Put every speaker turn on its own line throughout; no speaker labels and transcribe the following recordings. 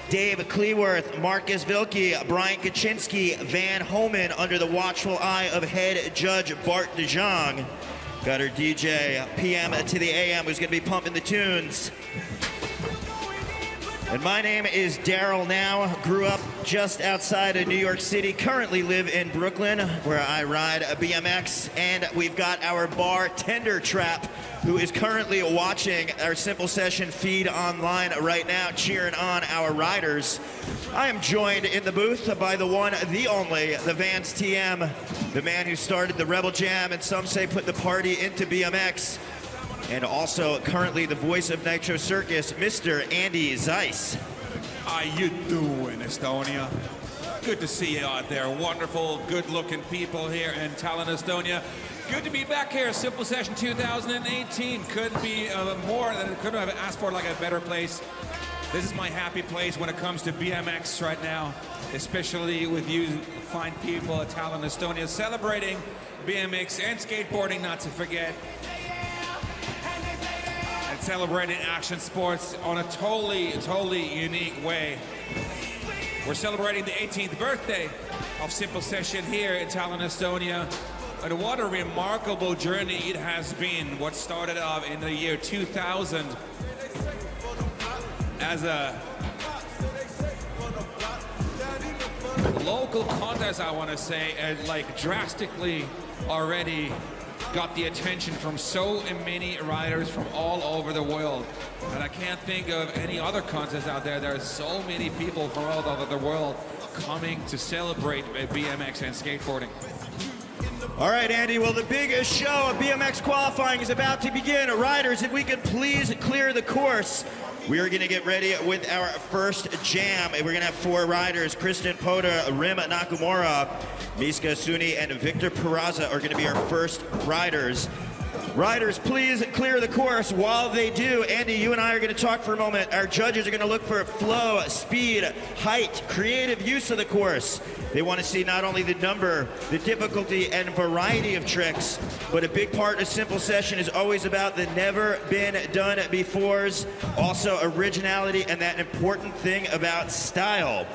Dave Cleworth, Marcus Vilke, Brian Kaczynski, Van Homan, under the watchful eye of head judge Bart DeJong. Got our DJ, PM to the AM, who's gonna be pumping the tunes. And my name is Daryl now. Grew up just outside of New York City. Currently live in Brooklyn, where I ride a BMX. And we've got our bartender Trap, who is currently watching our Simple Session feed online right now, cheering on our riders. I am joined in the booth by the one, the only, the Vans TM, the man who started the Rebel Jam, and some say put the party into BMX. And also currently the voice of Nitro Circus, Mr. Andy Zeiss.
How you doing, Estonia? Good to see you out there. Wonderful, good-looking people here in Tallinn, Estonia. Good to be back here, Simple Session 2018. Couldn't be more than couldn't have asked for, like a better place. This is my happy place when it comes to BMX right now, especially with you fine people at Tallinn, Estonia, celebrating BMX and skateboarding, not to forget. Celebrating action sports on a totally unique way. We're celebrating the 18th birthday of Simple Session here in Tallinn, Estonia. And what a remarkable journey it has been. What started off in the year 2000 as a local contest, I want to say, and like drastically already got the attention from so many riders from all over the world. And I can't think of any other contest out there. There are so many people from all over the world coming to celebrate BMX and skateboarding.
All right, Andy, well, the big show of BMX qualifying is about to begin. Riders, if we could please clear the course. We are gonna get ready with our first jam. We're gonna have 4 riders. Kristen Poda, Rim Nakamura, Miska Suni, and Victor Peraza are gonna be our first riders. Riders, please clear the course. While they do, Andy, you and I are gonna talk for a moment. Our judges are gonna look for flow, speed, height, creative use of the course. They want to see not only the number, the difficulty, and variety of tricks, but a big part of Simple Session is always about the never been done befores, also originality, and that important thing about style.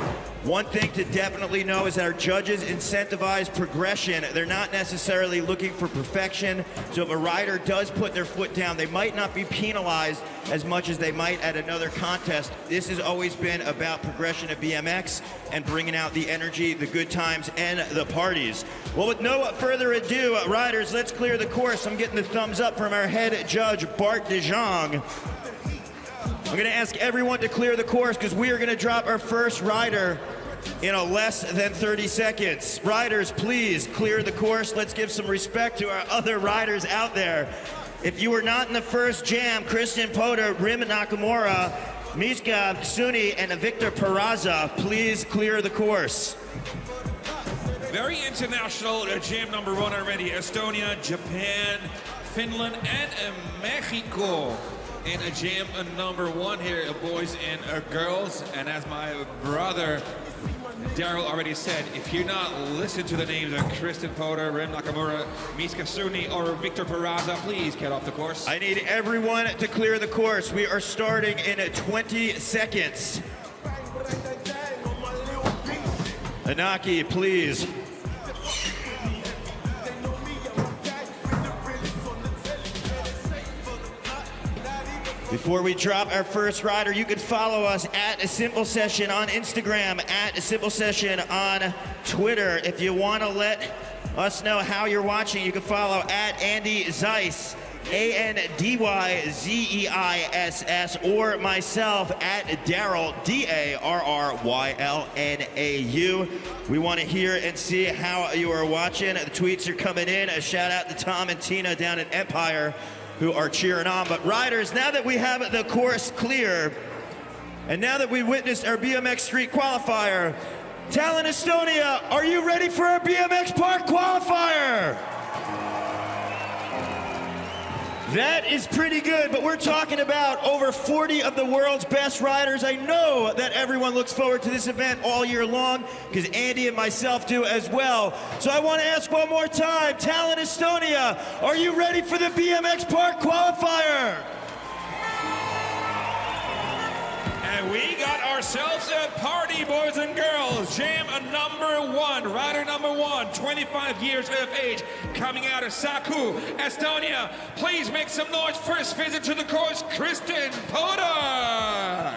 One thing to definitely know is that our judges incentivize progression. They're not necessarily looking for perfection, so if a rider does put their foot down, they might not be penalized as much as they might at another contest. This has always been about progression of BMX and bringing out the energy, the good times, and the parties. Well, with no further ado, riders, let's clear the course. I'm getting the thumbs up from our head judge, Bart DeJong. I'm gonna ask everyone to clear the course because we are gonna drop our first rider in a less than 30 seconds. Riders, please clear the course. Let's give some respect to our other riders out there. If you were not in the first jam, Kristen Poda, Rim Nakamura, Miska Suni, and Victor Peraza, please clear the course.
Very international jam number 1 already. Estonia, Japan, Finland, and Mexico in a jam number 1 here, boys and girls. And as my brother Daryl already said, if you're not listening to the names of Kristen Poda, Rim Nakamura, Miska Suni, or Victor Peraza, please get off the course.
I need everyone to clear the course. We are starting in 20 seconds. Anaki, please. Before we drop our first rider, you can follow us at Simple Session on Instagram, at Simple Session on Twitter. If you want to let us know how you're watching, you can follow at Andy Zeiss, ANDYZEISS, or myself at Daryl, DARRYLNAU. We want to hear and see how you are watching. The tweets are coming in. A shout out to Tom and Tina down in Empire, who are cheering on. But riders, now that we have the course clear, and now that we witnessed our BMX Street qualifier, Tallinn, Estonia, are you ready for our BMX Park qualifier? That is pretty good, but we're talking about over 40 of the world's best riders. I know that everyone looks forward to this event all year long, because Andy and myself do as well. So I want to ask one more time, Tallinn, Estonia, are you ready for the BMX Park qualifier?
right, we got ourselves a party, boys and girls. Jam number one, rider number one, 25 years of age, coming out of Saku, Estonia. Please make some noise. First visit to the course, Kristen Poda.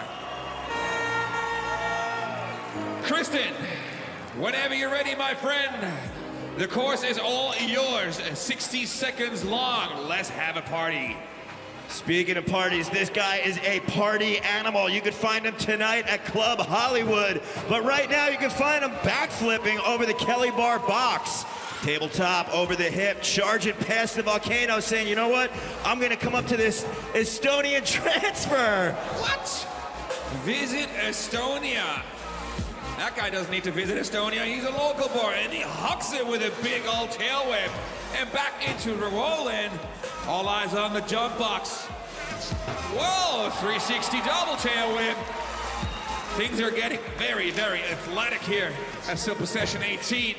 Kristen, whenever you're ready, my friend, the course is all yours. 60 seconds long. Let's have a party.
Speaking of parties, this guy is a party animal. You can find him tonight at Club Hollywood. But right now, you can find him backflipping over the Kelly Bar box. Tabletop over the hip, charging past the volcano, saying, you know what? I'm going to come up to this Estonian transfer.
What? Visit Estonia. That guy doesn't need to visit Estonia. He's a local boy, and he hucks it with a big old tail whip. And back into the roll-in. All eyes on the jump box. Whoa, 360 double tail whip. Things are getting very, very athletic here at Simple Session 18.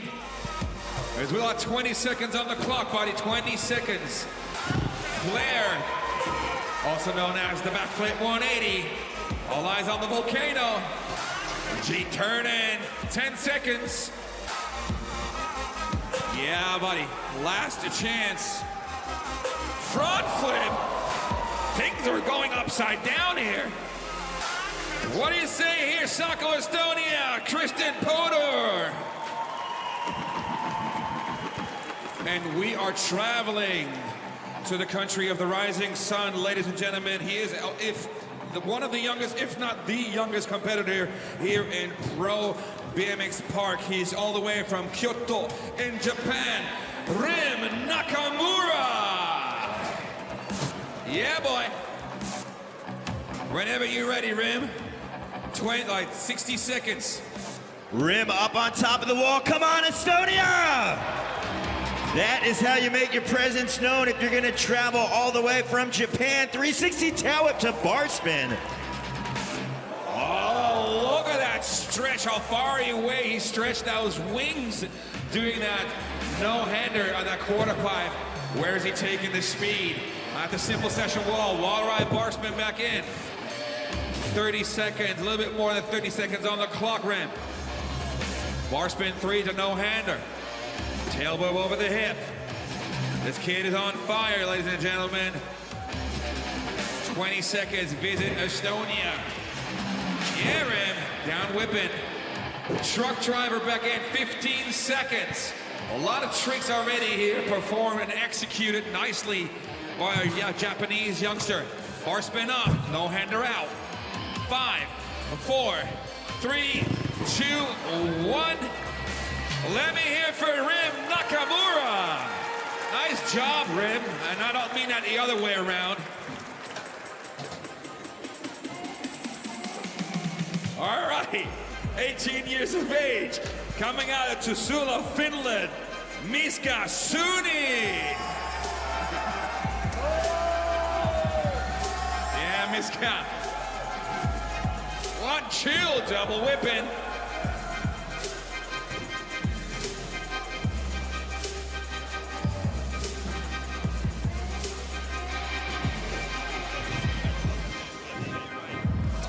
There's about 20 seconds on the clock, buddy, 20 seconds. Flare, also known as the backflip 180. All eyes on the volcano. G-turn in, 10 seconds. Yeah, buddy, last chance. Front flip. Things are going upside down here. What do you say here, Saku, Estonia? Kristen Poder. And we are traveling to the country of the rising sun, ladies and gentlemen. He is, one of the youngest, if not the youngest competitor here in Pro BMX Park. He's all the way from Kyoto in Japan. Rim Nakamura. Yeah, boy. Whenever you're ready, Rim. 60 seconds.
Rim up on top of the wall. Come on, Estonia! That is how you make your presence known if you're going to travel all the way from Japan. 360 tail whip to bar spin.
Oh, look at that stretch. How far away he stretched those wings doing that no-hander on that quarter pipe. Where is he taking the speed? At the Simple Session wall. Wall ride bar spin back in. 30 seconds, a little bit more than 30 seconds on the clock, Rim. Bar spin 3 to no-hander. Tail whip over the hip. This kid is on fire, ladies and gentlemen. 20 seconds, visit Estonia. Yeah, Rim, down whipping. Truck driver back in, 15 seconds. A lot of tricks already here, performed and executed nicely by a Japanese youngster. Bar spin up, no hander out. 5, 4, 3, 2, 1. Let me hear for Rim Nakamura. Nice job, Rim. And I don't mean that the other way around. All right, 18 years of age, coming out of Tuusula, Finland, Miska Suni. Yeah, Miska. One chill, double whipping.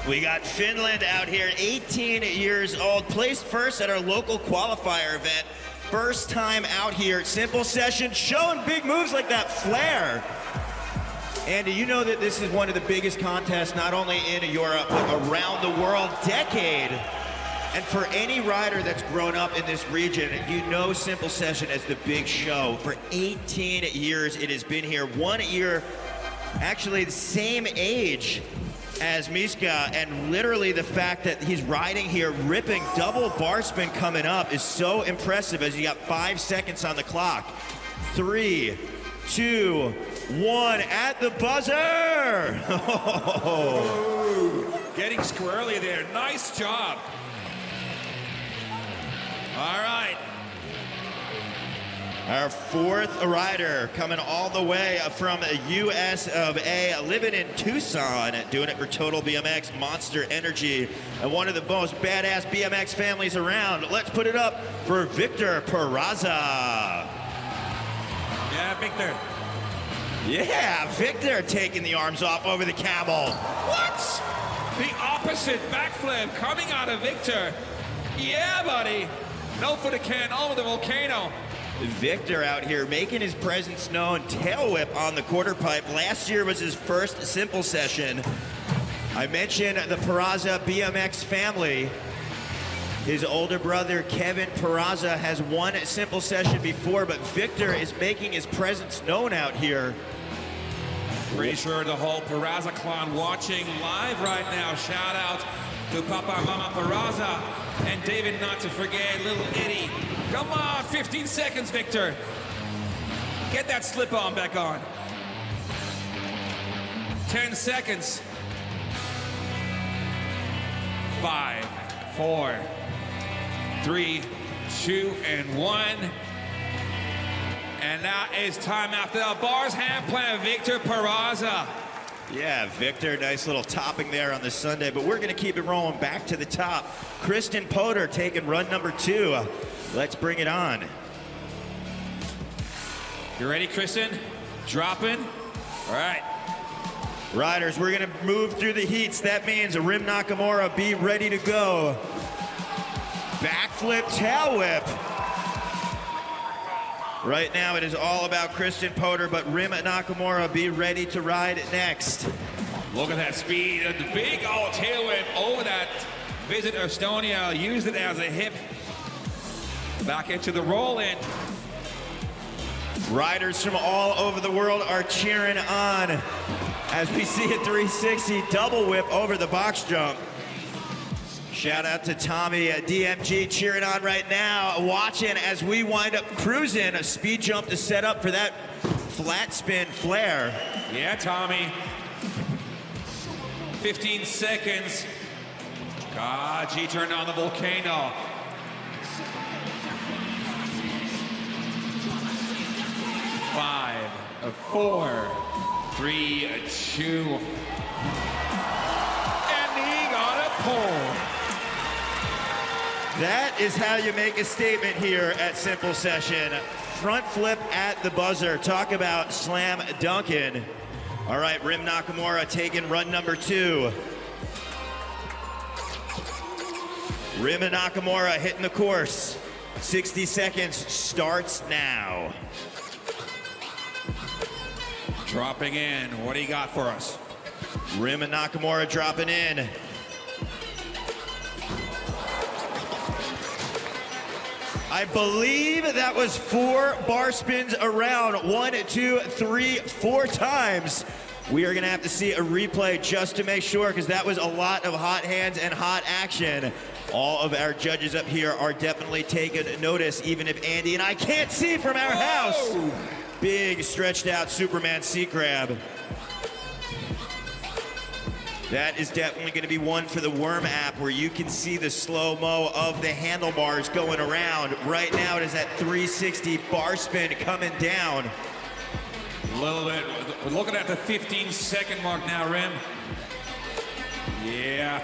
We got Finland out here, 18 years old, placed first at our local qualifier event. First time out here, Simple Session, showing big moves like that flare. Andy, you know that this is one of the biggest contests, not only in Europe, but around the world, decade. And for any rider that's grown up in this region, you know Simple Session as the big show. For 18 years, it has been here. 1 year, actually the same age as Miska, and literally the fact that he's riding here, ripping double bar spin coming up is so impressive as you got 5 seconds on the clock. 3, 2, 1, at the buzzer!
Getting squirrely there, nice job. All right.
Our fourth rider coming all the way from US of A, living in Tucson, doing it for Total BMX, Monster Energy, and one of the most badass BMX families around. Let's put it up for Victor Peraza.
Yeah, Victor.
Yeah, Victor taking the arms off over the camel.
What? The opposite backflip coming out of Victor. Yeah, buddy. No for the can, over the volcano.
Victor out here making his presence known. Tail whip on the quarter pipe. Last year was his first simple session. I mentioned the Peraza BMX family. His older brother, Kevin Peraza, has won a simple session before, but Victor is making his presence known out here.
Pretty sure the whole Peraza clan watching live right now. Shout out to Papa and Mama Peraza and David, not to forget, little Eddie. Come on, 15 seconds, Victor. Get that slip on back on. 10 seconds. 5, 4, 3, 2, and 1. And now it's time after the bars hand plan, Victor Peraza.
Yeah, Victor, nice little topping there on the Sunday, but we're going to keep it rolling back to the top. Kristen Potter taking run number 2. Let's bring it on.
You ready, Kristen? Dropping. All right.
Riders, we're going to move through the heats. That means Rim Nakamura, be ready to go. Backflip tail whip. Right now it is all about Kristen Potter, but Rim Nakamura, be ready to ride next.
Look at that speed. The big old tail whip over that Visit Estonia. Used it as a hip. Back into the roll-in.
Riders from all over the world are cheering on as we see a 360 double whip over the box jump. Shout out to Tommy at DMG cheering on right now, watching as we wind up cruising. A speed jump to set up for that flat spin flare.
Yeah, Tommy. 15 seconds. God, G turned on the volcano. 5, 4, 3, 2. And he got a pole.
That is how you make a statement here at Simple Session. Front flip at the buzzer. Talk about slam dunking. All right, Rim Nakamura taking run number 2. Rim Nakamura hitting the course. 60 seconds starts now.
Dropping in. What do you got for us?
Rim Nakamura dropping in. I believe that was 4 bar spins around. 1, 2, 3, 4 times. We are gonna have to see a replay just to make sure, because that was a lot of hot hands and hot action. All of our judges up here are definitely taking notice, even if Andy and I can't see from our house. Big stretched out Superman seat grab. That is definitely going to be one for the Worm app, where you can see the slow-mo of the handlebars going around. Right now it is that 360 bar spin coming down.
A little bit. We're looking at the 15-second mark now, Rim. Yeah.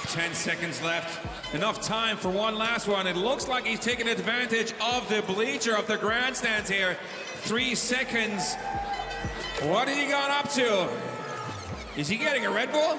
10 seconds left. Enough time for one last one. It looks like he's taking advantage of the bleacher, of the grandstands here. 3 seconds. What has he gone up to? Is he getting a Red Bull?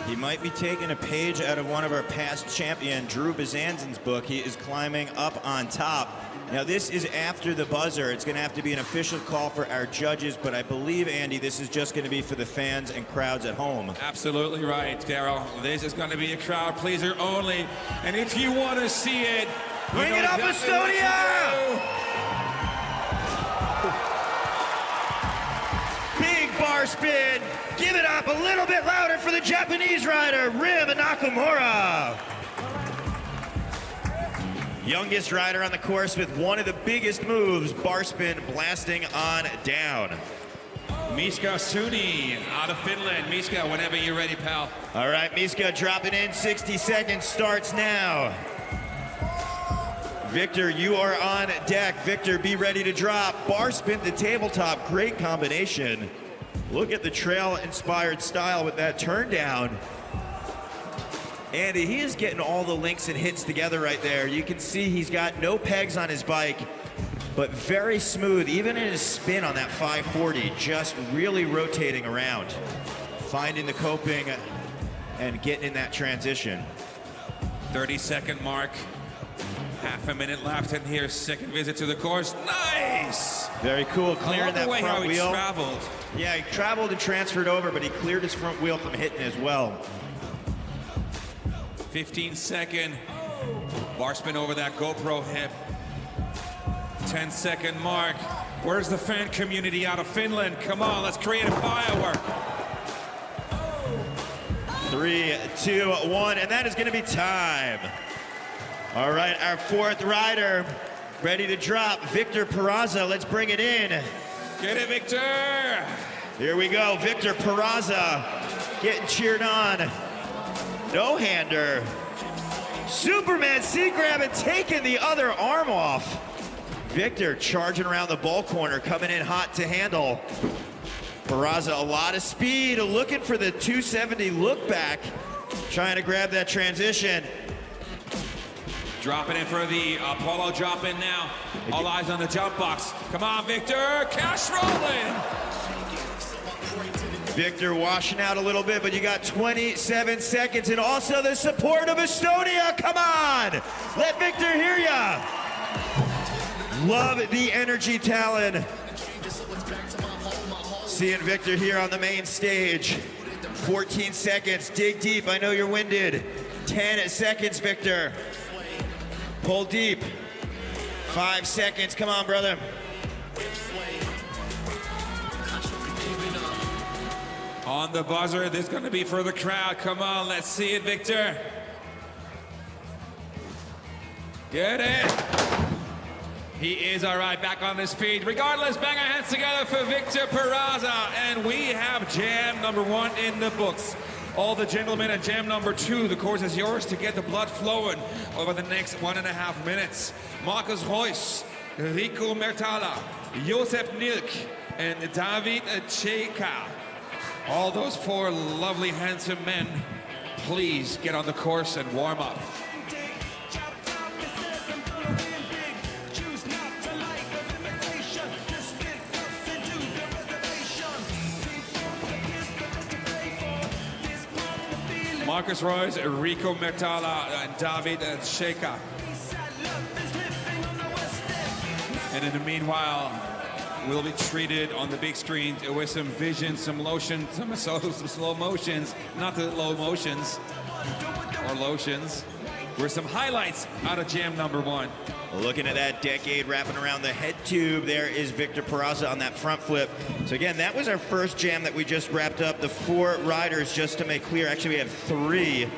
He might be taking a page out of one of our past champion, Drew Bazanzin's book. He is climbing up on top. Now this is after the buzzer. It's gonna have to be an official call for our judges, but I believe, Andy, this is just gonna be for the fans and crowds at home.
Absolutely right, Daryl. This is gonna be a crowd pleaser only. And if you wanna see it,
bring it up, Estonia! Big bar spin. Give it up a little bit louder for the Japanese rider, Rim Nakamura. Youngest rider on the course with one of the biggest moves, bar spin blasting on down.
Miska Suni out of Finland. Miska, whenever you're ready, pal.
All right, Miska dropping in. 60 seconds starts now. Victor, you are on deck. Victor, be ready to drop. Bar spin to tabletop, great combination. Look at the trail-inspired style with that turn down. Andy, he is getting all the links and hits together right there. You can see he's got no pegs on his bike, but very smooth, even in his spin on that 540, just really rotating around. finding the coping and getting in that transition.
30-second mark. Half a minute left in here. Second visit to the course. Nice!
Very cool, clearing that front
how
wheel.
he traveled.
Yeah, he traveled and transferred over, but he cleared his front wheel from hitting as well.
15-second bar spin over that GoPro hip. 10-second mark. Where's the fan community out of Finland? Come on, let's create a firework.
3, 2, 1, and that is going to be time. All right, our fourth rider ready to drop, Victor Peraza. Let's bring it in.
Get it, Victor!
Here we go, Victor Peraza getting cheered on. No-hander. Superman C-grab and taking the other arm off. Victor charging around the ball corner, coming in hot to handle. Peraza, a lot of speed, looking for the 270 look back, trying to grab that transition.
Dropping in for the Apollo drop in now. All eyes on the jump box. Come on, Victor, cash rolling.
Victor washing out a little bit, but you got 27 seconds, and also the support of Estonia. Come on, let Victor hear ya. Love the energy, Tallinn. Seeing Victor here on the main stage. 14 seconds, dig deep, I know you're winded. 10 seconds, Victor. Pull deep. 5 seconds, come on, brother.
On the buzzer, this is going to be for the crowd. Come on, let's see it, Victor. Get it. He is all right, back on his feet. Regardless, bang our hands together for Victor Peraza. And we have jam number 1 in the books. All the gentlemen at jam number 2, the course is yours to get the blood flowing over the next 1.5 minutes. Marcus Royce, Rico Mertala, Josep Nilk, and David Cheka. All those 4 lovely, handsome men, please get on the course and warm up. Marcus Royce, Rico Mertala, and David Cheka. And in the meanwhile, we'll be treated on the big screen with some vision, some lotion, some slow motions, not the low motions or lotions. With some highlights out of jam number 1.
Looking at that decade wrapping around the head tube, there is Victor Peraza on that front flip. So again, that was our first jam that we just wrapped up. The 4 riders, just to make clear, actually we have 3.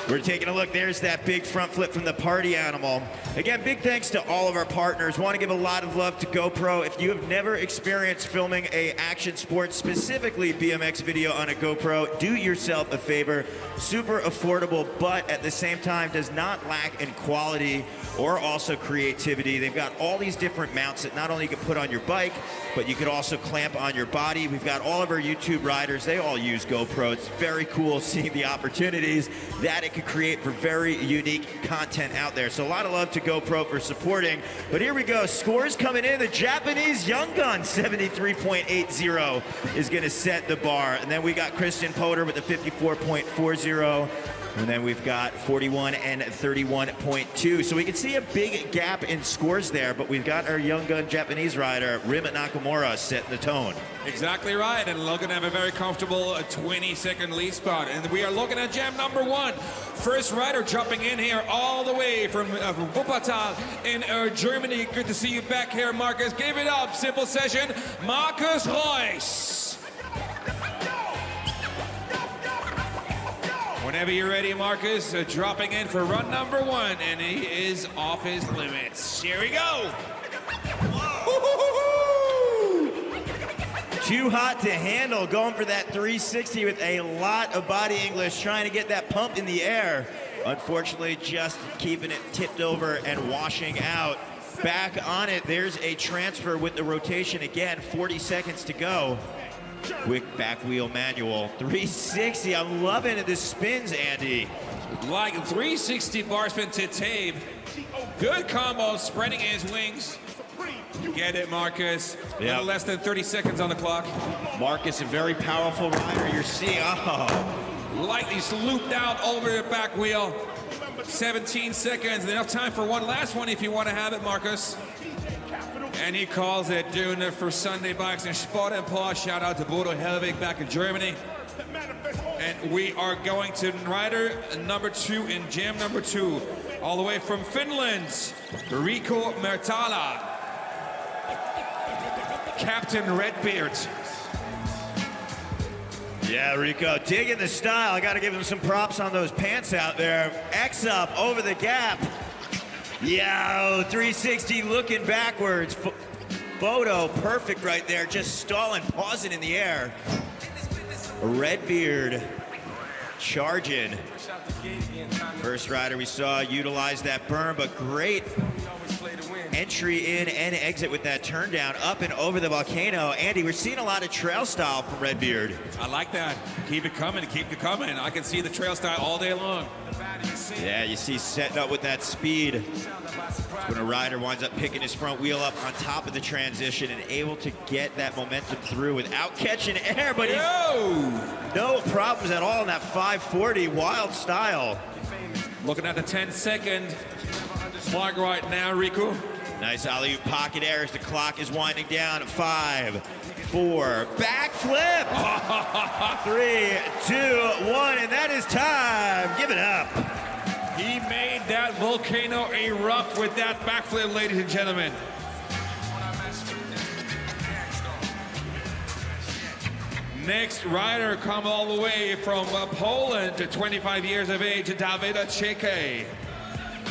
We're taking a look. There's that big front flip from the party animal. Again, big thanks to all of our partners. Want to give a lot of love to GoPro. If you have never experienced filming a action sport, specifically BMX video on a GoPro, do yourself a favor. Super affordable, but at the same time does not lack in quality or also creativity. They've got all these different mounts that not only you can put on your bike, but you could also clamp on your body. We've got all of our YouTube riders. They all use GoPro. It's very cool seeing the opportunities that it could create for very unique content out there. So a lot of love to GoPro for supporting. But here we go. Scores coming in. The Japanese young gun, 73.80, is going to set the bar. And then we got Christian Potter with a 54.40. And then we've got 41 and 31.2. So we can see a big gap in scores there, but we've got our young gun Japanese rider, Rimit Nakamura, setting the tone.
Exactly right, and looking to have a very comfortable 20-second lead spot. And we are looking at jam number 1. First rider jumping in here all the way from Wuppertal in Germany. Good to see you back here, Marcus. Give it up, simple session, Marcus Royce. Whenever you're ready, Marcus, dropping in for run number 1, and he is off his limits. Here we go.
Too hot to handle, going for that 360 with a lot of body English, trying to get that pump in the air. Unfortunately, just keeping it tipped over and washing out. Back on it, there's a transfer with the rotation again, 40 seconds to go. Quick back wheel manual. 360, I'm loving it. This spins, Andy.
Like 360 bar spin to tape. Good combo, spreading his wings. Get it, Marcus. A little less than 30 seconds on the clock.
Marcus, a very powerful rider. You're seeing,
Lightly looped out over the back wheel. 17 seconds, enough time for one last one if you want to have it, Marcus. And he calls it, doing it for Sunday Bikes and Sport and Paw. Shout out to Bodo Helvig back in Germany. And we are going to rider number 2 in jam number 2. All the way from Finland, Rico Mertala. Captain Redbeard.
Yeah, Rico, digging the style. I got to give him some props on those pants out there. X up over the gap. Yeah, 360 looking backwards. Photo perfect right there, just stalling, pausing in the air. Redbeard charging. First rider we saw utilize that berm, but great entry in and exit with that turn down up and over the volcano. Andy, we're seeing a lot of trail style from Redbeard.
I like that. Keep it coming, keep it coming. I can see the trail style all day long.
Yeah, you see setting up with that speed. When a rider winds up picking his front wheel up on top of the transition and able to get that momentum through without catching air, but he's no problems at all in that 540 wild style.
Looking at the 10-second flag right now, Riku.
Nice alley-oop pocket air as the clock is winding down. 5, 4, backflip. 3, 2, 1, and that is time. Give it up.
He made that volcano erupt with that backflip, ladies and gentlemen. Next rider come all the way from Poland to 25 years of age, Davida Czeke.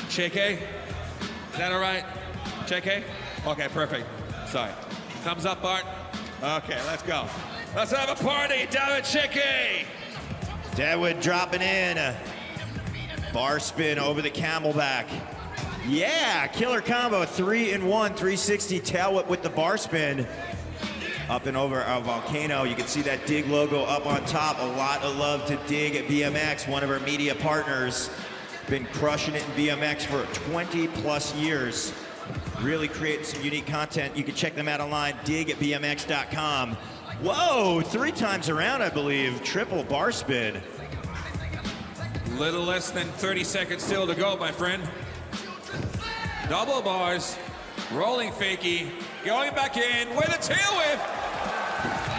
Czeke? Is that all right? Czeke? Okay, perfect. Sorry. Thumbs up, Bart. Okay, let's go. Let's have a party, David Czeke.
Deadwood dropping in. Bar spin over the camelback. Yeah, killer combo. 3-in-1, 360 tail whip with the bar spin. Up and over our volcano. You can see that Dig logo up on top. A lot of love to Dig at BMX, one of our media partners. Been crushing it in BMX for 20+ years. Really creating some unique content. You can check them out online, dig@bmx.com. Whoa, 3 times around, I believe. Triple bar spin.
Little less than 30 seconds still to go, my friend. Double bars, rolling fakie, going back in with a tail whip.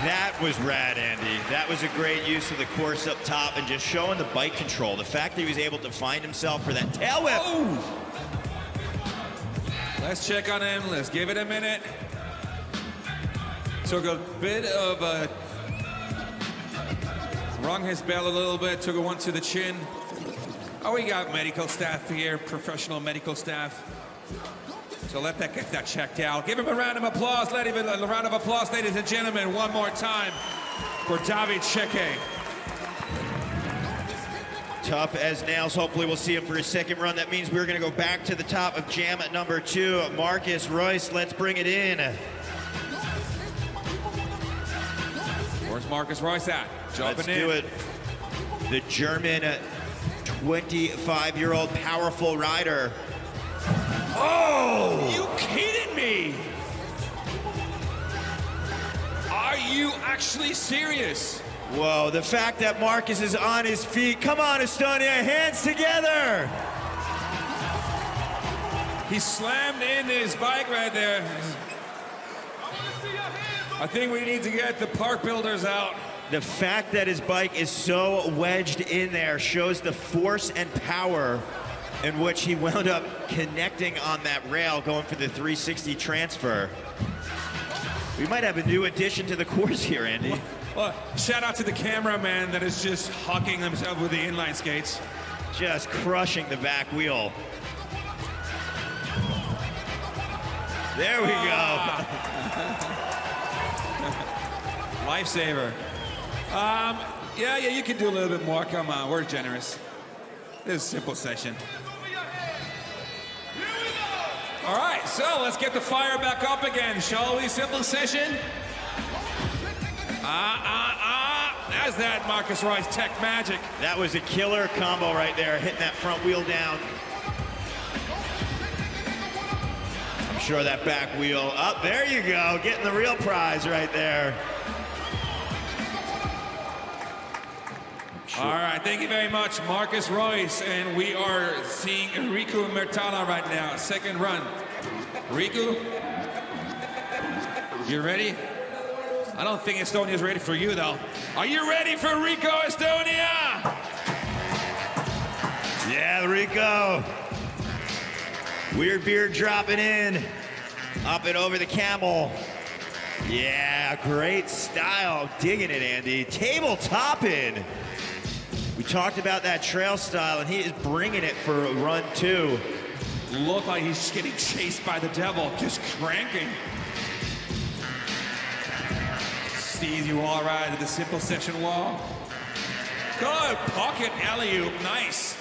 That was rad, Andy. That was a great use of the course up top and just showing the bike control. The fact that he was able to find himself for that tail whip.
Oh. Let's check on him. Let's give it a minute. Took a bit of a... Rung his bell a little bit, took a one to the chin. Oh, we got medical staff here, professional medical staff. So let that get that checked out. Give him a round of applause. Let him a round of applause, ladies and gentlemen, one more time for David Czeke.
Tough as nails. Hopefully we'll see him for his second run. That means we're going to go back to the top of jam at number 2. Marcus Royce, let's bring it in.
Where's Marcus Royce at? Jumping in.
Let's do it. The German 25-year-old powerful rider. Oh!
You kidding me? Are you actually serious?
Whoa, the fact that Marcus is on his feet. Come on, Estonia, hands together.
He slammed in his bike right there. I think we need to get the park builders out.
The fact that his bike is so wedged in there shows the force and power in which he wound up connecting on that rail, going for the 360 transfer. We might have a new addition to the course here, Andy.
Well, shout out to the cameraman that is just hucking himself with the inline skates.
Just crushing the back wheel. There we go.
Lifesaver. Yeah, you can do a little bit more. Come on, we're generous. This is a simple session. All right, so let's get the fire back up again, shall we? Simple session. That's that Marcus Royce tech magic.
That was a killer combo right there, hitting that front wheel down. I'm sure that back wheel up. There you go, getting the real prize right there.
All right, thank you very much, Marcus Royce. And we are seeing Riku Mertala right now, second run. Riku, you ready? I don't think Estonia's ready for you, though. Are you ready for Rico, Estonia?
Yeah, Rico. Weird beard dropping in. Up and over the camel. Yeah, great style. Digging it, Andy. Tabletop-in. We talked about that trail style, and he is bringing it for run 2.
Look like he's getting chased by the devil, just cranking. Sees you all right at the simple session wall. Good pocket alley-oop, nice.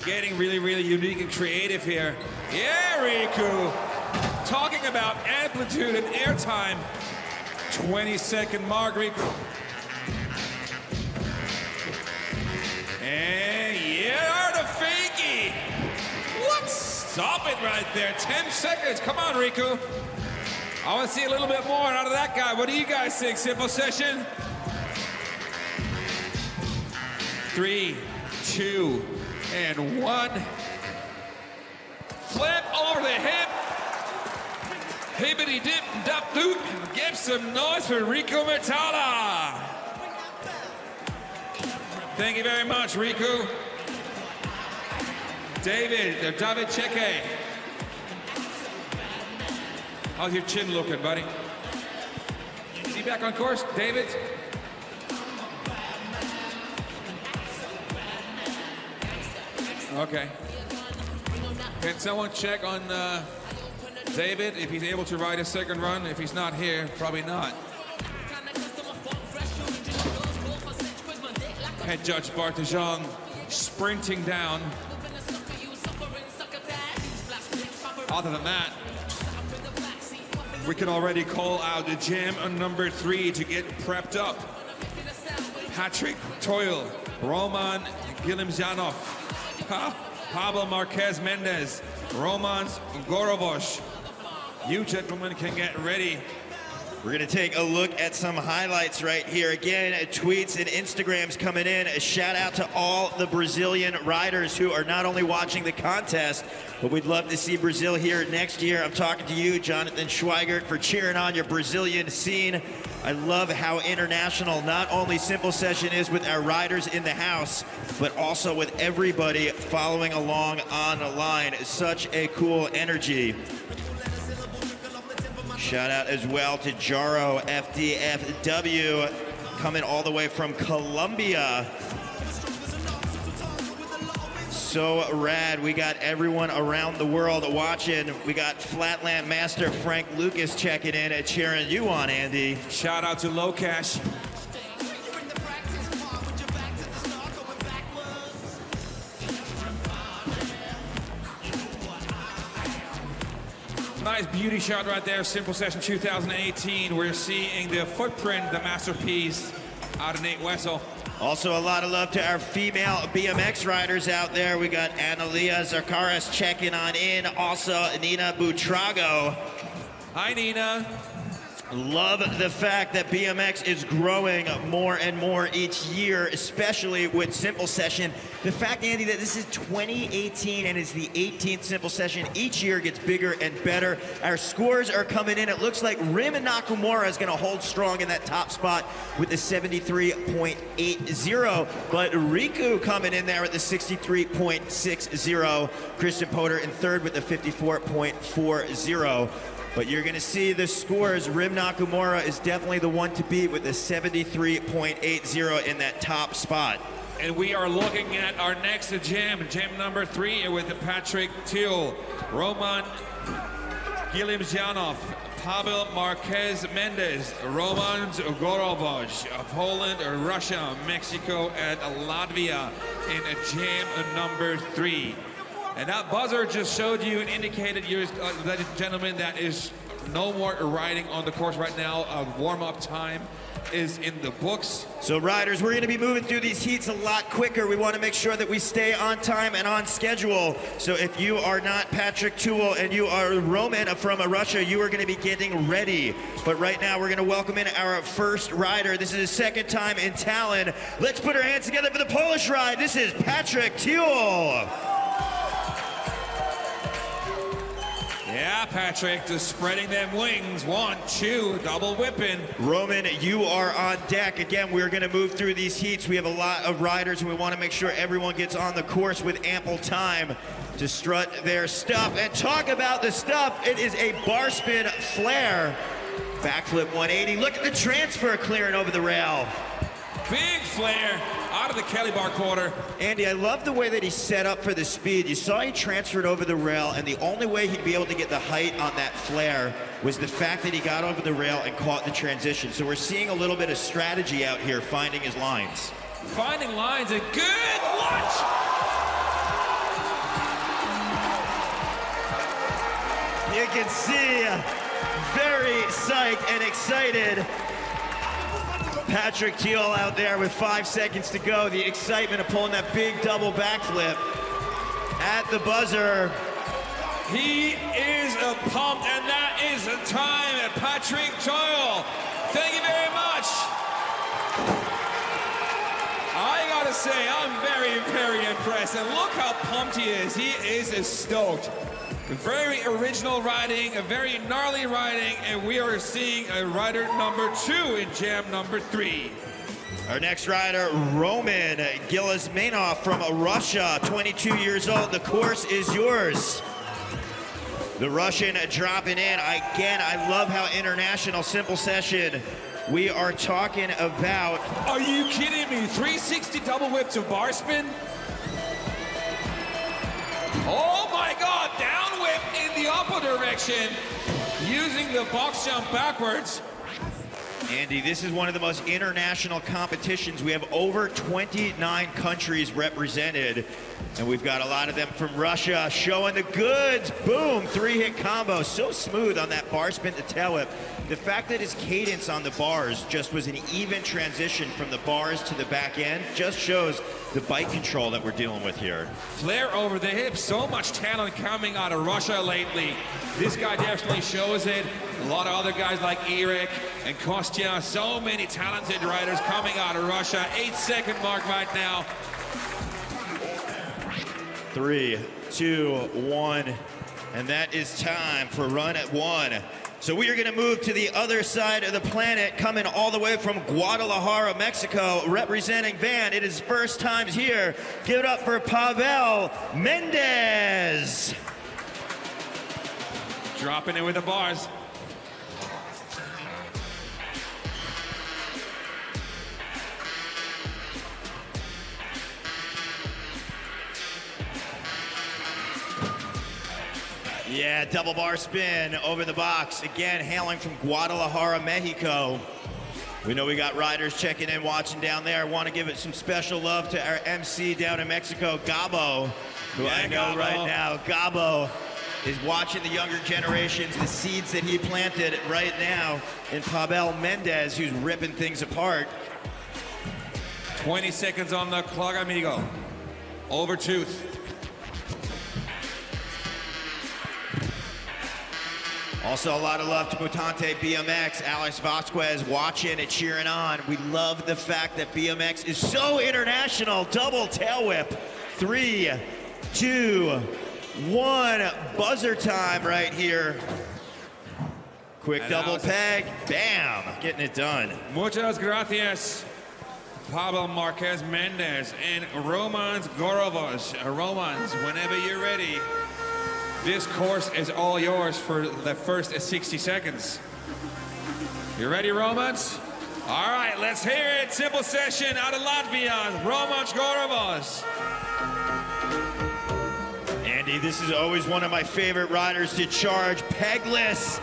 Getting really, really unique and creative here. Yeah, Riku. Talking about amplitude and airtime. 20-second mark, Riku. And yeah, the fakie. What? Stop it right there. 10 seconds. Come on, Riku. I want to see a little bit more out of that guy. What do you guys think? Simple session. 3, 2, and 1. Flip over the hip. Hibbity dip, dap doop. Give some noise for Riku Mertala. Thank you very much, Riku. David Cheke. How's your chin looking, buddy? Is he back on course, David? Okay. Can someone check on David if he's able to ride a second run? If he's not here, probably not. Head judge Bartijang sprinting down. Other than that, we can already call out the jam on number 3 to get prepped up. Patrick Toyle, Roman Gilimzyanov, Pablo Marquez Mendez, Roman Gorovos. You gentlemen can get ready.
We're gonna take a look at some highlights right here. Again, tweets and Instagrams coming in. A shout out to all the Brazilian riders who are not only watching the contest, but we'd love to see Brazil here next year. I'm talking to you, Jonathan Schweigert, for cheering on your Brazilian scene. I love how international not only Simple Session is with our riders in the house, but also with everybody following along on the line. Such a cool energy. Shout out as well to Jaro FDFW, coming all the way from Colombia. So rad. We got everyone around the world watching. We got Flatland Master Frank Lucas checking in and cheering you on, Andy.
Shout out to Locash. Nice beauty shot right there, Simple Session 2018. We're seeing the footprint, the masterpiece out of Nate Wessel.
Also a lot of love to our female BMX riders out there. We got Analia Zarkaris checking on in. Also Nina Butrago.
Hi, Nina.
Love the fact that BMX is growing more and more each year, especially with Simple Session. The fact, Andy, that this is 2018 and it's the 18th Simple Session, each year gets bigger and better. Our scores are coming in. It looks like Rim Nakamura is going to hold strong in that top spot with the 73.80, but Riku coming in there with the 63.60. Christian Potter in third with the 54.40. But you're going to see the scores. Rim Nakamura is definitely the one to beat with the 73.80 in that top spot.
And we are looking at our next jam number 3 with Patrick Thiel, Roman Gilimzyanov, Pavel Marquez Mendez, Roman Gorovoj, Poland, Russia, Mexico, and Latvia in jam number 3. And that buzzer just showed you and indicated, ladies and gentlemen, that is No more riding on the course right now. Warm-up time is in the books.
So riders, we're going to be moving through these heats a lot quicker. We want to make sure that we stay on time and on schedule. So if you are not Patrick Tuol and you are Roman from Russia, you are going to be getting ready. But right now, we're going to welcome in our first rider. This is his second time in Tallinn. Let's put our hands together for the Polish ride. This is Patrick Tuol.
Yeah, Patrick, just spreading them wings. 1, 2, double whipping.
Roman, you are on deck. Again, we're going to move through these heats. We have a lot of riders, and we want to make sure everyone gets on the course with ample time to strut their stuff. And talk about the stuff. It is a bar spin flare. Backflip 180. Look at the transfer clearing over the rail.
Big flare out of the Kelly bar quarter.
Andy, I love the way that he set up for the speed. You saw he transferred over the rail, and the only way he'd be able to get the height on that flare was the fact that he got over the rail and caught the transition. So we're seeing a little bit of strategy out here, finding his lines.
Finding lines, a good watch.
You can see very psyched and excited Patrick Tuol out there with 5 seconds to go. The excitement of pulling that big double backflip at the buzzer.
He is pumped, and that is the time at Patrick Tuol. Thank you very much. I gotta say, I'm very, very impressed. And look how pumped he is. He is stoked. Very original riding, a very gnarly riding, and we are seeing a rider number 2 in jam number 3.
Our next rider, Roman Gilizmenov from Russia, 22 years old. The course is yours. The Russian dropping in. Again, I love how international simple session we are talking about.
Are you kidding me? 360 double whip to bar spin? Oh my God, down whip in the upper direction, using the box jump backwards.
Andy, this is one of the most international competitions. We have over 29 countries represented, and we've got a lot of them from Russia showing the goods. Boom, 3-hit combo. So smooth on that bar spin to tail whip. The fact that his cadence on the bars just was an even transition from the bars to the back end just shows the bike control that we're dealing with here.
Flare over the hip, so much talent coming out of Russia lately. This guy definitely shows it. A lot of other guys like Eric and Kostya, so many talented riders coming out of Russia. 8-second mark right now.
3, 2, 1, and that is time for run at 1. So we are going to move to the other side of the planet, coming all the way from Guadalajara, Mexico, representing Van. It is first time here. Give it up for Pavel Mendez.
Dropping it with the bars.
Yeah, double bar spin over the box. Again, hailing from Guadalajara, Mexico. We know we got riders checking in, watching down there. Want to give it some special love to our MC down in Mexico, Gabo, who I know
Gabo.
right now. Gabo is watching the younger generations, the seeds that he planted right now in Pavel Mendez, who's ripping things apart.
20 seconds on the clock, amigo. Over tooth.
Also, a lot of love to Mutante BMX, Alex Vasquez watching and cheering on. We love the fact that BMX is so international. Double tail whip. 3, 2, 1. Buzzer time right here. Quick
And
double peg. Bam. Getting it done.
Muchas gracias, Pablo Marquez Mendez and Romans Gorovos. Romans, whenever you're ready. This course is all yours for the first 60 seconds. You ready, Romans? All right, let's hear it. Simple session out of Latvia. Romans Gorovos.
Andy, this is always one of my favorite riders to charge. Pegless.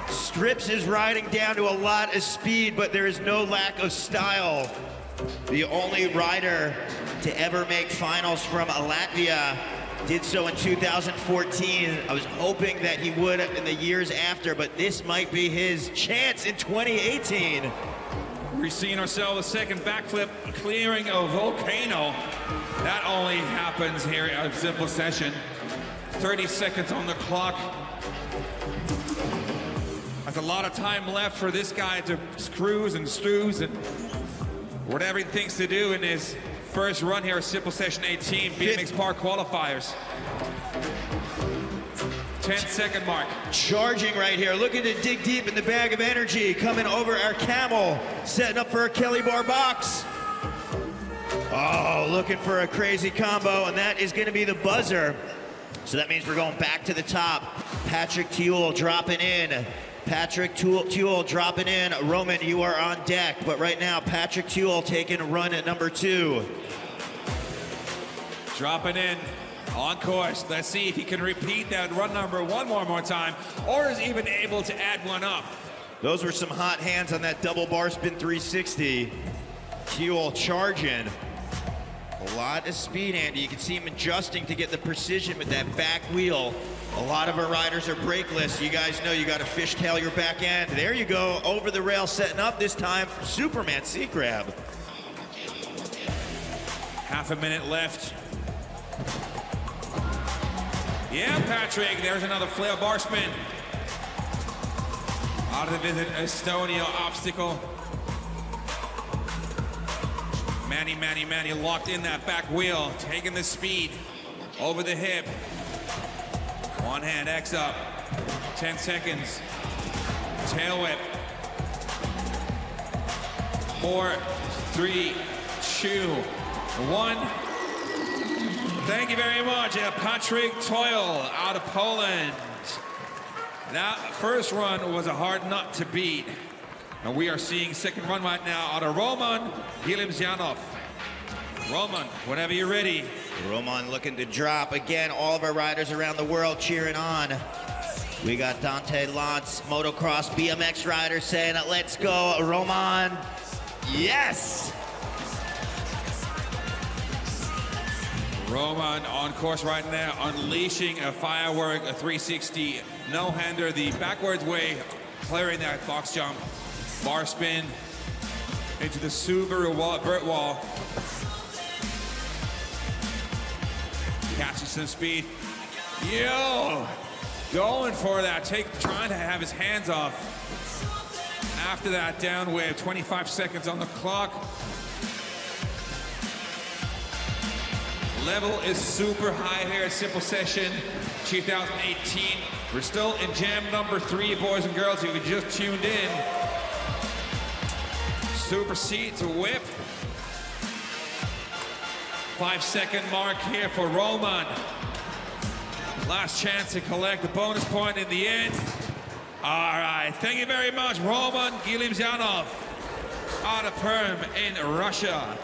Strips his riding down to a lot of speed, but there is no lack of style. The only rider to ever make finals from Latvia. Did so in 2014. I was hoping that he would in the years after, but this might be his chance in 2018.
We're seeing ourselves a second backflip clearing a volcano. That only happens here at a simple session. 30 seconds on the clock. That's a lot of time left for this guy to cruise and stews and whatever he thinks to do in his first run here at Simple Session 18 BMX Park Qualifiers. 10-second mark.
Charging right here, looking to dig deep in the bag of energy, coming over our camel, setting up for a Kelly bar box. Oh, looking for a crazy combo, and that is going to be the buzzer. So that means we're going back to the top. Patrick Tuel dropping in. Patrick Tuel dropping in. Roman, you are on deck, but right now Patrick Tuel taking a run at number 2.
Dropping in on course. Let's see if he can repeat that run number one more time, or is even able to add one up.
Those were some hot hands on that double bar spin 360. Tuel charging. A lot of speed, Andy. You can see him adjusting to get the precision with that back wheel. A lot of our riders are brakeless. You guys know you got to fishtail your back end. There you go, over the rail, setting up this time for Superman C grab.
Half a minute left. Yeah, Patrick, there's another flail bar spin. Out of the Visit Estonia obstacle. Manny locked in that back wheel, taking the speed over the hip. One hand X up, 10 seconds. Tail whip. 4, 3, 2, 1. Thank you very much, Patrick Tuel out of Poland. That first run was a hard nut to beat. And we are seeing second run right now out of Roman Gilimzyanov. Roman, whenever you're ready.
Roman looking to drop. Again, all of our riders around the world cheering on. We got Dante Lantz, motocross BMX rider saying, let's go, Roman. Yes!
Roman on course right now, unleashing a firework, a 360 no-hander the backwards way, clearing that box jump. Bar spin into the Subaru vert wall. Catching some speed. Yo! Going for that, trying to have his hands off. After that down wave, 25 seconds on the clock. Level is super high here at Simple Session 2018. We're still in jam number 3, boys and girls, if you just tuned in. Super seat to whip. 5-second mark here for Roman. Last chance to collect the bonus point in the end. All right, thank you very much, Roman Gilimzyanov out of Perm in Russia.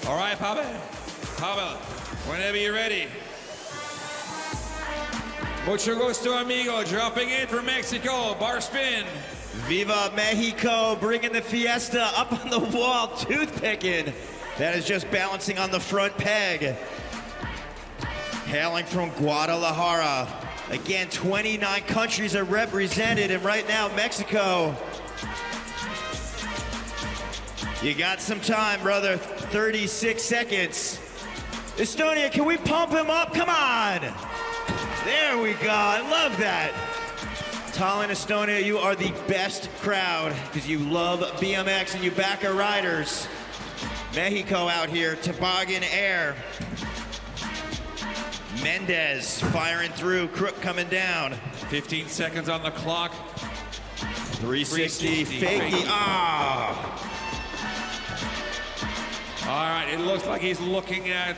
All right, Pavel, whenever you're ready. Mucho gusto, amigo, dropping in from Mexico, bar spin.
Viva Mexico, bringing the fiesta up on the wall, toothpicking. That is just balancing on the front peg. Hailing from Guadalajara. Again, 29 countries are represented, and right now, Mexico. You got some time, brother, 36 seconds. Estonia, can we pump him up? Come on. There we go, I love that. Tallinn, Estonia, you are the best crowd because you love BMX and you back our riders. Mexico out here, toboggan air. Mendez firing through, Crook coming down.
15 seconds on the clock.
360, fakey, ah!
All right, it looks like he's looking at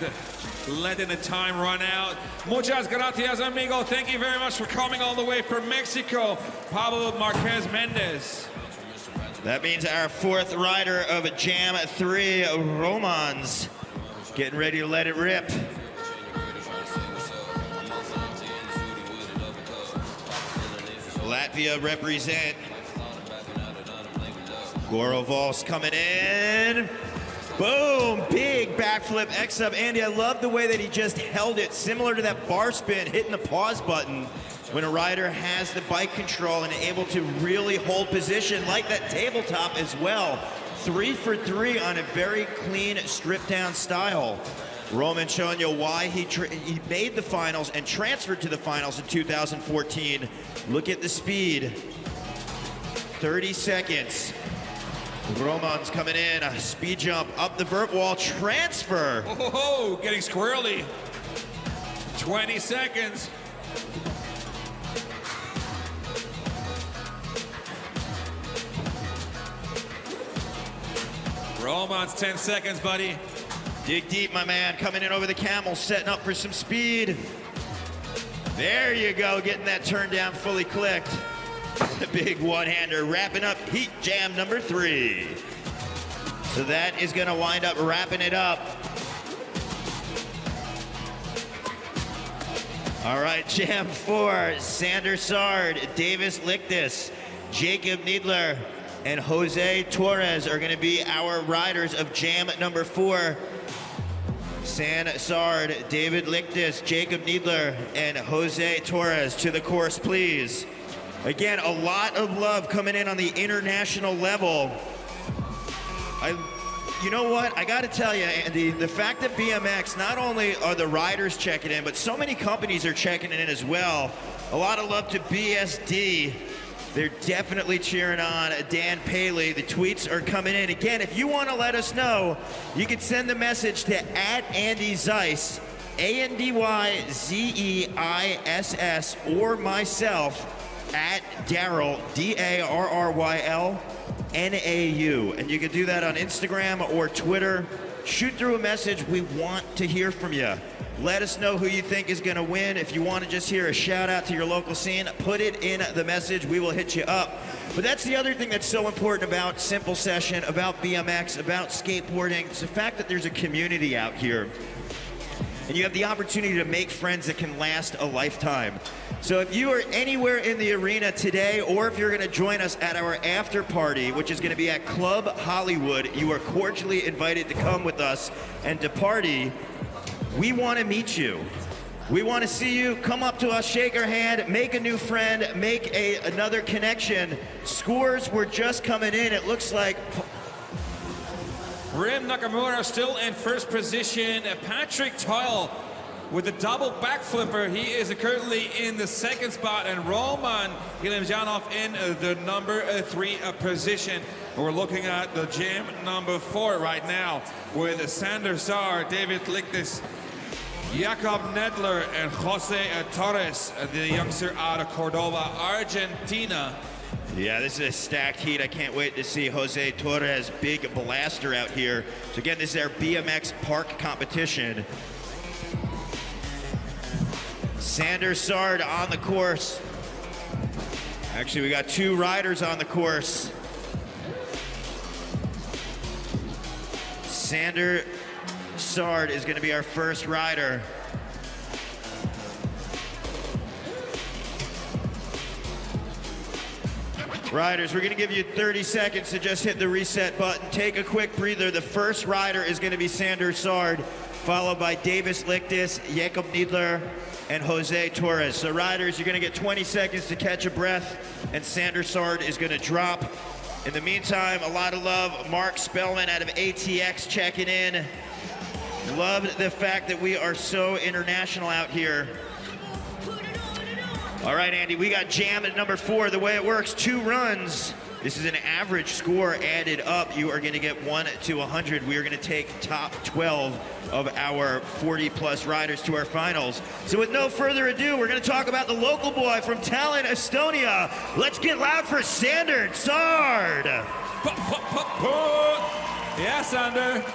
letting the time run out. Muchas gracias, amigo. Thank you very much for coming all the way from Mexico. Pablo Marquez Mendez.
That means our fourth rider of Jam 3, Romans, getting ready to let it rip. Latvia represent. Goroval's coming in. Boom, big backflip X-up. Andy, I love the way that he just held it, similar to that bar spin, hitting the pause button when a rider has the bike control and able to really hold position like that tabletop as well. 3 for 3 on a very clean, stripped-down style. Roman showing you why he made the finals and transferred to the finals in 2014. Look at the speed. 30 seconds. Roman's coming in, a speed jump up the vert wall, transfer.
Oh, getting squirrely. 20 seconds. Roman's 10 seconds, buddy.
Dig deep, my man, coming in over the camel, setting up for some speed. There you go, getting that turn down fully clicked. The big one-hander wrapping up heat jam number 3. So that is gonna wind up wrapping it up. All right, jam 4, Sander Sard, Davis Lichtis, Jacob Needler, and Jose Torres are gonna be our riders of jam number 4. Sander Sard, David Lichtis, Jacob Needler, and Jose Torres to the course, please. Again, a lot of love coming in on the international level. You know what? I got to tell you, Andy, the fact that BMX, not only are the riders checking in, but so many companies are checking in as well. A lot of love to BSD. They're definitely cheering on Dan Paley. The tweets are coming in. Again, if you want to let us know, you can send the message to @AndyZeiss, AndyZeiss, or myself, @Darryl, DARRYLNAU. And you can do that on Instagram or Twitter. Shoot through a message. We want to hear from you. Let us know who you think is going to win. If you want to just hear a shout out to your local scene, put it in the message. We will hit you up. But that's the other thing that's so important about Simple Session, about BMX, about skateboarding. It's the fact that there's a community out here. And you have the opportunity to make friends that can last a lifetime. So if you are anywhere in the arena today, or if you're going to join us at our after party, which is going to be at Club Hollywood, you are cordially invited to come with us and to party. We want to meet you. We want to see you. Come up to us, shake our hand, make a new friend, make another connection. Scores were just coming in. It looks like
Rim Nakamura still in first position. Patrick Toyle with the double backflipper. He is currently in the second spot, and Roman Gilimjanov in the number 3 position. We're looking at the jam number 4 right now with Sander Sar, David Lichtis, Jakob Nedler, and Jose Torres, the youngster out of Cordova, Argentina.
Yeah, this is a stacked heat. I can't wait to see Jose Torres, big blaster out here. So again, this is our BMX park competition. Sander Sard on the course. Actually, we got 2 riders on the course. Sander Sard is going to be our first rider. Riders, we're going to give you 30 seconds to just hit the reset button. Take a quick breather. The first rider is going to be Sander Sard, followed by Davis Lichtis, Jakob Needler, and Jose Torres. So riders, you're going to get 20 seconds to catch a breath, and Sander Sard is going to drop. In the meantime, a lot of love. Mark Spellman out of ATX checking in. Love the fact that we are so international out here. All right, Andy, we got jam at number 4. The way it works, 2 runs. This is an average score added up. You are going to get 1 to 100. We are going to take top 12 of our 40-plus riders to our finals. So with no further ado, we're going to talk about the local boy from Tallinn, Estonia. Let's get loud for Sander Sard.
Yeah, Sander.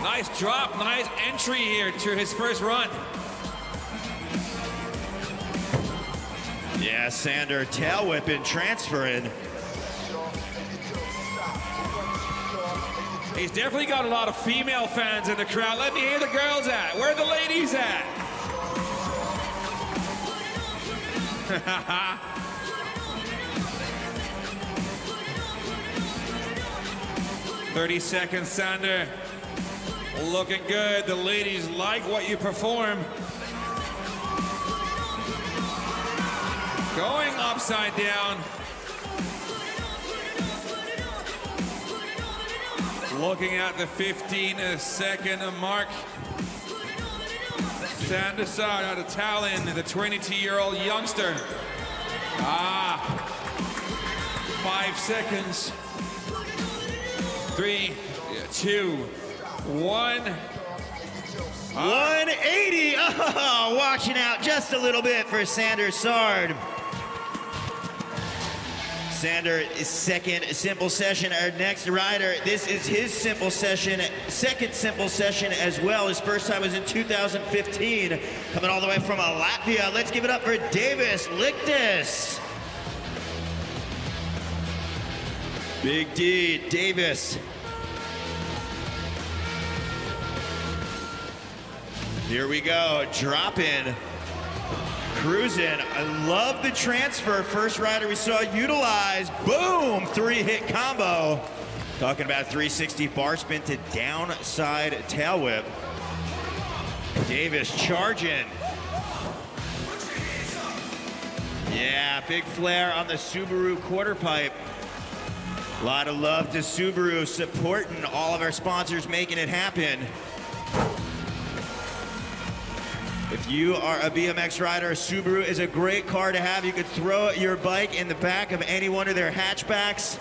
Nice drop, nice entry here to his first run.
Yeah, Sander tail whipping, transferring.
He's definitely got a lot of female fans in the crowd. Let me hear the girls at. Where are the ladies at? 30 seconds, Sander. Looking good. The ladies like what you perform. Going upside down. Looking at the 15-second mark. Sander Saar out of Tallinn, the 22-year-old youngster. 5 seconds. 3, 2, 1.
180. Oh, watching out just a little bit for Sander Sard. Sander is second simple session. Our next rider, this is his simple session, second simple session as well. His first time was in 2015, coming all the way from Latvia. Let's give it up for Davis Lichtis. Big D, Davis. Here we go, dropping. Cruising. I love the transfer. First rider we saw utilize. Boom! 3-hit combo. Talking about 360 bar spin to downside tail whip. Davis charging. Yeah, big flare on the Subaru quarter pipe. A lot of love to Subaru supporting all of our sponsors, making it happen. If you are a BMX rider, Subaru is a great car to have. You could throw your bike in the back of any one of their hatchbacks.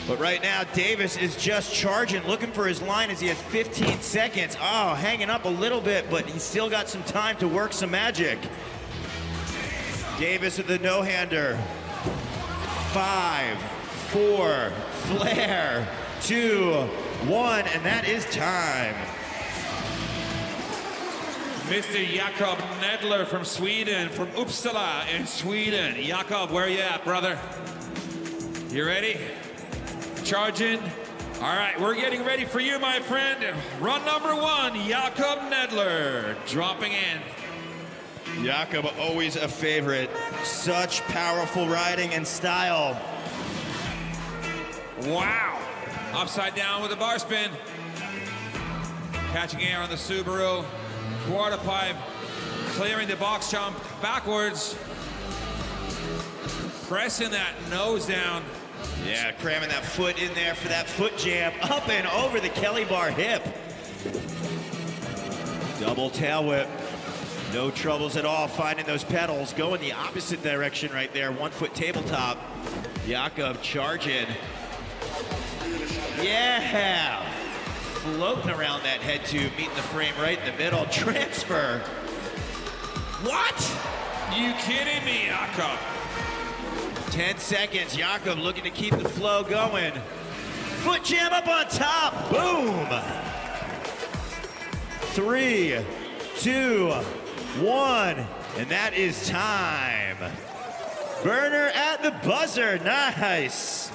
But right now, Davis is just charging, looking for his line as he has 15 seconds. Oh, hanging up a little bit, but he's still got some time to work some magic. Davis with the no-hander. 5, 4, flare, 2, 1, and that is time.
Mr. Jakob Nedler from Sweden, from Uppsala in Sweden. Jakob, where are you at, brother? You ready? Charging. All right, we're getting ready for you, my friend. Run number 1, Jakob Nedler, dropping in.
Jakob, always a favorite. Such powerful riding and style.
Wow. Upside down with a bar spin. Catching air on the Subaru. Quarter pipe. Clearing the box jump backwards. Pressing that nose down.
Yeah, cramming that foot in there for that foot jam. Up and over the Kelly bar hip. Double tail whip. No troubles at all finding those pedals. Going the opposite direction right there. 1 foot tabletop. Jakob charging. Yeah! Floating around that head tube, meeting the frame right in the middle. Transfer. What?
You kidding me, Jakob?
10 seconds. Jakob looking to keep the flow going. Foot jam up on top. Boom! 3, 2, 1, and that is time. Burner at the buzzer. Nice.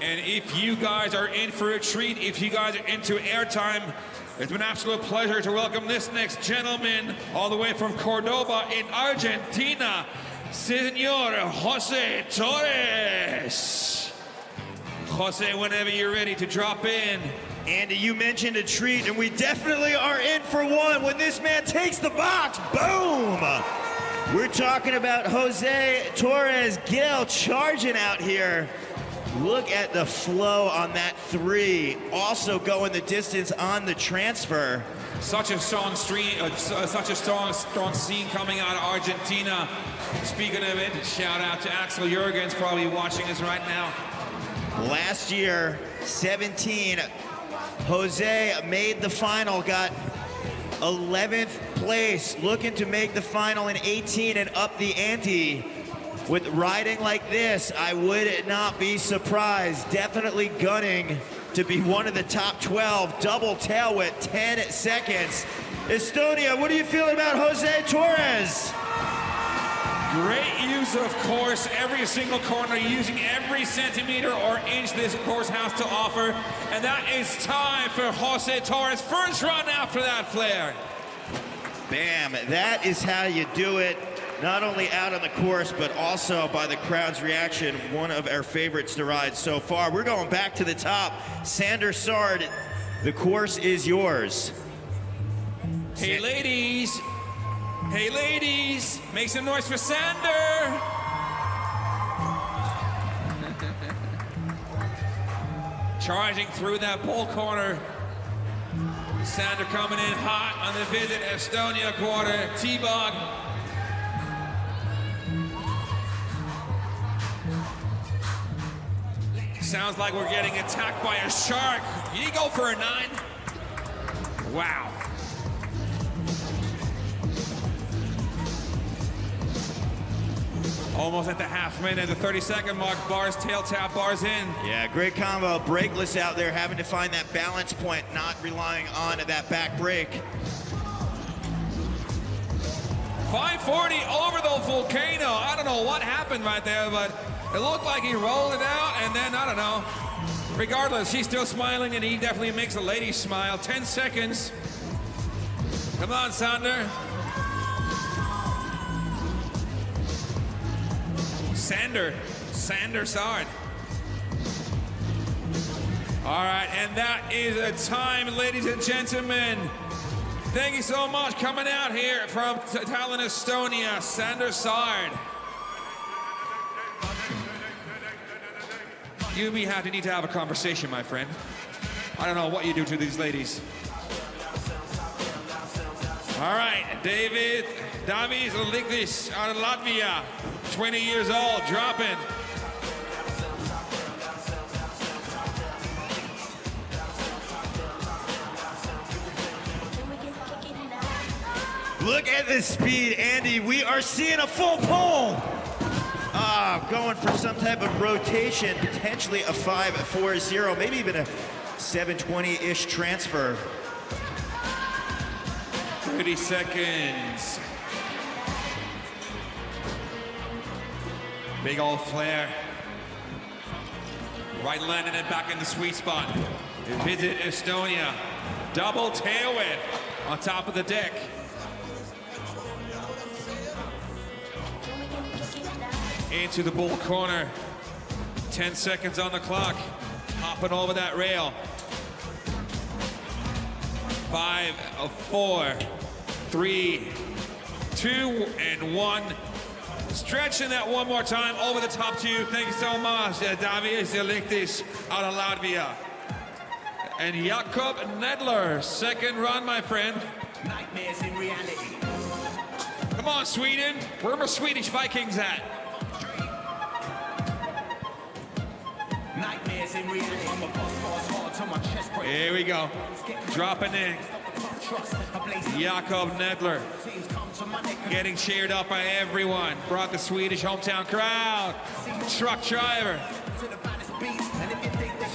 And if you guys are in for a treat, if you guys are into airtime, it's been an absolute pleasure to welcome this next gentleman all the way from Cordoba in Argentina, Senor Jose Torres. Jose, whenever you're ready to drop in.
Andy, you mentioned a treat, and we definitely are in for one when this man takes the box. Boom! We're talking about Jose Torres Gil charging out here. Look at the flow on that 3. Also going the distance on the transfer.
Such a strong such a strong scene coming out of Argentina. Speaking of it, shout out to Axel Jurgens, probably watching us right now.
Last year, 17, Jose made the final, got 11th place, looking to make the final in 18 and up the ante. With riding like this, I would not be surprised. Definitely gunning to be one of the top 12. Double tail whip, 10 seconds. Estonia, what do you feel about Jose Torres?
Great use of course, every single corner, using every centimeter or inch this course has to offer. And that is time for Jose Torres. First run after that flare.
Bam, that is how you do it. not only out on the course, but also by the crowd's reaction, one of our favorites to ride so far. We're going back to the top. Sander Sard, the course is yours.
Hey ladies, make some noise for Sander. Charging through that pole corner. Sander coming in hot on the Visit Estonia quarter, T-Bog. Sounds like we're getting attacked by a shark. You go for a 9. Wow. Almost at the half minute, the 30-second mark, bars, tail tap, bars in. Yeah, great combo. Brakeless out there, having to find that balance point, not relying on that back brake. 540 over the volcano. I don't know what happened right there, but it looked like he rolled it out, and then, I don't know. Regardless, he's still smiling, and he definitely makes a lady smile. 10 seconds. Come on, Sander. Sander Sard. All right, and that is a time, ladies and gentlemen. Thank you so much coming out here from Tallinn, Estonia, Sander Sard. You and me need to have a conversation, my friend. I don't know what you do to these ladies. All right, David Liglis out of Latvia, 20 years old, dropping.
Look at this speed, Andy. We are seeing a full pole. Going for some type of rotation, potentially a 540, maybe even a 720-ish transfer.
30 seconds. Big old flare. Right landing it back in the sweet spot. Visit Estonia. Double tail whip on top of the deck. Into the bull corner. 10 seconds on the clock. Hopping over that rail. 5, 4, 3, 2, and 1. Stretching that one more time over the top 2. Thank you so much, David Zeliktis out of Latvia. And Jakob Nedler, second run, my friend.
Nightmares in reality.
Come on, Sweden. Where are my Swedish Vikings at?
Nightmares in reality. I'm a boss hard to my chest break.
Here we go. Dropping in. Jakob Nedler. Getting cheered up by everyone. Brought the Swedish hometown crowd. Truck driver.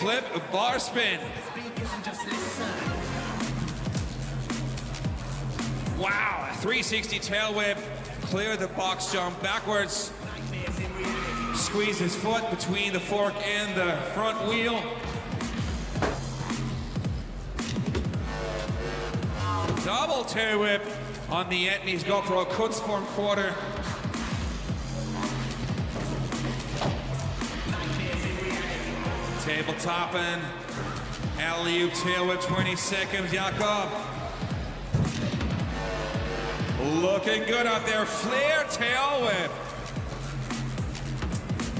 Flip, bar spin. Wow, 360 tail whip. Clear the box jump backwards. Squeeze his foot between the fork and the front wheel. Double tail whip on the Etnies GoPro Kunstform quarter. Table topping. Alley-oop tail whip, 20 seconds, Jakob. Looking good out there. Flare tail whip.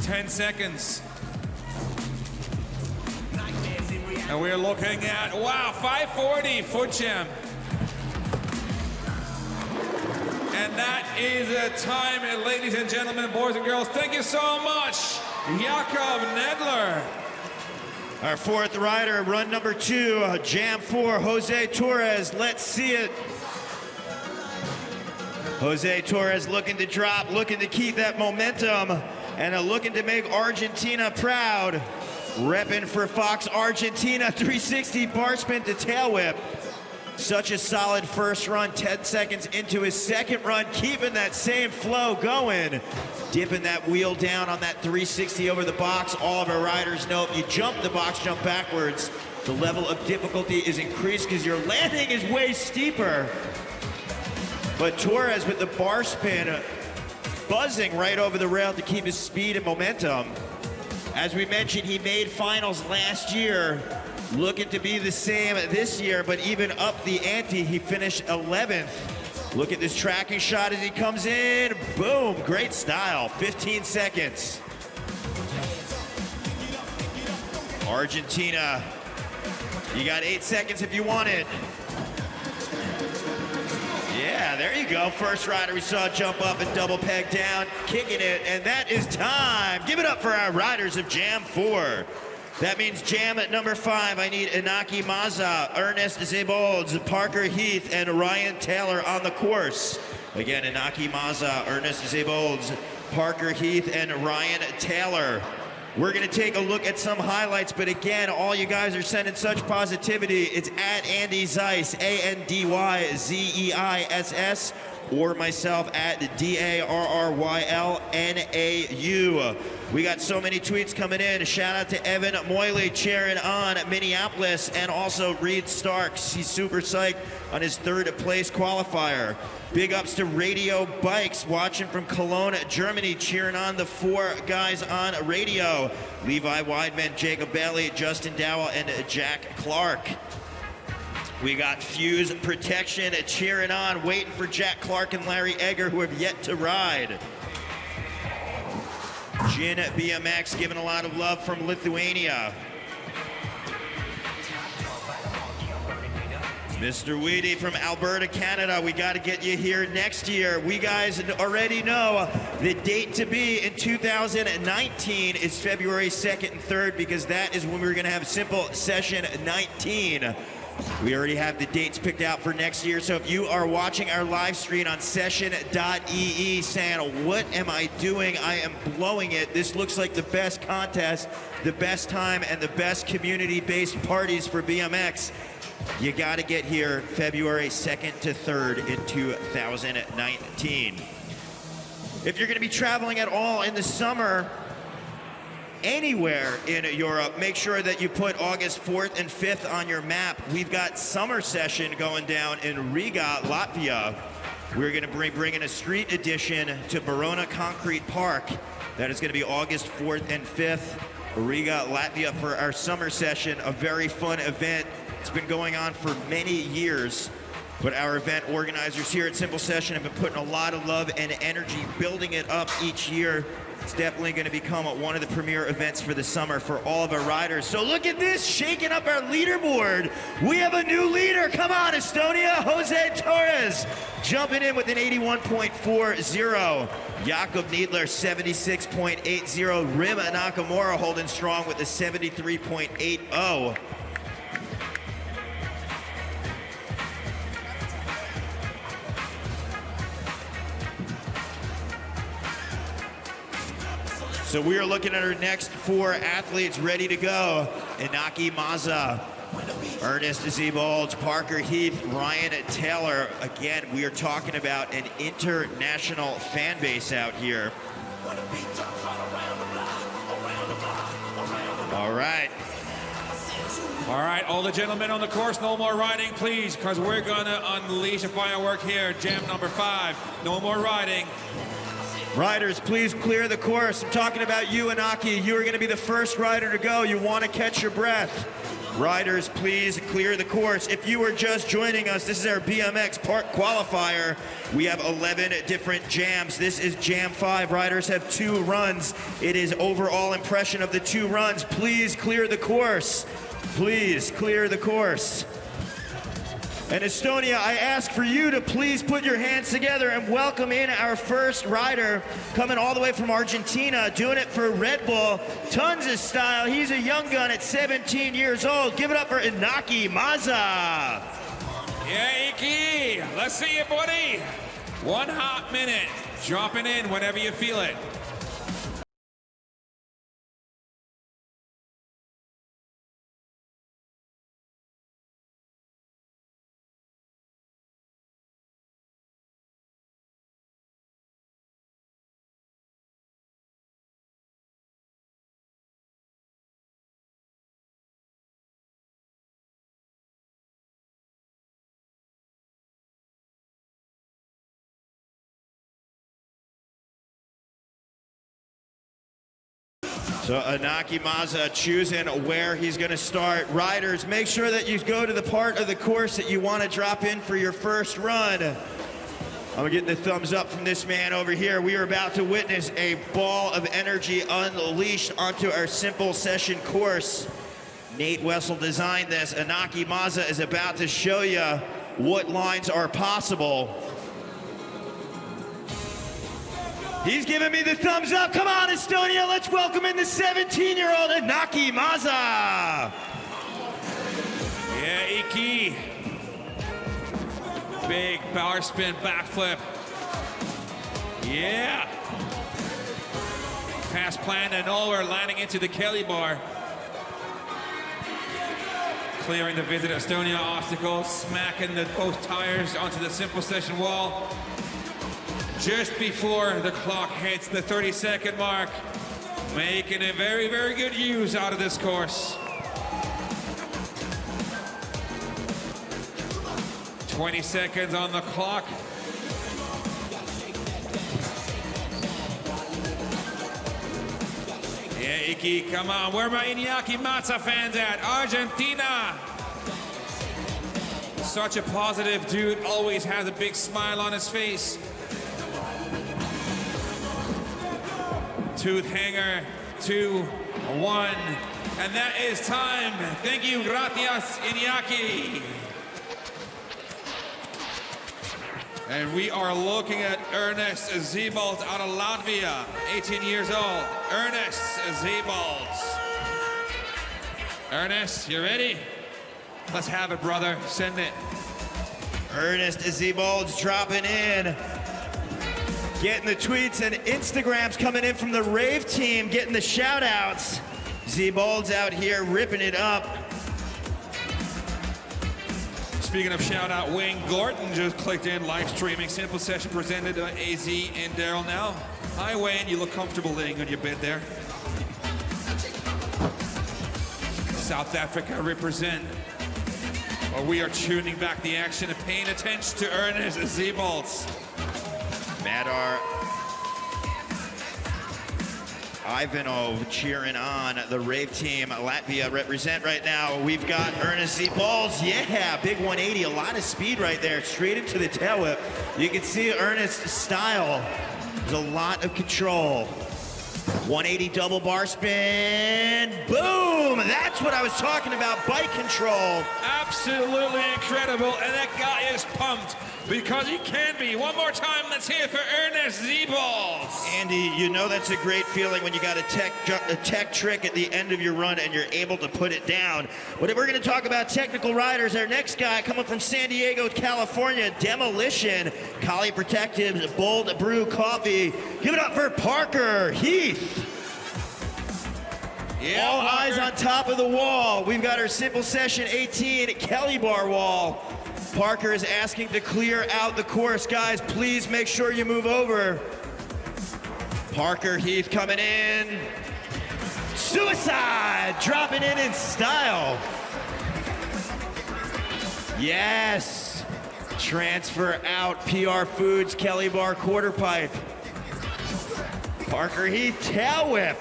10 seconds. And we're looking at, wow, 540 foot jam. And that is a time, ladies and gentlemen, boys and girls. Thank you so much, Jakob Nedler.
Our fourth rider, run number 2, Jam 4, Jose Torres. Let's see it. Jose Torres looking to drop, looking to keep that momentum, and looking to make Argentina proud. Repping for Fox Argentina, 360 bar spin to tail whip. Such a solid first run, 10 seconds into his second run, keeping that same flow going. Dipping that wheel down on that 360 over the box. All of our riders know if you jump the box jump backwards, the level of difficulty is increased because your landing is way steeper. But Torres with the bar spin, buzzing right over the rail to keep his speed and momentum. As we mentioned, he made finals last year, looking to be the same this year, but even up the ante, he finished 11th. Look at this tracking shot as he comes in. Boom, great style, 15 seconds. Argentina, you got 8 seconds if you want it. Yeah, there you go. First rider we saw jump up and double peg down, kicking it, and that is time. Give it up for our riders of Jam 4. That means Jam at number 5, I need Inaki Maza, Ernest Zebolds, Parker Heath, and Ryan Taylor on the course. Again, Inaki Maza, Ernest Zebolds, Parker Heath, and Ryan Taylor. We're going to take a look at some highlights, but again, all you guys are sending such positivity. It's at Andy Zeiss, ANDYZEISS, or myself at DARRYLNAU. We got so many tweets coming in. A shout out to Evan Moyley cheering on Minneapolis, and also Reed Starks. He's super psyched on his 3rd place qualifier. Big ups to Radio Bikes watching from Cologne, Germany, cheering on the 4 guys on radio. Levi Weidman, Jacob Bailey, Justin Dowell, and Jack Clark. We got Fuse Protection cheering on, waiting for Jack Clark and Larry Egger, who have yet to ride. Jin BMX giving a lot of love from Lithuania. Mr. Weedy from Alberta, Canada, we got to get you here next year. We guys already know the date to be in 2019 is February 2nd and 3rd, because that is when we're going to have Simple Session 19. We already have the dates picked out for next year, so if you are watching our live stream on session.ee saying, what am I doing? I am blowing it. This looks like the best contest, the best time, and the best community-based parties for BMX. You got to get here February 2nd to 3rd in 2019. If you're going to be traveling at all in the summer, anywhere in Europe, make sure that you put August 4th and 5th on your map. We've got summer session going down in Riga, Latvia. We're going to bring in a street edition to Barona Concrete Park. That is going to be August 4th and 5th, Riga, Latvia, for our summer session, a very fun event. It's been going on for many years, but our event organizers here at Simple Session have been putting a lot of love and energy building it up each year. It's definitely going to become one of the premier events for the summer for all of our riders. So look at this, shaking up our leaderboard. We have a new leader. Come on, Estonia, Jose Torres, jumping in with an 81.40. Jakob Needler, 76.80. Rim Nakamura holding strong with a 73.80. So we are looking at our next 4 athletes ready to go. Inaki Maza, Ernest Zebolds, Parker Heath, Ryan Taylor. Again, we are talking about an international fan base out here. All right.
All right, all the gentlemen on the course, no more riding, please, because we're going to unleash a firework here. Jam number 5, no more riding.
Riders, please clear the course. I'm talking about you, Inaki. You are going to be the first rider to go. You want to catch your breath. Riders, please clear the course. If you are just joining us, this is our BMX Park Qualifier. We have 11 different jams. This is Jam 5. Riders have 2 runs. It is overall impression of the 2 runs. Please clear the course. Please clear the course. And Estonia, I ask for you to please put your hands together and welcome in our first rider, coming all the way from Argentina, doing it for Red Bull. Tons of style. He's a young gun at 17 years old. Give it up for Inaki Maza.
Yeah, Iki, let's see you, buddy. 1 hot minute. Dropping in whenever you feel it.
So Inaki Maza choosing where he's going to start. Riders, make sure that you go to the part of the course that you want to drop in for your first run. I'm getting the thumbs up from this man over here. We are about to witness a ball of energy unleashed onto our simple session course. Nate Wessel designed this. Inaki Maza is about to show you what lines are possible. He's giving me the thumbs up. Come on, Estonia, let's welcome in the 17-year-old Inaki Maza.
Yeah, Iki. Big power spin backflip. Yeah. Pass plan to nowhere, landing into the Kelly bar. Clearing the Visit Estonia obstacle, smacking both tires onto the simple session wall. Just before the clock hits the 30-second mark, making a very, very good use out of this course. 20 seconds on the clock. Yeah, Iki, come on. Where are my Inaki Maza fans at? Argentina. Such a positive dude, always has a big smile on his face. Tooth hanger, 2, 1, and that is time. Thank you, gracias, Inaki. And we are looking at Ernest Zeebolds out of Latvia, 18 years old. Ernest Zeebolds. Ernest, you ready? Let's have it, brother. Send it.
Ernest Zeebolds dropping in. Getting the tweets and Instagrams coming in from the Rave team, getting the shout outs. Zeebolds out here ripping it up.
Speaking of shout out, Wayne Gordon just clicked in, live streaming simple session presented by AZ and Daryl now. Hi Wayne, you look comfortable laying on your bed there. South Africa represent. Well, we are tuning back the action and paying attention to Ernest Zeebolds.
Madar Ivanov cheering on the Rave team. Latvia represent right now. We've got Ernest Zeebolds. Yeah, big 180, a lot of speed right there, straight into the tail whip. You can see Ernest's style. There's a lot of control. 180 double bar spin. Boom! That's what I was talking about, bike control.
Absolutely incredible, and that guy is pumped because he can be. One more time, let's hear it for Ernest Zeebolds.
Andy, you know that's a great feeling when you got a tech trick at the end of your run and you're able to put it down. But we're going to talk about technical riders. Our next guy coming from San Diego, California, Demolition, Collie Protectives, Bold Brew Coffee. Give it up for Parker Heath.
Yeah,
all
Parker.
eyes on top of the wall. We've got our simple session 18 Kelly bar wall. Parker is asking to clear out the course. Guys, please make sure you move over. Parker Heath coming in. Suicide, dropping in style. Yes. Transfer out, PR Foods, Kelly bar quarter pipe. Parker Heath, tail whip.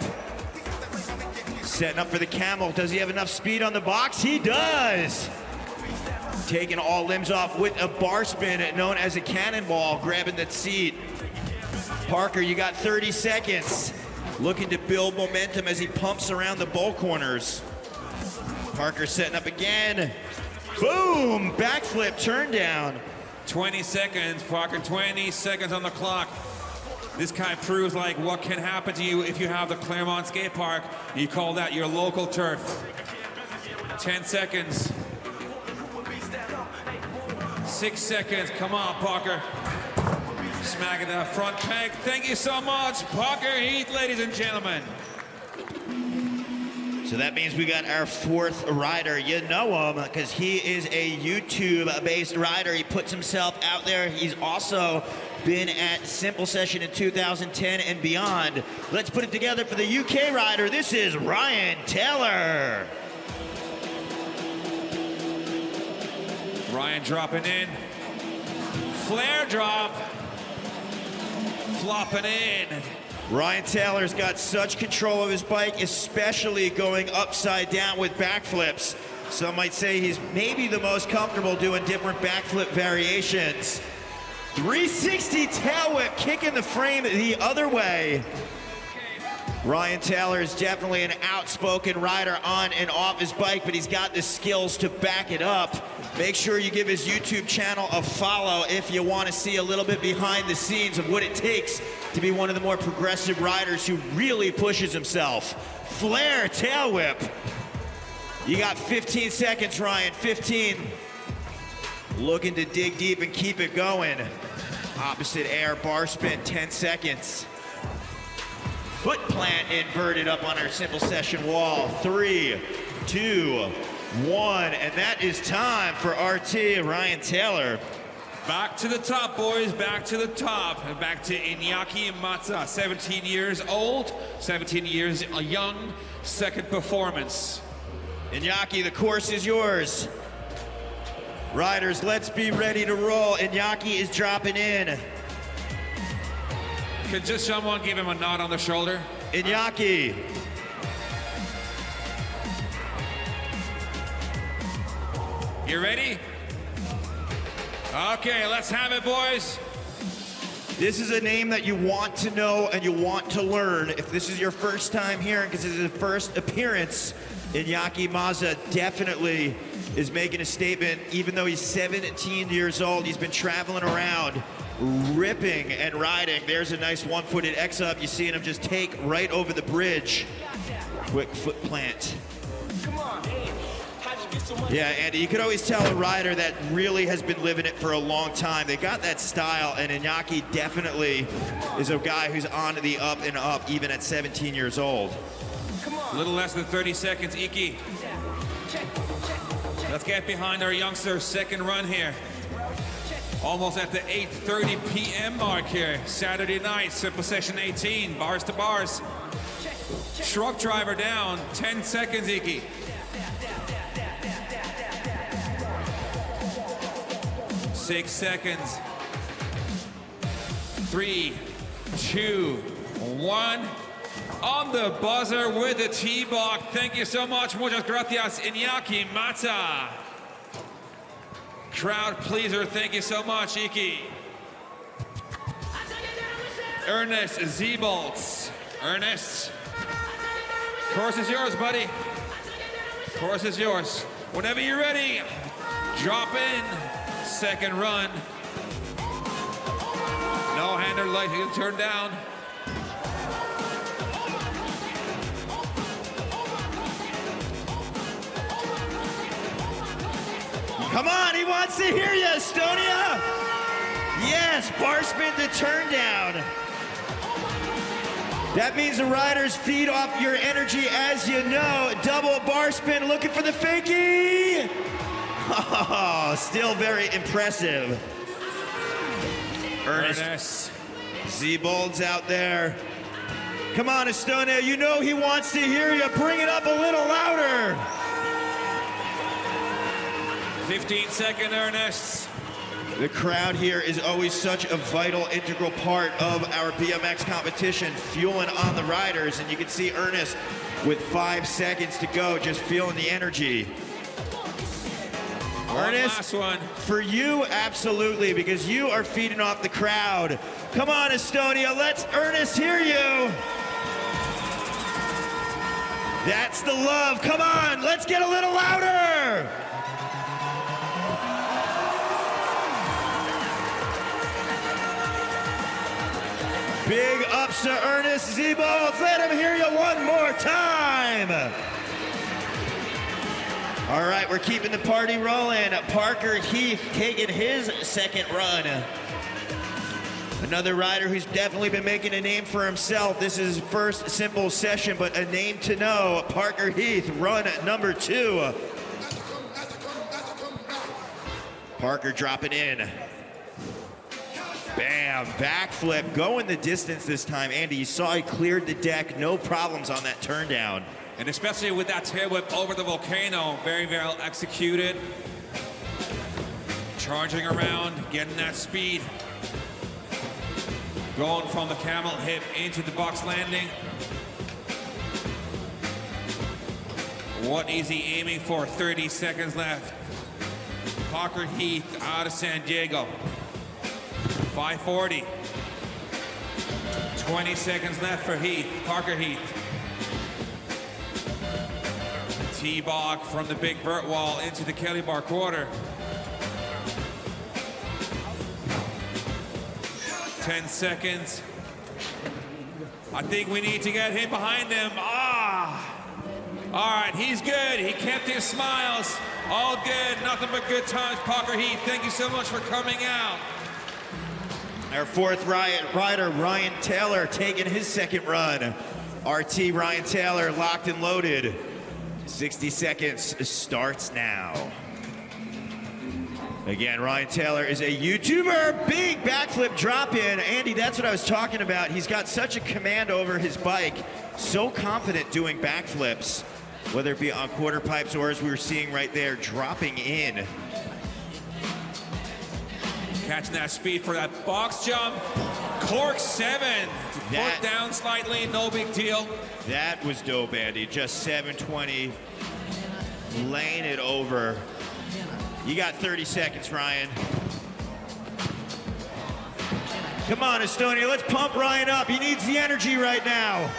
Setting up for the camel. Does he have enough speed on the box? He does. Taking all limbs off with a bar spin known as a cannonball, grabbing that seat. Parker, you got 30 seconds. Looking to build momentum as he pumps around the bowl corners. Parker setting up again. Boom! Backflip, turn down.
20 seconds, Parker, 20 seconds on the clock. This guy proves like what can happen to you if you have the Claremont Skate Park. You call that your local turf. 10 seconds. 6 seconds, come on, Parker. Smacking that front peg. Thank you so much, Parker Heath, ladies and gentlemen.
So that means we got our fourth rider. You know him because he is a YouTube-based rider. He puts himself out there. He's also been at Simple Session in 2010 and beyond. Let's put it together for the UK rider. This is Ryan Taylor.
Ryan dropping in. Flare drop. Flopping in.
Ryan Taylor's got such control of his bike, especially going upside down with backflips. Some might say he's maybe the most comfortable doing different backflip variations. 360 tail whip, kicking the frame the other way. Ryan Taylor is definitely an outspoken rider on and off his bike, but he's got the skills to back it up. Make sure you give his YouTube channel a follow if you want to see a little bit behind the scenes of what it takes to be one of the more progressive riders who really pushes himself. Flare tail whip. You got 15 seconds, Ryan, 15. Looking to dig deep and keep it going. Opposite air bar spin, 10 seconds. Foot plant inverted up on our simple session wall. 3, 2, 1, and that is time for RT Ryan Taylor.
Back to the top, boys, back to the top. Back to Iñaki Matza, 17 years old, 17 years young, second performance.
Iñaki, the course is yours. Riders, let's be ready to roll. Iñaki is dropping in.
Could just someone give him a nod on the shoulder?
Iñaki.
You ready? Okay, let's have it, boys.
This is a name that you want to know and you want to learn. If this is your first time hearing, because this is his first appearance, Iñaki Matza definitely is making a statement. Even though he's 17 years old, he's been traveling around, ripping and riding. There's a nice one-footed X-up. You seeing him just take right over the bridge. Quick foot plant. Yeah, Andy, you could always tell a rider that really has been living it for a long time. They got that style, and Iñaki definitely is a guy who's on the up and up, even at 17 years old.
A little less than 30 seconds, Iki. Let's get behind our youngster's second run here. Almost at the 8:30 p.m. mark here. Saturday night, simple session 18, bars to bars. Truck driver down, 10 seconds, Iki. 6 seconds. 3, 2, 1. On the buzzer with the T-Box. Thank you so much. Muchas gracias, Iñaki Matza. Crowd pleaser, thank you so much, Iki. Ernest Zebolts. Ernest. Course is yours, buddy. Course is yours. Whenever you're ready, drop in. Second run. No hander light, you can turn down.
Come on, he wants to hear you, Estonia. Yes, bar spin to turn down. That means the riders feed off your energy, as you know. Double bar spin, looking for the fakie. Oh, still very impressive. Ernest Zebolds out there. Come on, Estonia, you know he wants to hear you. Bring it up a little louder.
15-second, Ernest.
The crowd here is always such a vital, integral part of our BMX competition, fueling on the riders, and you can see Ernest with 5 seconds to go, just feeling the energy. Ernest,
last one.
For you, absolutely, because you are feeding off the crowd. Come on, Estonia, let's Ernest hear you. That's the love. Come on, let's get a little louder. Big ups to Ernest Zebolds. Let him hear you one more time. All right, we're keeping the party rolling. Parker Heath taking his second run. Another rider who's definitely been making a name for himself. This is his first simple session, but a name to know. Parker Heath, run number 2. Parker dropping in. Bam, backflip, going the distance this time. Andy, you saw he cleared the deck, no problems on that turn down.
And especially with that tail whip over the volcano, very well executed. Charging around, getting that speed. Going from the camel hip into the box landing. What is he aiming for? 30 seconds left. Parker Heath out of San Diego. 540. 20 seconds left for Heath. Parker Heath. T-Bog from the big vert wall into the Kelly bar quarter. 10 seconds. I think we need to get him behind him. All right, he's good. He kept his smiles. All good, nothing but good times. Parker Heath, thank you so much for coming out.
Our fourth rider, Ryan Taylor, taking his second run. RT Ryan Taylor locked and loaded. 60 seconds starts now. Again, Ryan Taylor is a YouTuber. Big backflip drop in. Andy, that's what I was talking about. He's got such a command over his bike. So confident doing backflips, whether it be on quarter pipes or as we were seeing right there, dropping in.
Catching that speed for that box jump. Cork 7. Foot down slightly, no big deal.
That was dope, Andy. Just 720. Laying it over. You got 30 seconds, Ryan. Come on, Estonia, let's pump Ryan up. He needs the energy right now.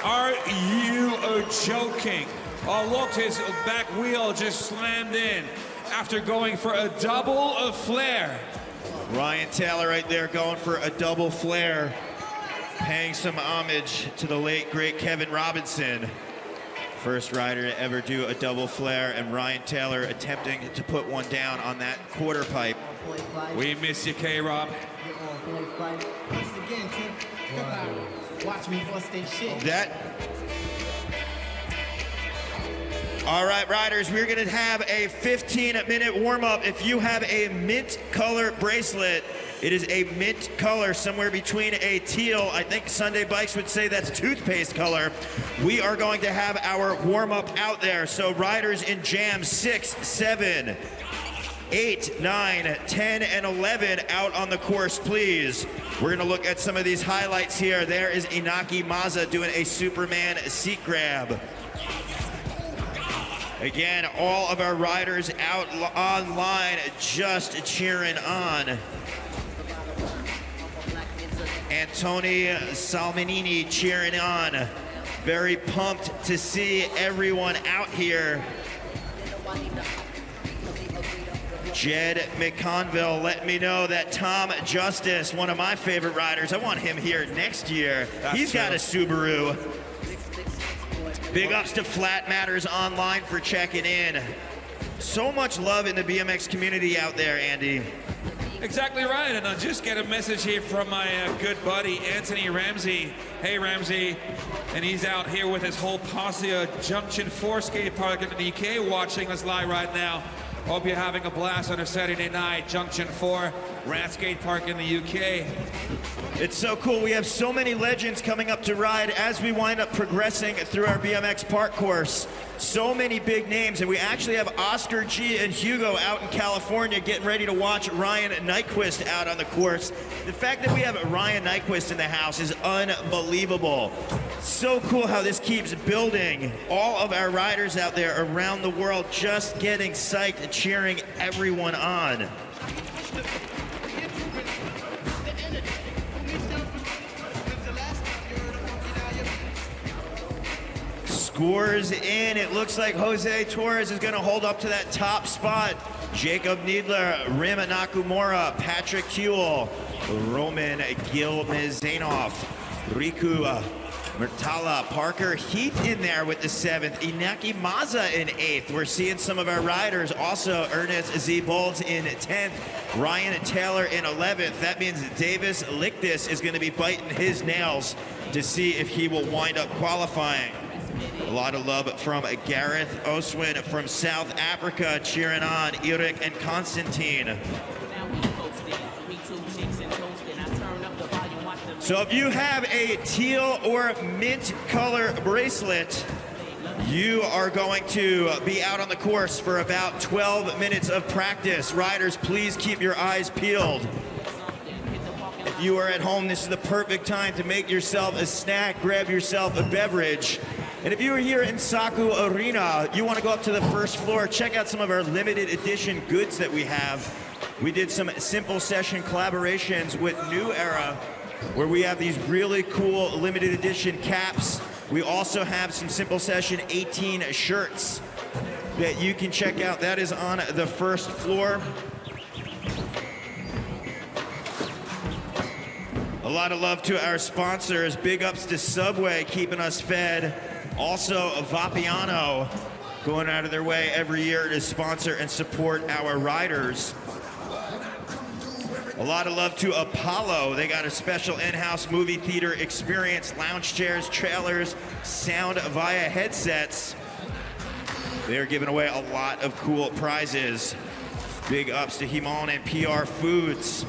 Are you joking? Oh, look, his back wheel just slammed in after going for a double of flare.
Ryan Taylor right there going for a double flare, paying some homage to the late, great Kevin Robinson. First rider to ever do a double flare, and Ryan Taylor attempting to put one down on that quarter pipe.
We miss you, K-Rob.
Watch me bust that shit.
All right, riders, we're gonna have a 15-minute warm-up. If you have a mint color bracelet, it is a mint color, somewhere between a teal, I think Sunday Bikes would say that's toothpaste color. We are going to have our warm-up out there. So riders in jams 6, 7, 8, 9, 10, and 11 out on the course, please. We're gonna look at some of these highlights here. There is Inaki Maza doing a Superman seat grab. Again, all of our riders out online just cheering on. Antoni Salminini cheering on. Very pumped to see everyone out here. Jed McConville let me know that Tom Justice, one of my favorite riders, I want him here next year. He's got a Subaru. Big ups to Flat Matters Online for checking in. So much love in the BMX community out there, Andy.
Exactly right, and I'll just get a message here from my good buddy, Anthony Ramsey. Hey, Ramsey. And he's out here with his whole posse of Junction 4 skate park in the UK watching us live right now. Hope you're having a blast on a Saturday night. Junction 4, Rat Skate Park in the UK.
It's so cool. We have so many legends coming up to ride as we wind up progressing through our BMX park course. So many big names, and we actually have Oscar G and Hugo out in California getting ready to watch Ryan Nyquist out on the course. The fact that we have Ryan Nyquist in the house is unbelievable. So cool how this keeps building. All of our riders out there around the world just getting psyched and cheering everyone on. Scores in. It looks like Jose Torres is going to hold up to that top spot. Jacob Needler, Rim Nakamura, Patrick Kuehl, Roman Gilmazanov, Riku Murtala, Parker Heath in there with the 7th, Inaki Maza in 8th. We're seeing some of our riders also. Ernest Z. Bolds in 10th, Ryan Taylor in 11th. That means Davis Lichtis is going to be biting his nails to see if he will wind up qualifying. A lot of love from Gareth Oswin from South Africa cheering on Eric and Constantine. So if you have a teal or mint color bracelet, You are going to be out on the course for about 12 minutes of practice. Riders, please keep your eyes peeled. If you are at home, this is the perfect time to make yourself a snack, grab yourself a beverage. And if you are here in Saku Arena, you want to go up to the first floor, check out some of our limited edition goods that we have. We did some simple session collaborations with New Era, where we have these really cool limited edition caps. We also have some Simple Session 18 shirts that you can check out. That is on the first floor. A lot of love to our sponsors. Big ups to Subway, keeping us fed. Also, Vapiano, going out of their way every year to sponsor and support our riders. A lot of love to Apollo. They got a special in-house movie theater experience, lounge chairs, trailers, sound via headsets. They're giving away a lot of cool prizes. Big ups to Himon and PR Foods.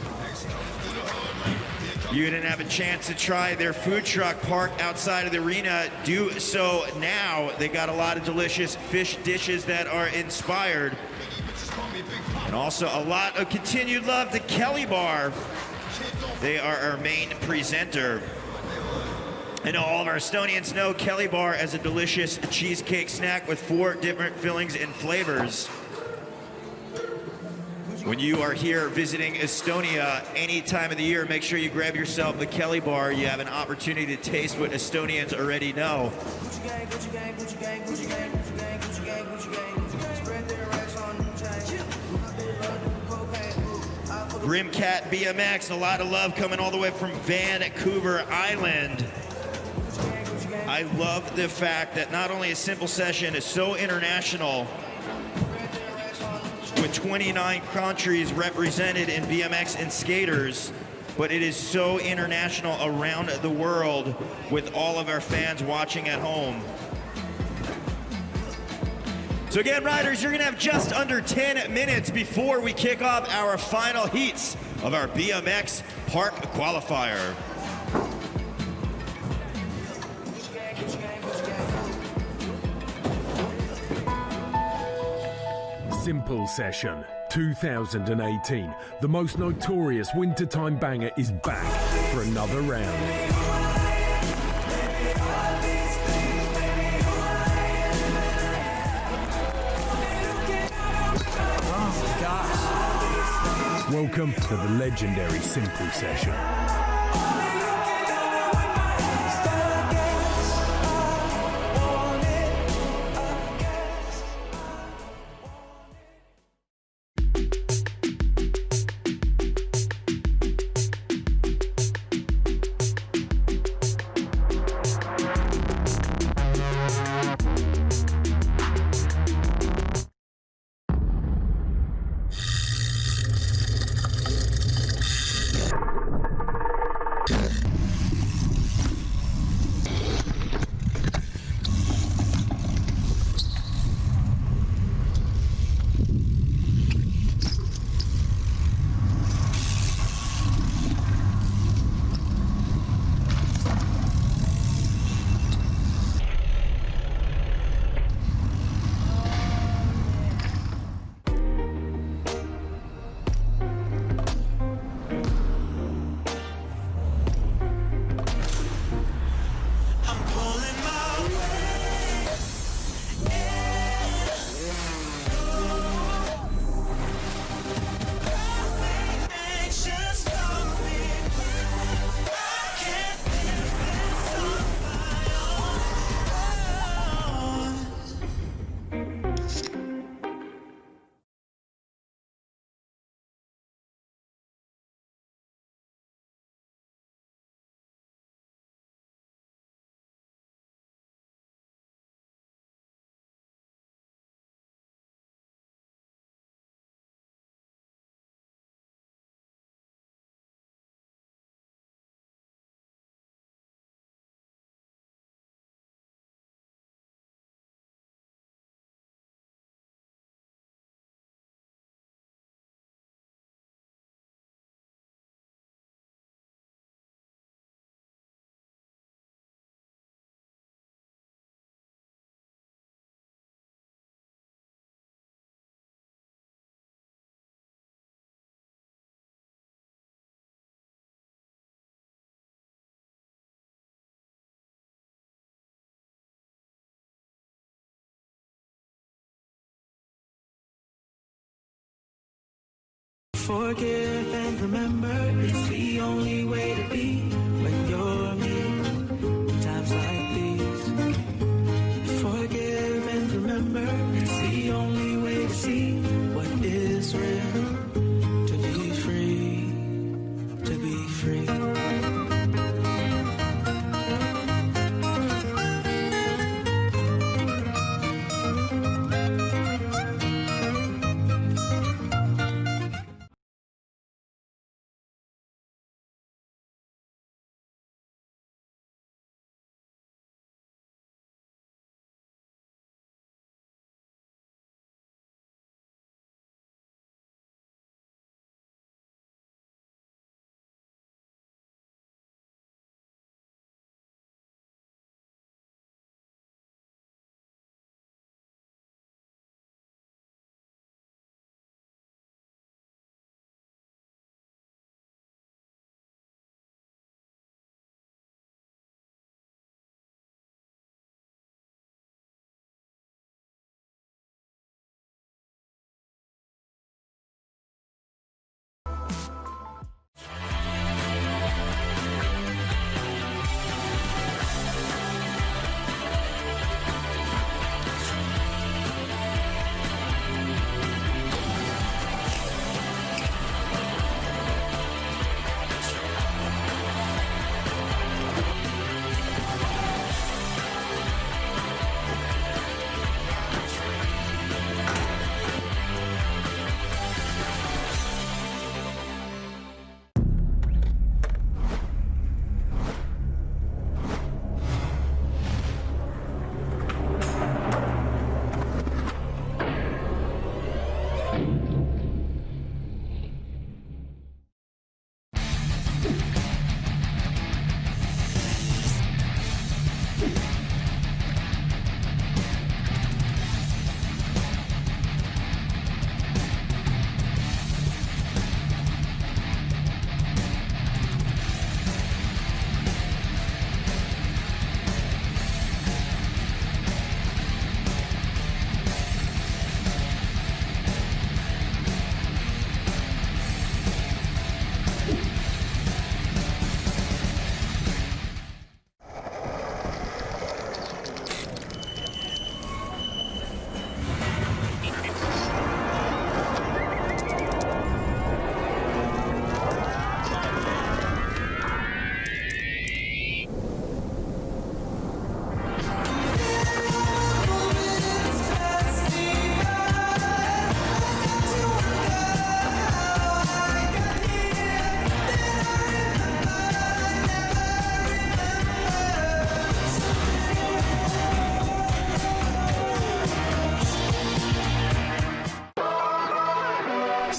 You didn't have a chance to try their food truck parked outside of the arena. Do so now. They got a lot of delicious fish dishes that are inspired. And also a lot of continued love to Kelly Bar. They are our main presenter. I know all of our Estonians know Kelly Bar as a delicious cheesecake snack with 4 different fillings and flavors. When you are here visiting Estonia any time of the year, make sure you grab yourself the Kelly Bar. You have an opportunity to taste what Estonians already know. Grimcat BMX, a lot of love coming all the way from Vancouver Island. I love the fact that not only a Simple Session is so international, with 29 countries represented in BMX and skaters, but it is so international around the world with all of our fans watching at home. So again, riders, you're gonna have just under 10 minutes before we kick off our final heats of our BMX Park Qualifier.
Simple Session 2018. The most notorious wintertime banger is back for another round. Welcome to the legendary Simple Session.
Forgive and remember, it's the only way to be when you're me. In times like these, forgive and remember, it's the only way to see what is real. To be free, to be free.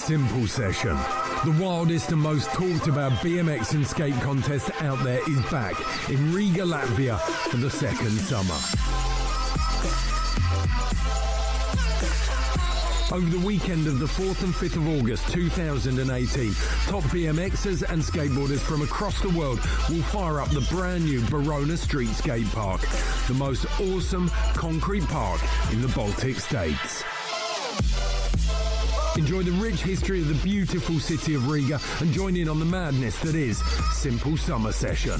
Simple Session. The wildest and most talked about BMX and skate contest out there is back in Riga, Latvia for the second summer. Over the weekend of the 4th and 5th of August 2018, top BMXers and skateboarders from across the world will fire up the brand new Barona Street Skate Park, the most awesome concrete park in the Baltic States. Enjoy the rich history of the beautiful city of Riga and join in on the madness that is Simple Summer Session.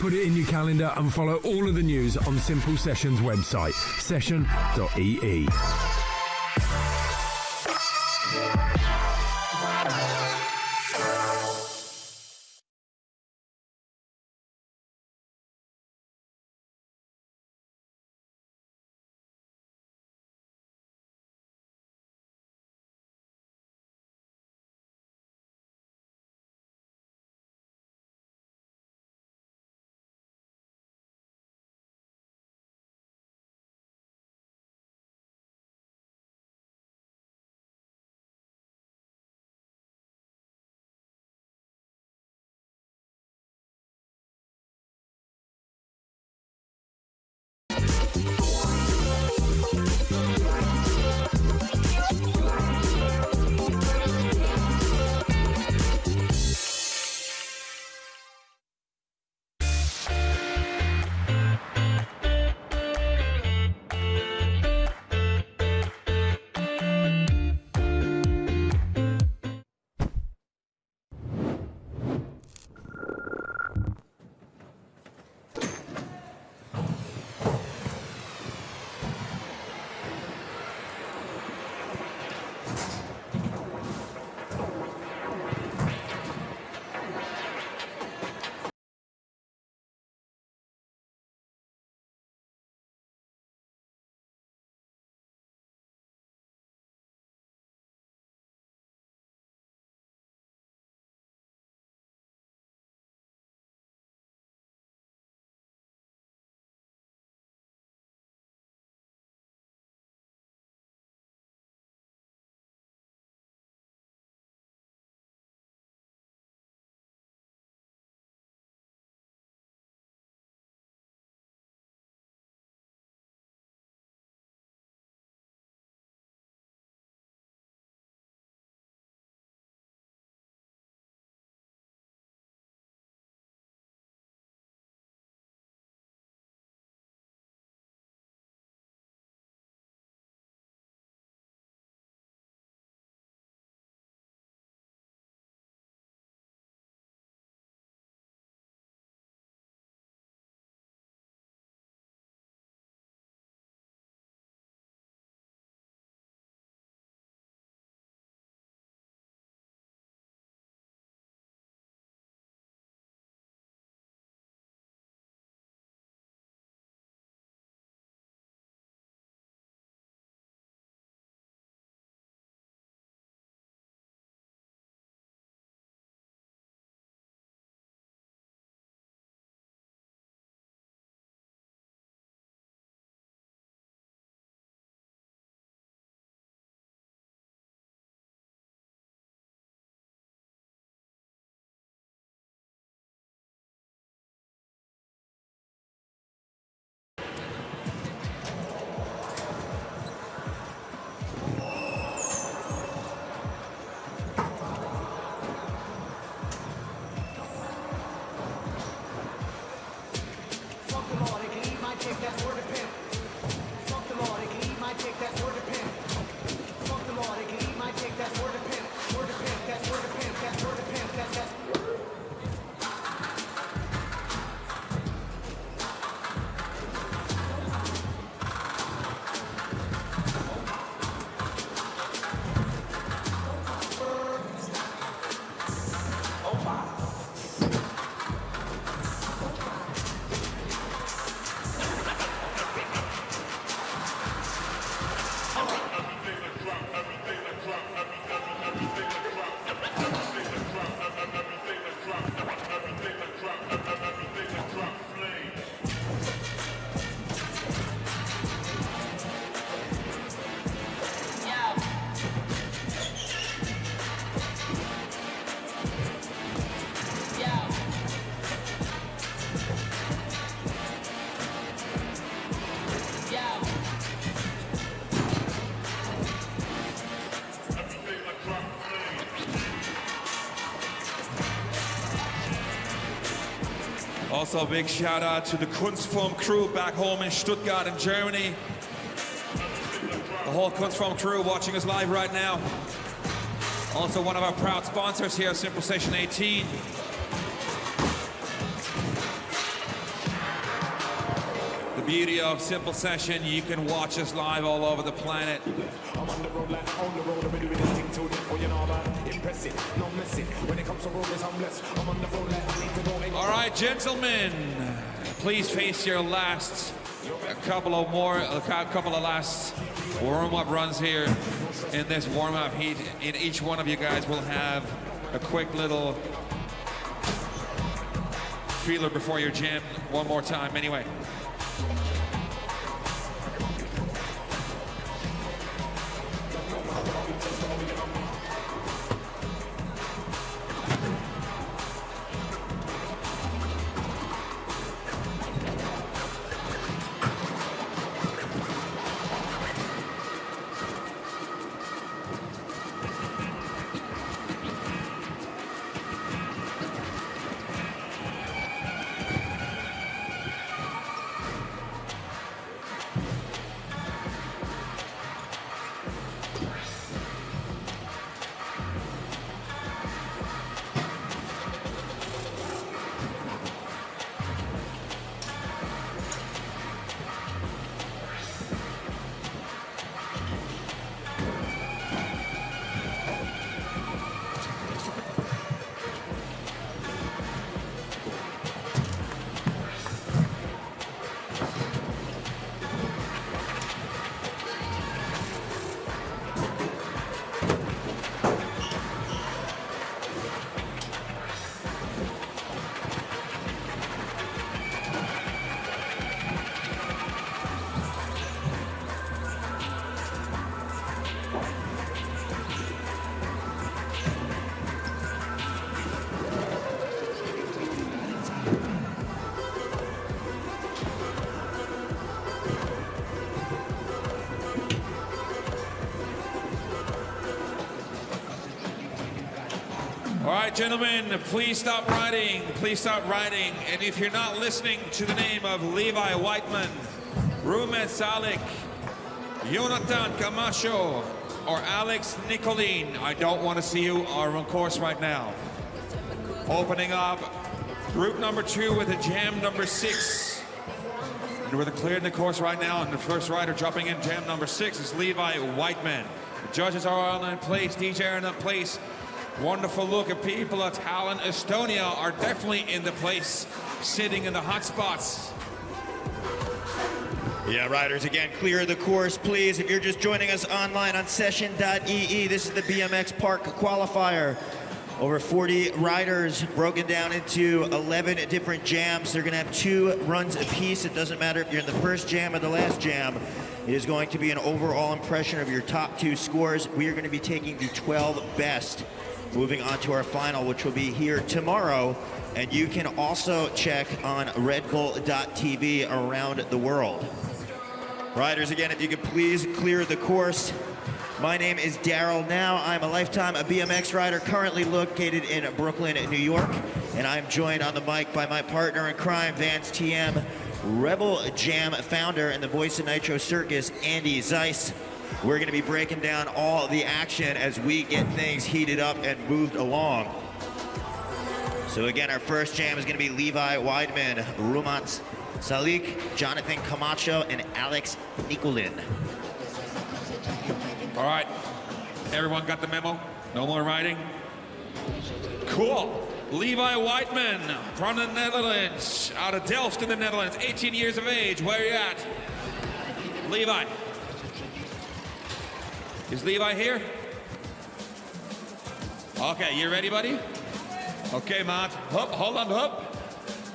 Put it in your calendar and follow all of the news on Simple Session's website, session.ee.
Also, a big shout out to the Kunstform crew back home in Stuttgart in Germany. The whole Kunstform crew watching us live right now. Also, one of our proud sponsors here, Simple Session 18. The beauty of Simple Session, you can watch us live all over the planet.
I'm on the road like on the road, I've been doing this thing till then for you know that. Impressive, no messing. When it comes to rollers, I'm blessed. I'm on the road like I need to go.
All right, gentlemen, please face your last couple of last warm-up runs here in this warm-up heat. And each one of you guys will have a quick little feeler before your jam one more time anyway. All right, gentlemen, please stop riding. Please stop riding. And if you're not listening to the name of Levi Whiteman, Rumet Salik, Jonathan Camacho, or Alex Nicolin, I don't want to see you on course right now. Opening up group number 2 with a jam number 6. And we're clearing the course right now, and the first rider dropping in jam number 6 is Levi Whiteman. The judges are all in place, DJ are in place. Wonderful look at people at Tallinn, Estonia are definitely in the place, sitting in the hot spots.
Yeah, riders, again, clear the course, please. If you're just joining us online on session.ee, this is the BMX Park Qualifier. Over 40 riders broken down into 11 different jams. They're gonna have 2 runs apiece. It doesn't matter if you're in the first jam or the last jam. It is going to be an overall impression of your top 2 scores. We are gonna be taking the 12 best. Moving on to our final, which will be here tomorrow. And you can also check on redbull.tv around the world. Riders, again, if you could please clear the course. My name is Daryl Now. I'm a lifetime BMX rider currently located in Brooklyn, New York. And I'm joined on the mic by my partner in crime, Vance TM, Rebel Jam founder and the voice of Nitro Circus, Andy Zeiss. We're going to be breaking down all the action as we get things heated up and moved along. So again, our first jam is going to be Levi Weidman, Rumat Salik, Jonathan Camacho, and Alex Nicolin.
All right, everyone got the memo? No more riding? Cool. Levi Whiteman from the Netherlands, out of Delft in the Netherlands, 18 years of age. Where are you at? Levi. Is Levi here? Okay, you ready, buddy? Okay, Matt. Hup, hold on, hup.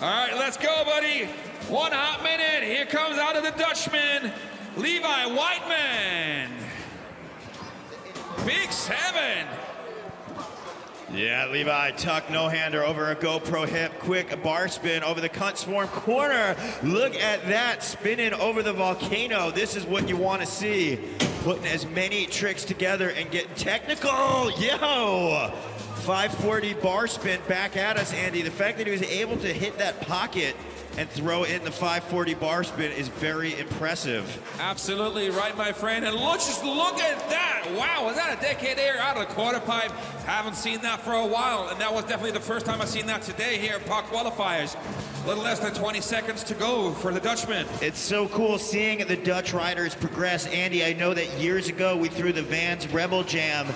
All right, let's go, buddy. 1 hot minute. Here comes out of the Dutchman, Levi Whiteman. Big 7.
Yeah, Levi, tuck, no-hander over a GoPro hip, quick bar spin over the Kunstform corner. Look at that, spinning over the volcano. This is what you want to see. putting as many tricks together and getting technical. Yo! 540 bar spin back at us, Andy. The fact that he was able to hit that pocket and throw in the 540 bar spin is very impressive.
Absolutely right, my friend. And just look at that. Wow, was that a decade air out of the quarter pipe? Haven't seen that for a while, and that was definitely the first time I've seen that today here at Park Qualifiers. A little less than 20 seconds to go for the Dutchman.
It's so cool seeing the Dutch riders progress. Andy, I know that years ago we threw the Vans Rebel Jam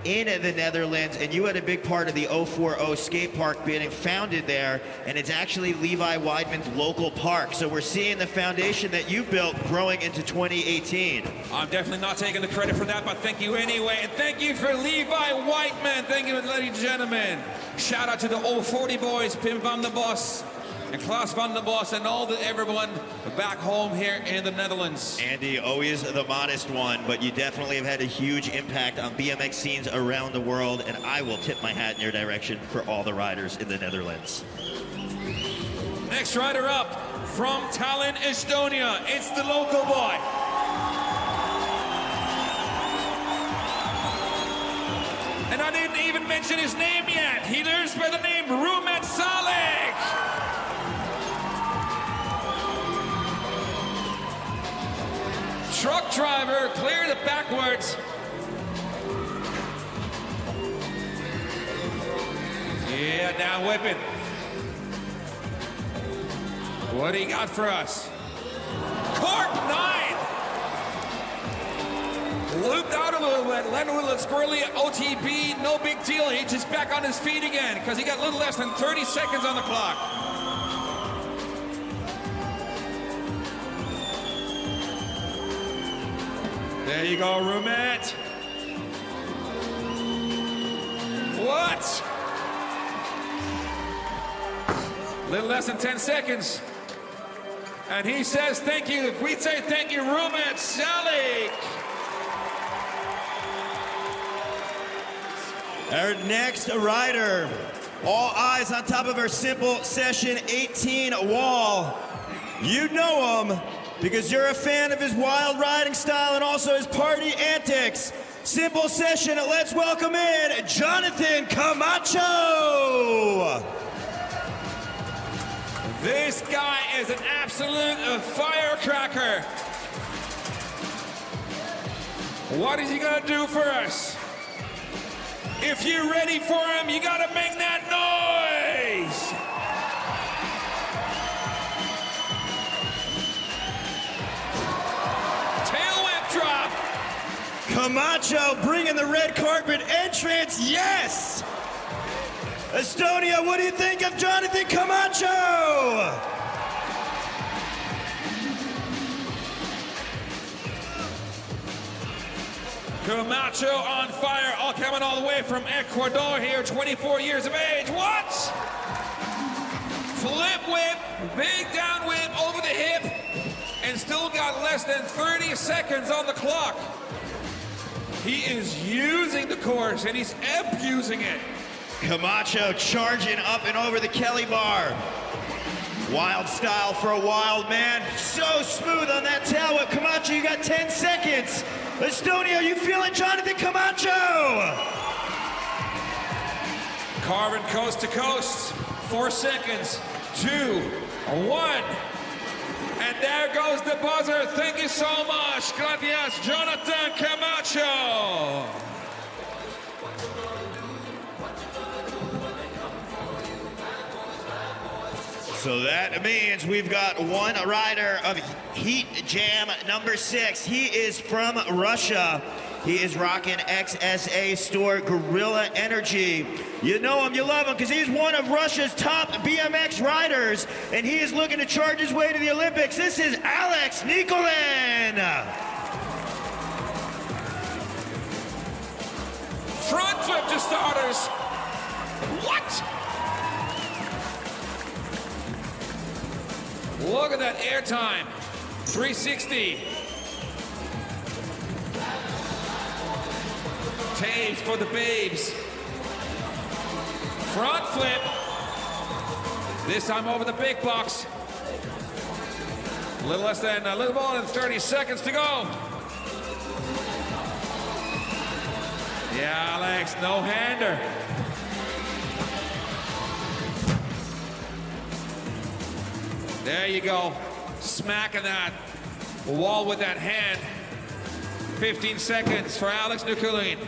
in the Netherlands, and you had a big part of the 040 skate park being founded there, and it's actually Levi Weidman's local park. So we're seeing the foundation that you built growing into 2018.
I'm definitely not taking the credit for that, but thank you anyway. And thank you for Levi Weidman. Thank you, ladies and gentlemen. Shout out to the 040 boys, Pim van der Bos and Klaas van der Bos, and everyone back home here in the Netherlands.
Andy, always the modest one, but you definitely have had a huge impact on BMX scenes around the world, and I will tip my hat in your direction for all the riders in the Netherlands.
Next rider up from Tallinn, Estonia, it's the local boy. And I didn't even mention his name yet. He learns by the name Rumet Salek. Truck driver, cleared it backwards. Yeah, now whipping. What do you got for us? Cork 9. Looped out a little bit, led a little squirrely OTB, no big deal. He's just back on his feet again because he got a little less than 30 seconds on the clock. There you go, Rumet. What? Little less than 10 seconds. And he says thank you. We say thank you, Rumet Salek.
Our next rider, all eyes on top of our Simple Session 18 wall. You know him because you're a fan of his wild riding style and also his party antics. Simple Session, let's welcome in Jonathan Camacho.
This guy is an absolute firecracker. What is he gonna do for us? If you're ready for him, you gotta make that noise. Tail whip drop.
Camacho bringing the red carpet entrance, yes! Estonia, what do you think of Jonathan Camacho?
Camacho on fire, all coming all the way from Ecuador here, 24 years of age. What? Flip whip, big down whip over the hip, and still got less than 30 seconds on the clock. He is using the course, and he's abusing it.
Camacho charging up and over the Kelly bar. Wild style for a wild man. So smooth on that tail whip. Camacho, you got 10 seconds. Estonia, are you feeling Jonathan Camacho?
Carving coast to coast. 4 seconds. 2, 1. And there goes the buzzer. Thank you so much. Gracias, Jonathan Camacho.
So that means we've got one rider of Heat Jam number 6. He is from Russia. He is rocking XSA store Gorilla Energy. You know him, you love him, because he's one of Russia's top BMX riders, and he is looking to charge his way to the Olympics. This is Alex Nikolin.
Front flip to starters. What? Look at that air time. 360. Taves for the babes. Front flip. This time over the big box. A little more than 30 seconds to go. Yeah, Alex, no-hander. There you go. Smacking that wall with that hand. 15 seconds for Alex Nikulin.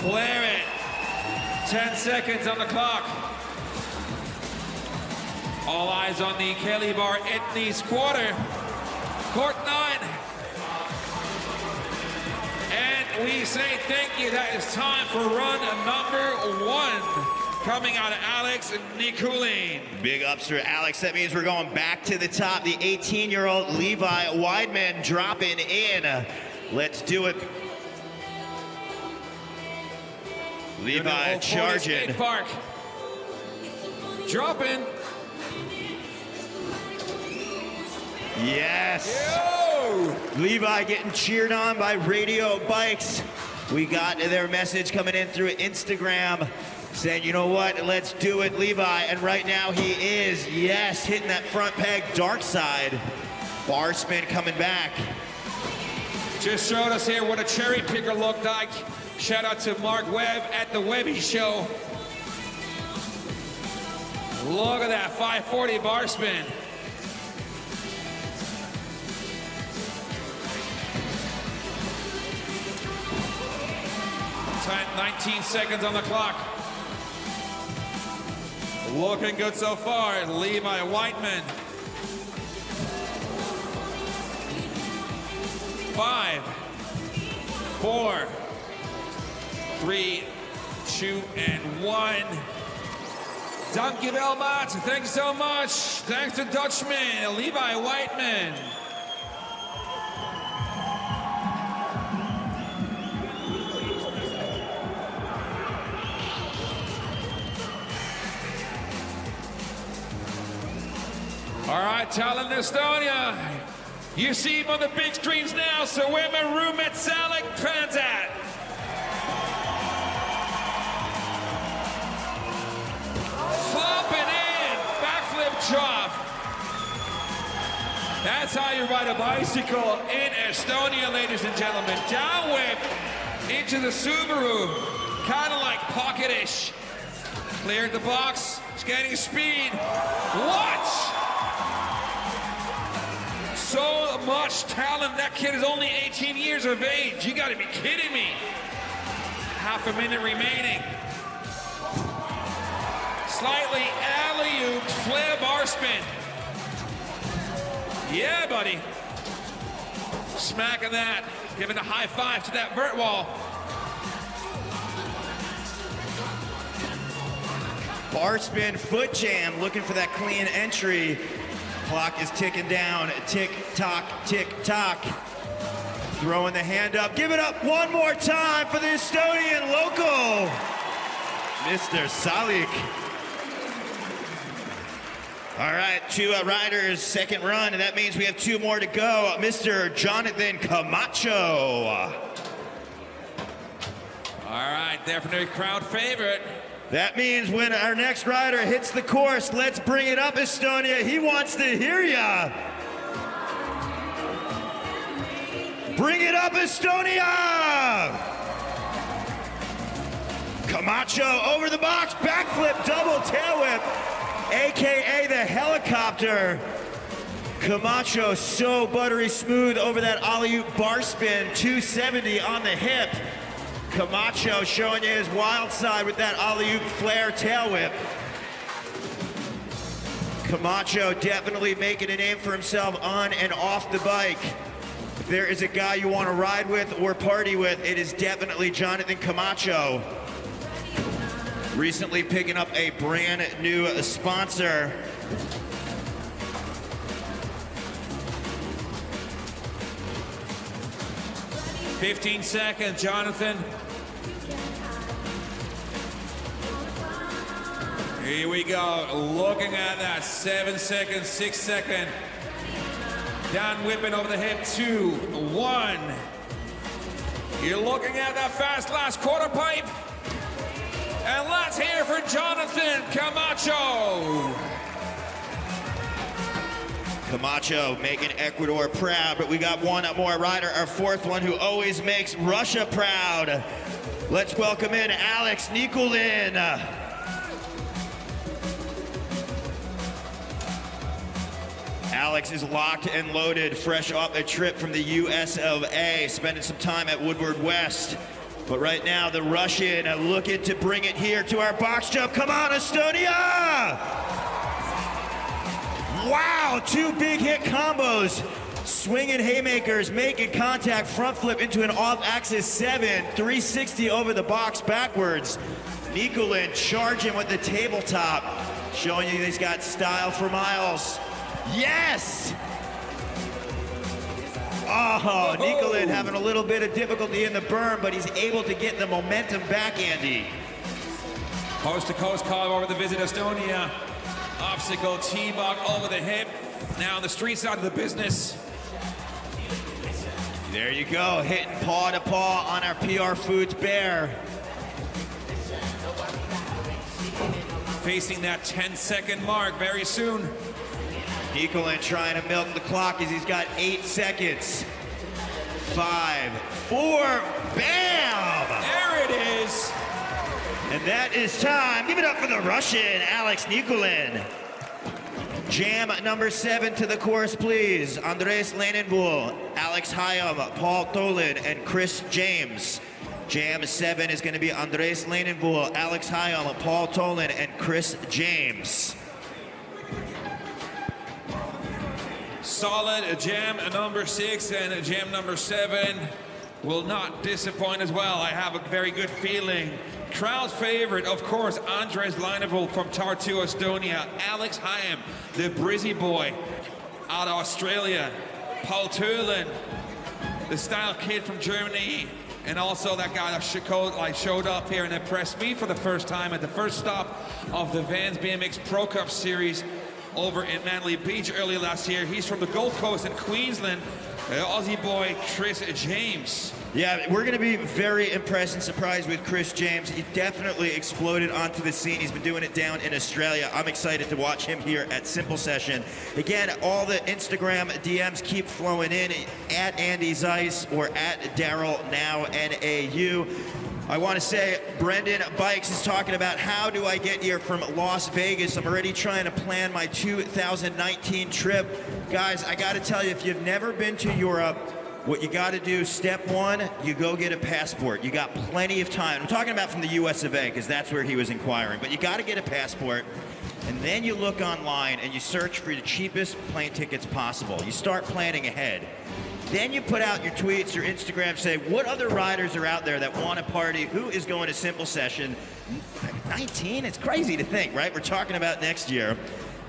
Flare it. 10 seconds on the clock. All eyes on the Kelly Bar Etnies quarter. Court 9. And we say thank you. That is time for run number 1. Coming out of Alex Nikulin.
Big ups for Alex. That means we're going back to the top. The 18-year-old Levi Weidman dropping in. Let's do it. Levi charging.
Skate park. Dropping.
Yes.
Yo!
Levi getting cheered on by Radio Bikes. We got their message coming in through Instagram saying, you know what, let's do it, Levi. And right now he is, yes, hitting that front peg dark side. Bar spin coming back.
Just showed us here what a cherry picker looked like. Shout out to Mark Webb at the Webby Show. Look at that 540 bar spin. Time 19 seconds on the clock. Looking good so far, Levi Weidman. 5, 4, 3, 2, and 1. Dankjewel, maat. Thanks so much. Thanks to Dutchman, Levi Weidman. All right, Tallinn, Estonia. You see him on the big screens now, so where my roommate Salik fans at? Flopping in, backflip drop. That's how you ride a bicycle in Estonia, ladies and gentlemen. Down whip into the Subaru, kind of like pocket-ish. Cleared the box, skating speed. What? So much talent. That kid is only 18 years of age. You gotta be kidding me. Half a minute remaining. Slightly alley-oop, flare bar spin. Yeah, buddy. Smacking that. Giving a high five to that vert wall.
Bar spin, foot jam, looking for that clean entry. Clock is ticking down. Tick tock, tick tock. Throwing the hand up. Give it up one more time for the Estonian local, Mr. Salik. All right, 2 riders, second run, and that means we have 2 more to go. Mr. Jonathan Camacho.
All right, definitely crowd favorite.
That means when our next rider hits the course, let's bring it up, Estonia. He wants to hear ya. Bring it up, Estonia! Camacho over the box, backflip, double tail whip, AKA the helicopter. Camacho so buttery smooth over that alley-oop bar spin, 270 on the hip. Camacho showing you his wild side with that alley-oop flare tail whip. Camacho definitely making a name for himself on and off the bike. If there is a guy you want to ride with or party with, it is definitely Jonathan Camacho. Recently picking up a brand new sponsor.
$15 seconds, Jonathan. Here we go, looking at that 7 seconds, 6 second. Down whipping over the hip, 2, 1. You're looking at that fast last quarter pipe. And let's hear for Jonathan Camacho.
Camacho making Ecuador proud, but we got one more rider, our 4th one, who always makes Russia proud. Let's welcome in Alex Nicolin. Alex is locked and loaded, fresh off a trip from the US of A, spending some time at Woodward West. But right now, the Russian looking to bring it here to our box jump. Come on, Estonia! Wow, 2 big hit combos. Swinging haymakers, making contact, front flip into an off-axis 7, 360 over the box backwards. Nicolin charging with the tabletop, showing you he's got style for miles. Yes! Oh, Nicolin having a little bit of difficulty in the berm, but he's able to get the momentum back, Andy.
Coast to coast call over the Visit Estonia. Obstacle T-Bog over the hip. Now on the street side of the business.
There you go, hitting paw to paw on our PR Foods bear.
Facing that 10-second mark very soon.
Nicolin trying to milk the clock as he's got 8 seconds. 5, 4, bam!
There it is.
And that is time. Give it up for the Russian, Alex Nicolin. Jam number 7 to the course, please. Andres Lanenbuhl, Alex Hyam, Paul Tallinn, and Chris James. Jam 7 is going to be Andres Lanenbuhl, Alex Hyam, Paul Tallinn, and Chris James.
Solid jam number 6 and jam number 7 will not disappoint as well. I have a very good feeling. Crowd's favorite, of course, Andres Lanenbuhl from Tartu, Estonia. Alex Hyam, the Brizzy boy out of Australia. Paul Tallinn, the style kid from Germany. And also that guy that showed up here and impressed me for the first time at the first stop of the Vans BMX Pro Cup Series over in Manly Beach early last year. He's from the Gold Coast in Queensland. Aussie boy Chris James.
Yeah, we're going to be very impressed and surprised with Chris James. He definitely exploded onto the scene. He's been doing it down in Australia. I'm excited to watch him here at Simple Session. Again, all the Instagram DMs keep flowing in at Andy Zeiss or at Daryl Now NAU. I want to say Brendan Bikes is talking about how do I get here from Las Vegas. I'm already trying to plan my 2019 trip. Guys, I got to tell you, if you've never been to Europe, what you got to do, step 1, you go get a passport. You got plenty of time. I'm talking about from the US of A because that's where he was inquiring. But you got to get a passport, and then you look online and you search for the cheapest plane tickets possible. You start planning ahead. Then you put out your tweets, your Instagram, say what other riders are out there that want to party, who is going to Simple Session. 19, it's crazy to think, right? We're talking about next year.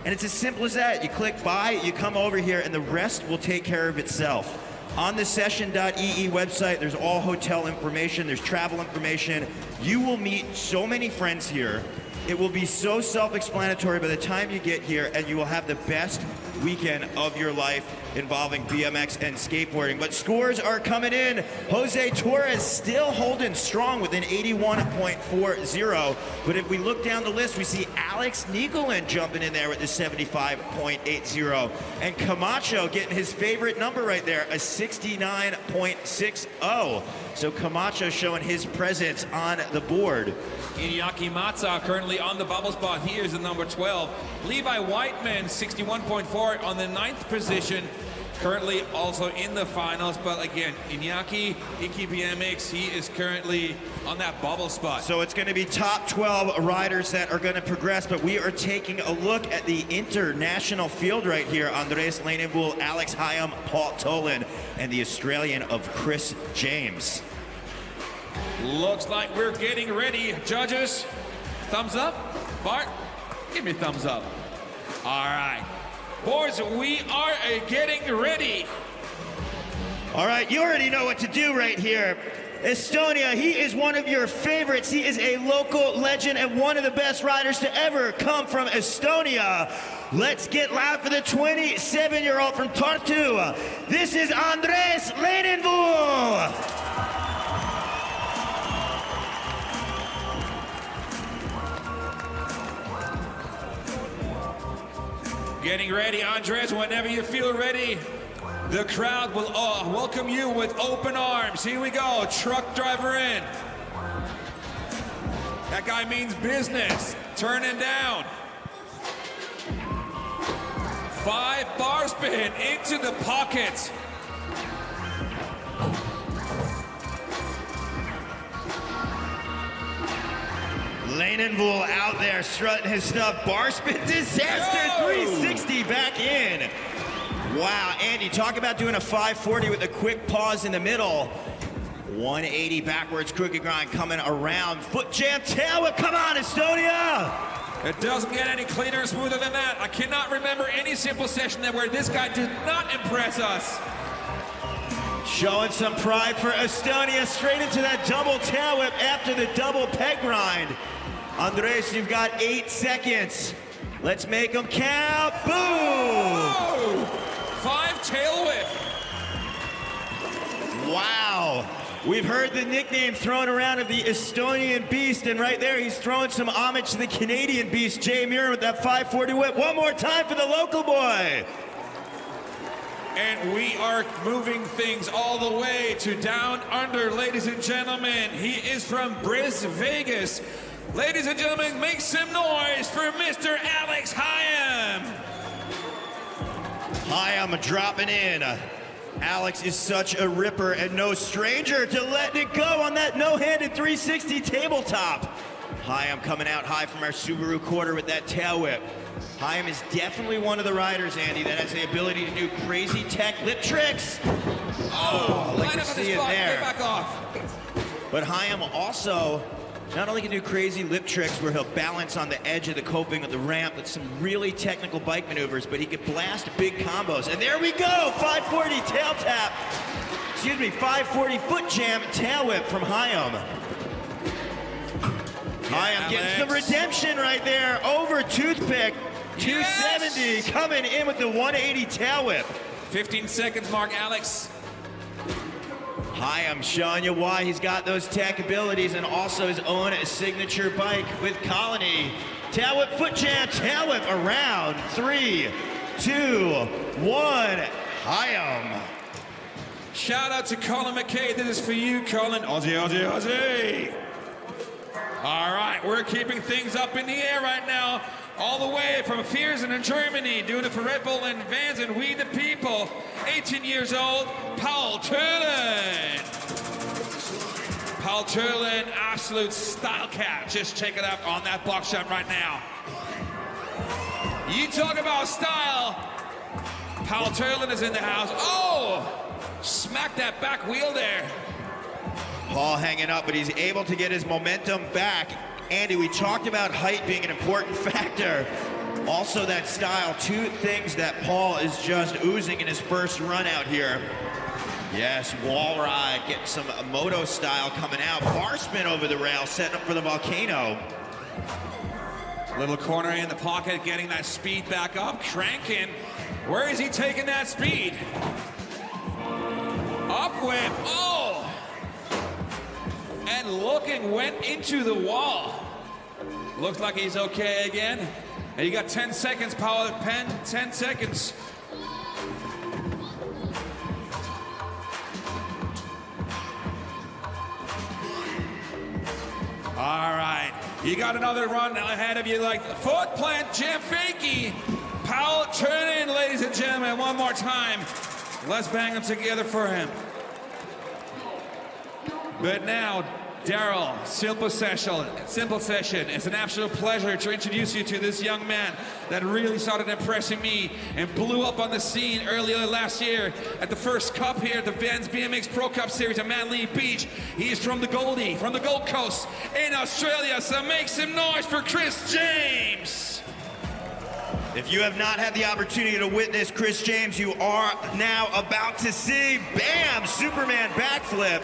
And it's as simple as that. You click buy, you come over here, and the rest will take care of itself. On the session.ee website, there's all hotel information, there's travel information. You will meet so many friends here. It will be so self-explanatory by the time you get here, and you will have the best weekend of your life involving BMX and skateboarding. But scores are coming in. Jose Torres still holding strong with an 81.40. But if we look down the list, we see Alex Nicolin jumping in there with the 75.80. And Camacho getting his favorite number right there, a 69.60. So Camacho showing his presence on the board.
Iñaki Matza currently on the bubble spot. He is the number 12. Levi Whiteman, 61.4 on the 9th position. Currently also in the finals, but again, Iñaki, Iki BMX, he is currently on that bubble spot.
So it's going to be top 12 riders that are going to progress, but we are taking a look at the international field right here. Andres Lanenbuhl, Alex Hyam, Paul Tallinn, and the Australian of Chris James.
Looks like we're getting ready. Judges, thumbs up. Bart, give me a thumbs up. All right. Boys, we are getting ready.
All right, you already know what to do right here. Estonia, he is one of your favorites. He is a local legend and one of the best riders to ever come from Estonia. Let's get loud for the 27-year-old from Tartu. This is Andres Lanenbuhl.
Getting ready, Andres, whenever you feel ready. The crowd will welcome you with open arms. Here we go, truck driver in. That guy means business. Turning down. 5 bar spin into the pocket.
Lanenvool out there strutting his stuff. Bar spin disaster. 360 back in. Wow, Andy, talk about doing a 540 with a quick pause in the middle. 180 backwards, crooked grind coming around. Foot jam, tail whip, come on, Estonia!
It doesn't get any cleaner and smoother than that. I cannot remember any simple session where this guy did not impress us.
Showing some pride for Estonia, straight into that double tail whip after the double peg grind. Andres, you've got 8 seconds. Let's make them count. Boom!
Whoa! 5 tail whip.
Wow. We've heard the nickname thrown around of the Estonian Beast, and right there he's throwing some homage to the Canadian Beast, Jay Muir, with that 540 whip. One more time for the local boy.
And we are moving things all the way to down under, ladies and gentlemen. He is from Bris, Vegas. Ladies and gentlemen, make some noise for Mr. Alex Hyam.
Hyam dropping in. Alex is such a ripper and no stranger to letting it go on that no-handed 360 tabletop. Hyam coming out high from our Subaru quarter with that tail whip. Hyam is definitely one of the riders, Andy, that has the ability to do crazy tech lip tricks. Oh, like to see it there.
Get back off.
But Hyam also not only can do crazy lip tricks where he'll balance on the edge of the coping of the ramp with some really technical bike maneuvers, but he can blast big combos. And there we go, 540 tail tap. Excuse me, 540 foot jam tail whip from Hyam. Hyam getting some redemption right there over toothpick. 270
yes!
Coming in with the 180 tail whip.
15 seconds mark, Alex.
Hyam showing you why he's got those tech abilities and also his own signature bike with Colony. Tail whip, foot jam, tail whip around. 3, 2, 1. Hyam.
Shout out to Colin McKay. This is for you, Colin. Aussie, Aussie, Aussie. All right, we're keeping things up in the air right now. All the way from Viersen in Germany, doing it for Red Bull and Vans and We the People. 18 years old, Paul Turlin. Paul Turlin, absolute style cat. Just check it out on that box shot right now. You talk about style. Paul Turlin is in the house. Oh, smack that back wheel there.
Paul hanging up, but he's able to get his momentum back. Andy, we talked about height being an important factor. Also that style, 2 things that Paul is just oozing in his first run out here. Yes, wall ride, getting some moto style coming out. Bar spin over the rail, setting up for the volcano.
Little corner in the pocket, getting that speed back up, cranking. Where is he taking that speed? Up whip, oh! And looking, went into the wall. Looks like he's okay again. And you got 10 seconds, Paul, 10 seconds. All right, you got another run ahead of you, like foot plant, jam fakie. Paul, turn in, ladies and gentlemen, one more time. Let's bang them together for him. But now, Daryl, Simple Session. It's an absolute pleasure to introduce you to this young man that really started impressing me and blew up on the scene earlier last year at the first cup here at the Vans BMX Pro Cup Series at Manly Beach. He is from the Gold Coast in Australia, so make some noise for Chris James.
If you have not had the opportunity to witness Chris James, you are now about to see, bam, Superman backflip.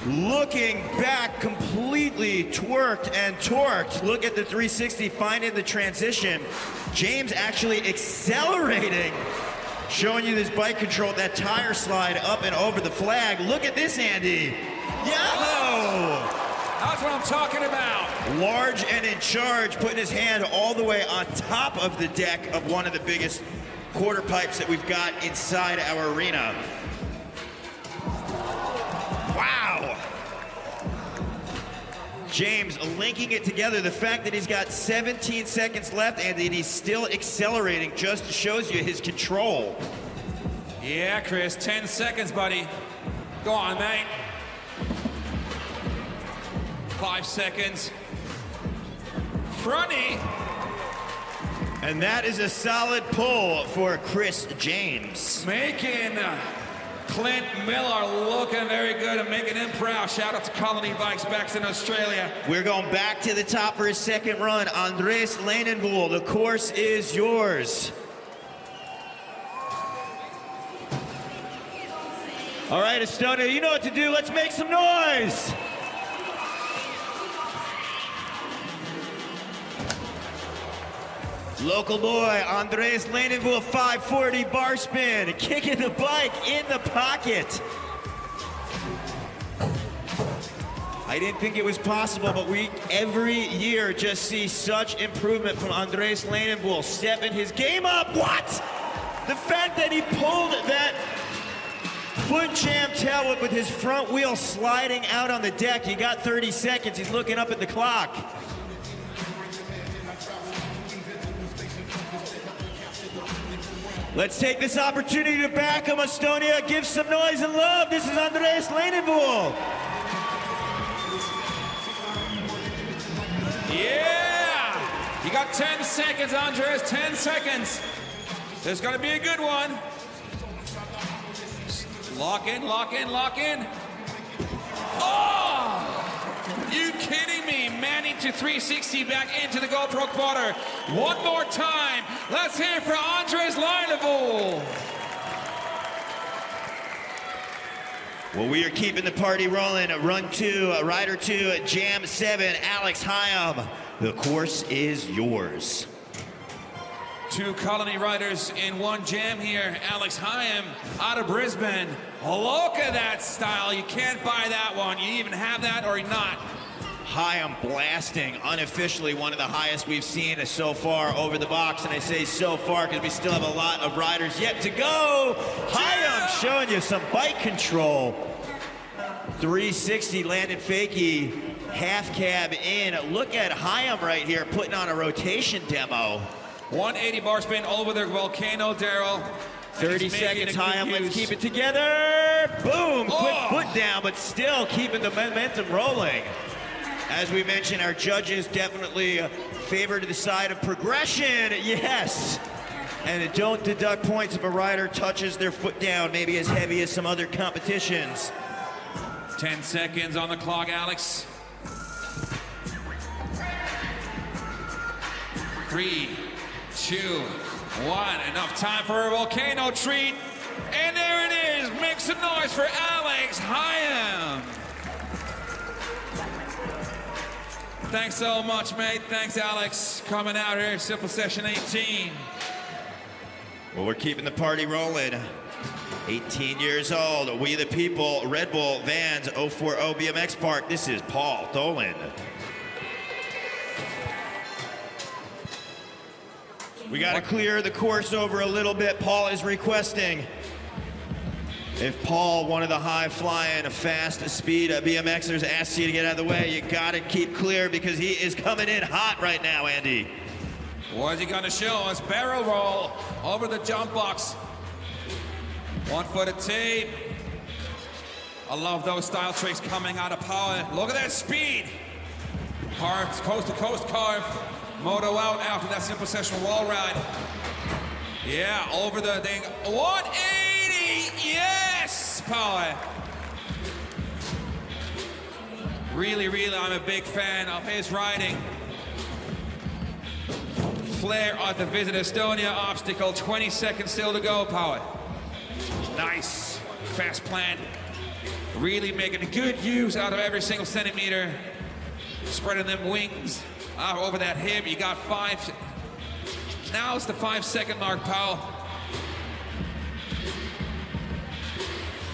Looking back, completely twerked and torqued. Look at the 360, finding the transition. James actually accelerating, showing you this bike control, that tire slide up and over the flag. Look at this, Andy. Yo!
That's what I'm talking about.
Large and in charge, putting his hand all the way on top of the deck of one of the biggest quarter pipes that we've got inside our arena. Wow! James linking it together. The fact that he's got 17 seconds left and that he's still accelerating just shows you his control.
Yeah, Chris, 10 seconds, buddy. Go on, mate. 5 seconds. Fronty.
And that is a solid pull for Chris James.
Making Clint Miller looking very good and making him proud. Shout out to Colony Bikes back in Australia.
We're going back to the top for his second run. Andres Lanenvoel, the course is yours. All right, Estonia, you know what to do. Let's make some noise. Local boy, Andres Lanenvoel, 540 bar spin, kicking the bike in the pocket. I didn't think it was possible, but we every year just see such improvement from Andres Lanenvoel, stepping his game up. What? The fact that he pulled that foot jam tail whip with his front wheel sliding out on the deck. You got 30 seconds. He's looking up at the clock. Let's take this opportunity to back him, Estonia. Give some noise and love. This is Andres Lanenvoel.
Yeah! You got 10 seconds, Andres, 10 seconds. There's gonna be a good one. Lock in, lock in, lock in. Oh! You kidding me? Manning to 360 back into the GoPro quarter. One more time. Let's hear it for Andres Lanenvoel.
Well, we are keeping the party rolling. Run 2, Rider 2, Jam 7, Alex Hyam. The course is yours.
2 Colony riders in 1 jam here. Alex Hyam out of Brisbane. Look at that style. You can't buy that one. You even have that or not.
Hyam blasting, unofficially one of the highest we've seen so far over the box. And I say so far because we still have a lot of riders yet to go. Hyam showing you some bike control. 360 landed fakie, half cab in. Look at Hyam right here putting on a rotation demo.
180 bar spin over the volcano, Daryl.
30 seconds, Hyam, let's keep it together. Boom, quick foot down, but still keeping the momentum rolling. As we mentioned, our judges definitely favor to the side of progression, yes. And don't deduct points if a rider touches their foot down, maybe as heavy as some other competitions.
10 seconds on the clock, Alex. 3, 2, 1. Enough time for a volcano treat. And there it is. Make some noise for Alex Hyam. Thanks so much, mate. Thanks, Alex, coming out here. Simple Session 18.
Well, we're keeping the party rolling. 18 years old, We the People, Red Bull Vans 040 BMX Park. This is Paul Tallinn. We got to clear the course over a little bit. Paul is requesting. If Paul, one of the high-flying, fast-speed BMXers, asks you to get out of the way, you got to keep clear because he is coming in hot right now, Andy.
What's he gonna show us? Barrel roll over the jump box. 1 foot of tape. I love those style tricks coming out of power. Look at that speed. Carved coast to coast carve. Moto out after that Simple Session wall ride. Yeah, over the thing. 180, yes, power. Really, I'm a big fan of his riding. Flare at the Visit Estonia obstacle, 20 seconds still to go, power. Nice, fast plan. Really making a good use out of every single centimeter. Spreading them wings over that hip. You got 5. Now it's the 5-second mark, Powell.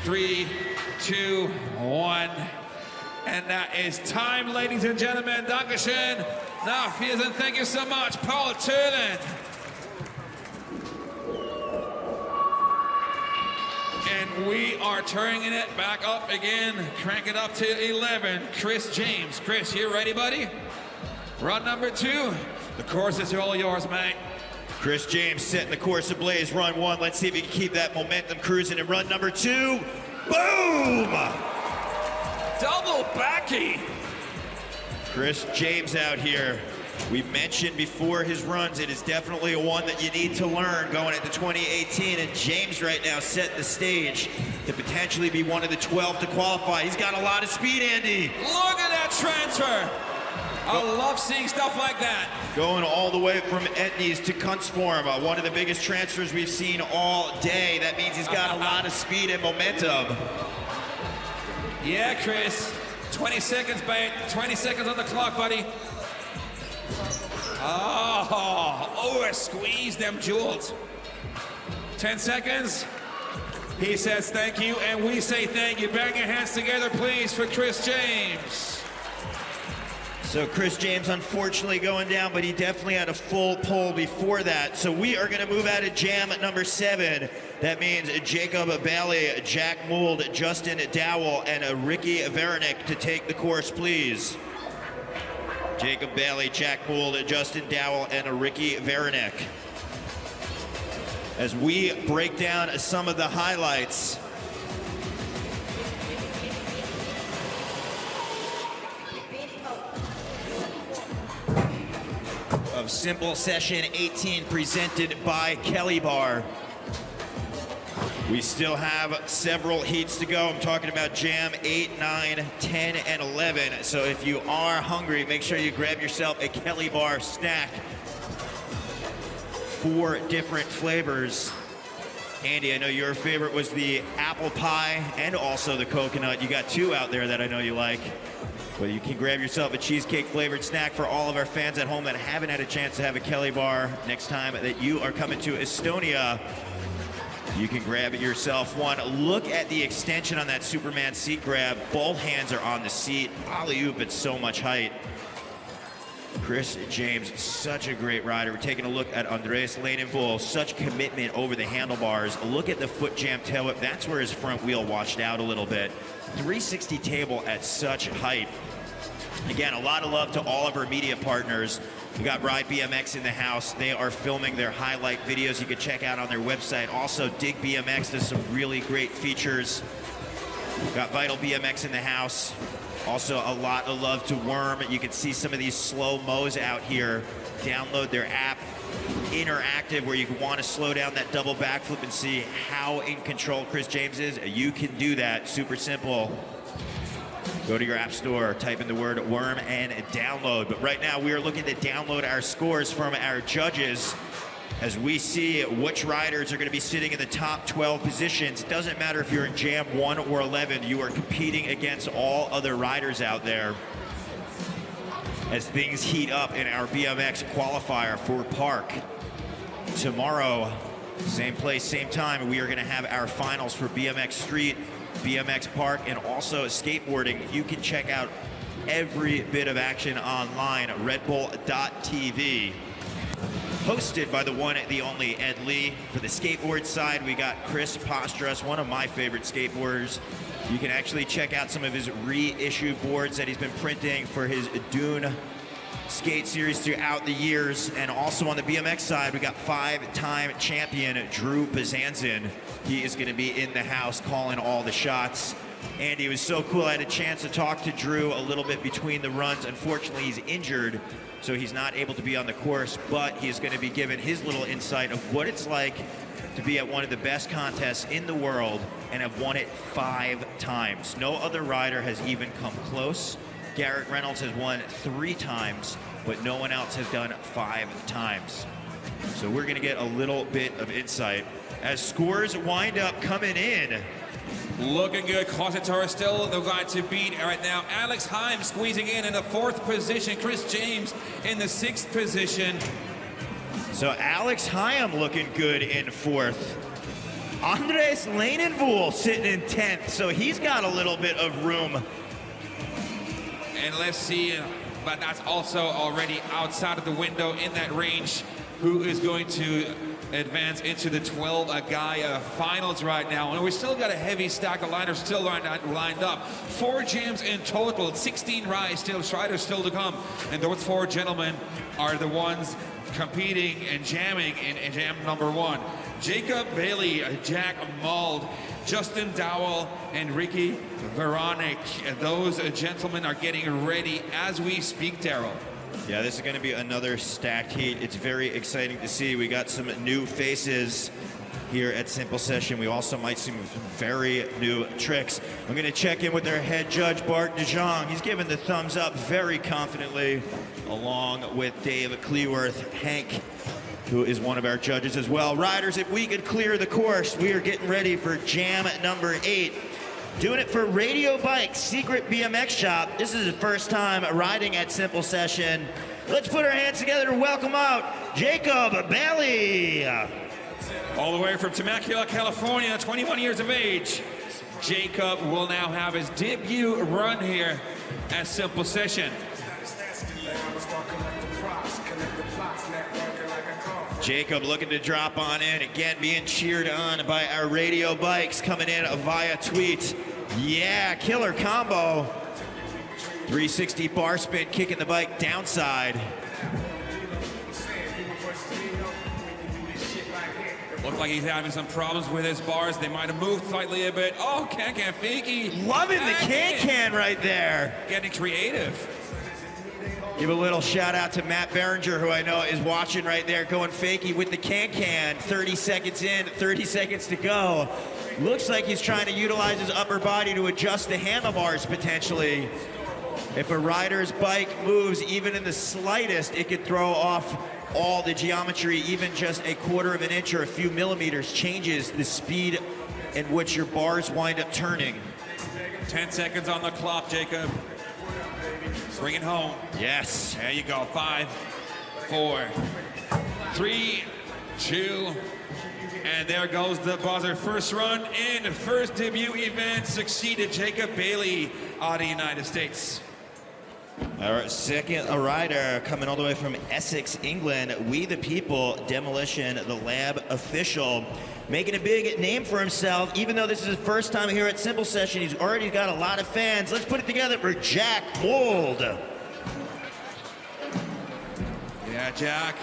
3, 2, 1. And that is time, ladies and gentlemen. Dankeschön. Now, vielen, thank you so much. Paul Tallinn. And we are turning it back up again. Crank it up to 11. Chris James. Chris, you ready, buddy? Run number 2. The course is all yours, mate.
Chris James setting the course ablaze. Run 1. Let's see if he can keep that momentum cruising in run number 2. Boom!
Double backy.
Chris James out here. We mentioned before his runs, it is definitely one that you need to learn going into 2018, and James right now set the stage to potentially be one of the 12 to qualify. He's got a lot of speed, Andy.
Look at that transfer. I love seeing stuff like that.
Going all the way from Etnies to Kunstform, one of the biggest transfers we've seen all day. That means he's got a lot of speed and momentum.
Yeah, Chris. 20 seconds, mate. 20 seconds on the clock, buddy. Oh, squeeze them jewels. 10 seconds. He says thank you, and we say thank you. Bang your hands together, please, for Chris James.
So Chris James unfortunately going down, but he definitely had a full pull before that. So we are going to move out of jam at number 7. That means Jacob Bailey, Jack Mould, Justin Dowell, and Ricky Veranek to take the course, please. Jacob Bailey, Jack Mould, Justin Dowell, and Ricky Veranek. As we break down some of the highlights. Of Simple Session 18 presented by Kelly Bar. We still have several heats to go. I'm talking about Jam 8, 9, 10, and 11. So if you are hungry, make sure you grab yourself a Kelly Bar snack. 4 different flavors. Andy, I know your favorite was the apple pie and also the coconut. You got 2 out there that I know you like. But you can grab yourself a cheesecake flavored snack for all of our fans at home that haven't had a chance to have a Kelly Bar. Next time that you are coming to Estonia, you can grab yourself one. Look at the extension on that Superman seat grab. Both hands are on the seat. Alley-oop at so much height. Chris James, such a great rider. We're taking a look at Andres Lanenbull. Such commitment over the handlebars. Look at the foot jam tail whip. That's where his front wheel washed out a little bit. 360 table at such height. Again, a lot of love to all of our media partners. We got Ride BMX in the house. They are filming their highlight videos you can check out on their website. Also, Dig BMX does some really great features. We've got Vital BMX in the house. Also, a lot of love to Worm. You can see some of these slow-mos out here. Download their app, Interactive, where you can want to slow down that double backflip and see how in control Chris James is. You can do that. Super simple. Go to your app store, type in the word Worm, and download. But right now, we are looking to download our scores from our judges as we see which riders are going to be sitting in the top 12 positions. It doesn't matter if you're in Jam 1 or 11. You are competing against all other riders out there as things heat up in our BMX qualifier for Park. Tomorrow, same place, same time, we are going to have our finals for BMX Street, BMX Park, and also skateboarding. You can check out every bit of action online at redbull.tv. Hosted by the one, the only Ed Lee. For the skateboard side, we got Chris Postras, one of my favorite skateboarders. You can actually check out some of his reissued boards that he's been printing for his Dune skate series throughout the years. And also on the BMX side, we got 5-time champion Drew Pazanzin. He is going to be in the house calling all the shots. Andy, it was so cool. I had a chance to talk to Drew a little bit between the runs. Unfortunately, he's injured, so he's not able to be on the course, but he is going to be given his little insight of what it's like to be at one of the best contests in the world and have won it 5 times. No other rider has even come close. Garrett Reynolds has won 3 times, but no one else has done 5 times. So we're going to get a little bit of insight as scores wind up coming in.
Looking good. Cossator still the guy to beat right now. Alex Heim squeezing in the 4th position. Chris James in the 6th position.
So Alex Hyam looking good in 4th. Andres Lanenbull sitting in 10th, so he's got a little bit of room.
And let's see, but that's also already outside of the window in that range. Who is going to advance into the 12-guy finals right now. And we still got a heavy stack of liners still lined up. 4 jams in total, 16 riders still to come. And those 4 gentlemen are the ones competing and jamming in jam number 1. Jacob Bailey, Jack Mould, Justin Dowell, and Ricky Veronic. Those gentlemen are getting ready as we speak, Daryl.
Yeah, this is going to be another stacked heat. It's very exciting to see. We got some new faces here at Simple Session. We also might see some very new tricks. I'm going to check in with their head judge, Bart DeJong. He's giving the thumbs up very confidently, along with Dave Cleworth, Hank, who is one of our judges as well. Riders, if we could clear the course, we are getting ready for jam number 8. Doing it for Radio Bike's secret BMX shop. This is his first time riding at Simple Session. Let's put our hands together to welcome out Jacob Bailey.
All the way from Temecula, California, 21 years of age. Jacob will now have his debut run here at Simple Session.
Jacob looking to drop on in, again being cheered on by our Radio Bikes coming in via tweet. Yeah, killer combo. 360 bar spin, kicking the bike downside.
Looked like he's having some problems with his bars. They might have moved slightly a bit. Oh, can fakie.
Loving the can right there.
Getting creative.
Give a little shout out to Matt Berenger, who I know is watching right there, going fakie with the can. 30 seconds in, 30 seconds to go. Looks like he's trying to utilize his upper body to adjust the handlebars potentially. If a rider's bike moves even in the slightest, it could throw off all the geometry. Even just a quarter of an inch or a few millimeters changes the speed in which your bars wind up turning.
10 seconds on the clock, Jacob. Bring it home.
Yes.
There you go. 5, 4, 3, 2, and there goes the buzzer. First run in, first debut event succeeded Jacob Bailey out of the United States.
Our second rider coming all the way from Essex, England, We the People, Demolition, the lab official. Making a big name for himself, even though this is his first time here at Simple Session. He's already got a lot of fans. Let's put it together for Jack Mould.
Yeah, Jack.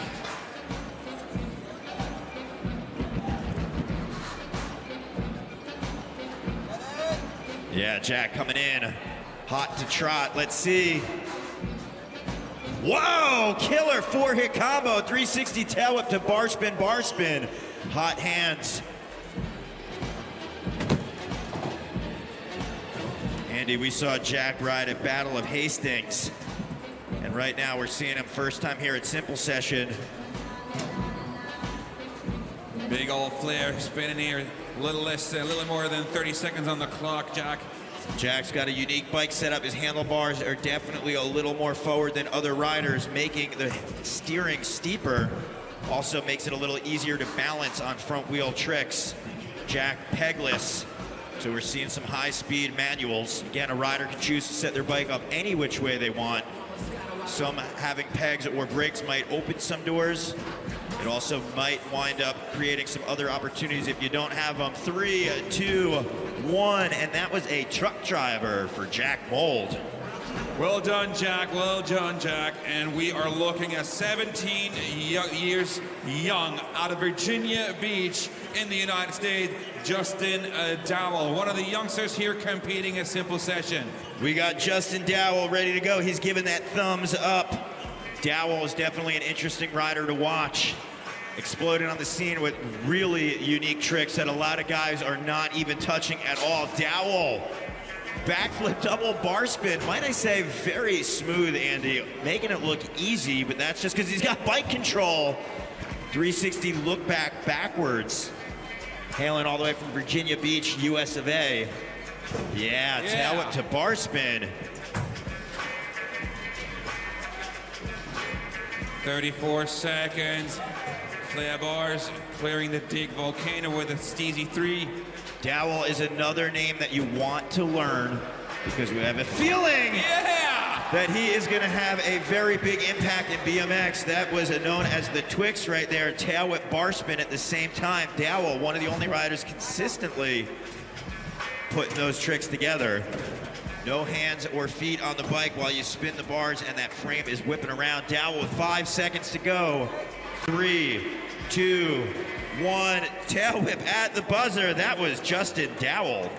Yeah, Jack coming in, hot to trot. Let's see. Whoa, killer 4-hit combo, 360 tail whip to bar spin. Hot hands. Andy, we saw Jack ride at Battle of Hastings. And right now we're seeing him first time here at Simple Session.
Big old flare spinning here. A little more than 30 seconds on the clock, Jack.
Jack's got a unique bike setup. His handlebars are definitely a little more forward than other riders, making the steering steeper. Also makes it a little easier to balance on front wheel tricks. Jack pegless, so we're seeing some high-speed manuals. Again, a rider can choose to set their bike up any which way they want. Some having pegs or brakes might open some doors. It also might wind up creating some other opportunities if you don't have them. 3, 2, 1, and that was a truck driver for Jack Mould.
Well done, Jack. Well done, Jack. And we are looking at 17 years young out of Virginia Beach in the United States, Justin Dowell, one of the youngsters here competing at Simple Session.
We got Justin Dowell ready to go. He's giving that thumbs up. Dowell is definitely an interesting rider to watch. Exploding on the scene with really unique tricks that a lot of guys are not even touching at all. Dowell, backflip double bar spin. Might I say very smooth, Andy. Making it look easy, but that's just because he's got bike control. 360 look back backwards. Hailing all the way from Virginia Beach, US of A. Yeah, tail whip to bar spin.
34 seconds. Flare bars, clearing the dig volcano with a Steezy 3.
Dowell is another name that you want to learn because we have a feeling.
Yeah!
that he is going to have a very big impact in BMX. That was known as the Twix right there, tail whip bar spin at the same time. Dowell, one of the only riders consistently putting those tricks together. No hands or feet on the bike while you spin the bars and that frame is whipping around. Dowell with 5 seconds to go. 3, 2, 1, tail whip at the buzzer. That was Justin Dowell.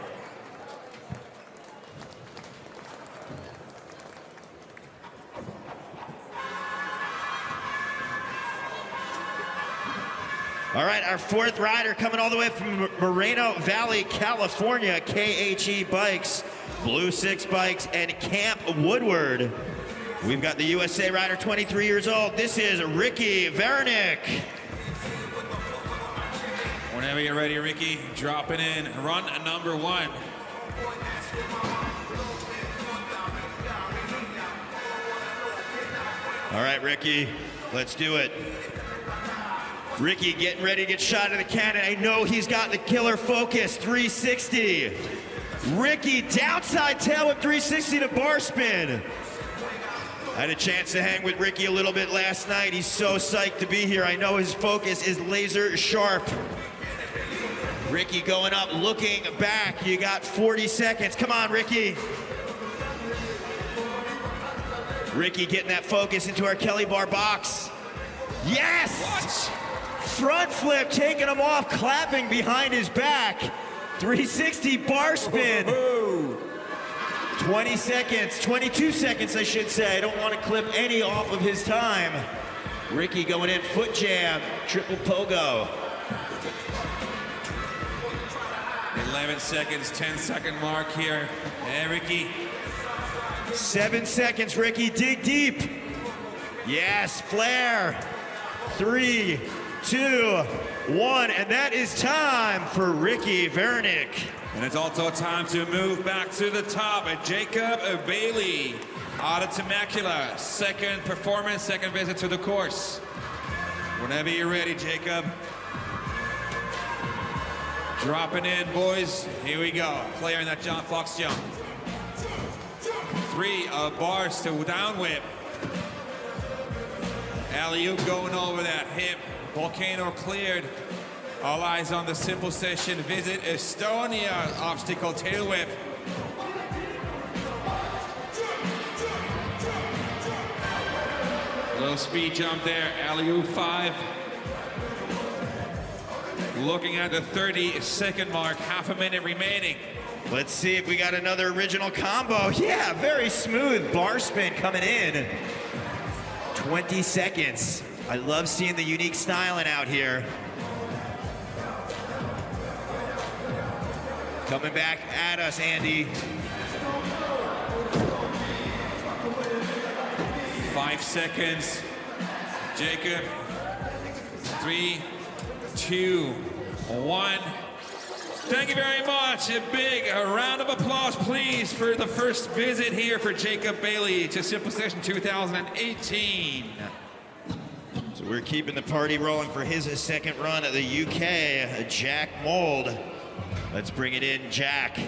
All right, our fourth rider coming all the way from Moreno Valley, California, KHE Bikes, Blue 6 Bikes, and Camp Woodward. We've got the USA rider, 23 years old. This is Ricky Vernick.
Whenever you're ready, Ricky, dropping in, run number 1.
All right, Ricky, let's do it. Ricky getting ready to get shot in the cannon. I know he's got the killer focus, 360. Ricky, downside tail whip 360 to bar spin. I had a chance to hang with Ricky a little bit last night. He's so psyched to be here. I know his focus is laser sharp. Ricky going up, looking back. You got 40 seconds. Come on, Ricky. Ricky getting that focus into our Kelly bar box. Yes!
What?
Front flip, taking him off, clapping behind his back. 360 bar spin. 20 seconds, 22 seconds, I should say. I don't want to clip any off of his time. Ricky going in, foot jam, triple pogo.
11 seconds, 10-second mark here. Hey, Ricky.
7 seconds, Ricky, dig deep. Yes, flare. 3, 2, 1, and that is time for Ricky Vernick.
And it's also time to move back to the top. Jacob Bailey out of Temecula. Second performance, second visit to the course. Whenever you're ready, Jacob. Dropping in, boys. Here we go. Clearing that John Fox jump. 3 bars to down whip. Alley-oop going over that hip. Volcano cleared. All eyes on the simple session. Visit Estonia. Obstacle tail whip. Little speed jump there. Alley-oop 5. Looking at the 30-second mark. Half a minute remaining.
Let's see if we got another original combo. Yeah, very smooth bar spin coming in. 20 seconds. I love seeing the unique styling out here. Coming back at us, Andy.
5 seconds. Jacob. 3, 2, 1. Thank you very much. A big round of applause, please, for the first visit here for Jacob Bailey to Simple Session 2018.
So we're keeping the party rolling for his second run at the UK, Jack Mold. Let's bring it in, Jack.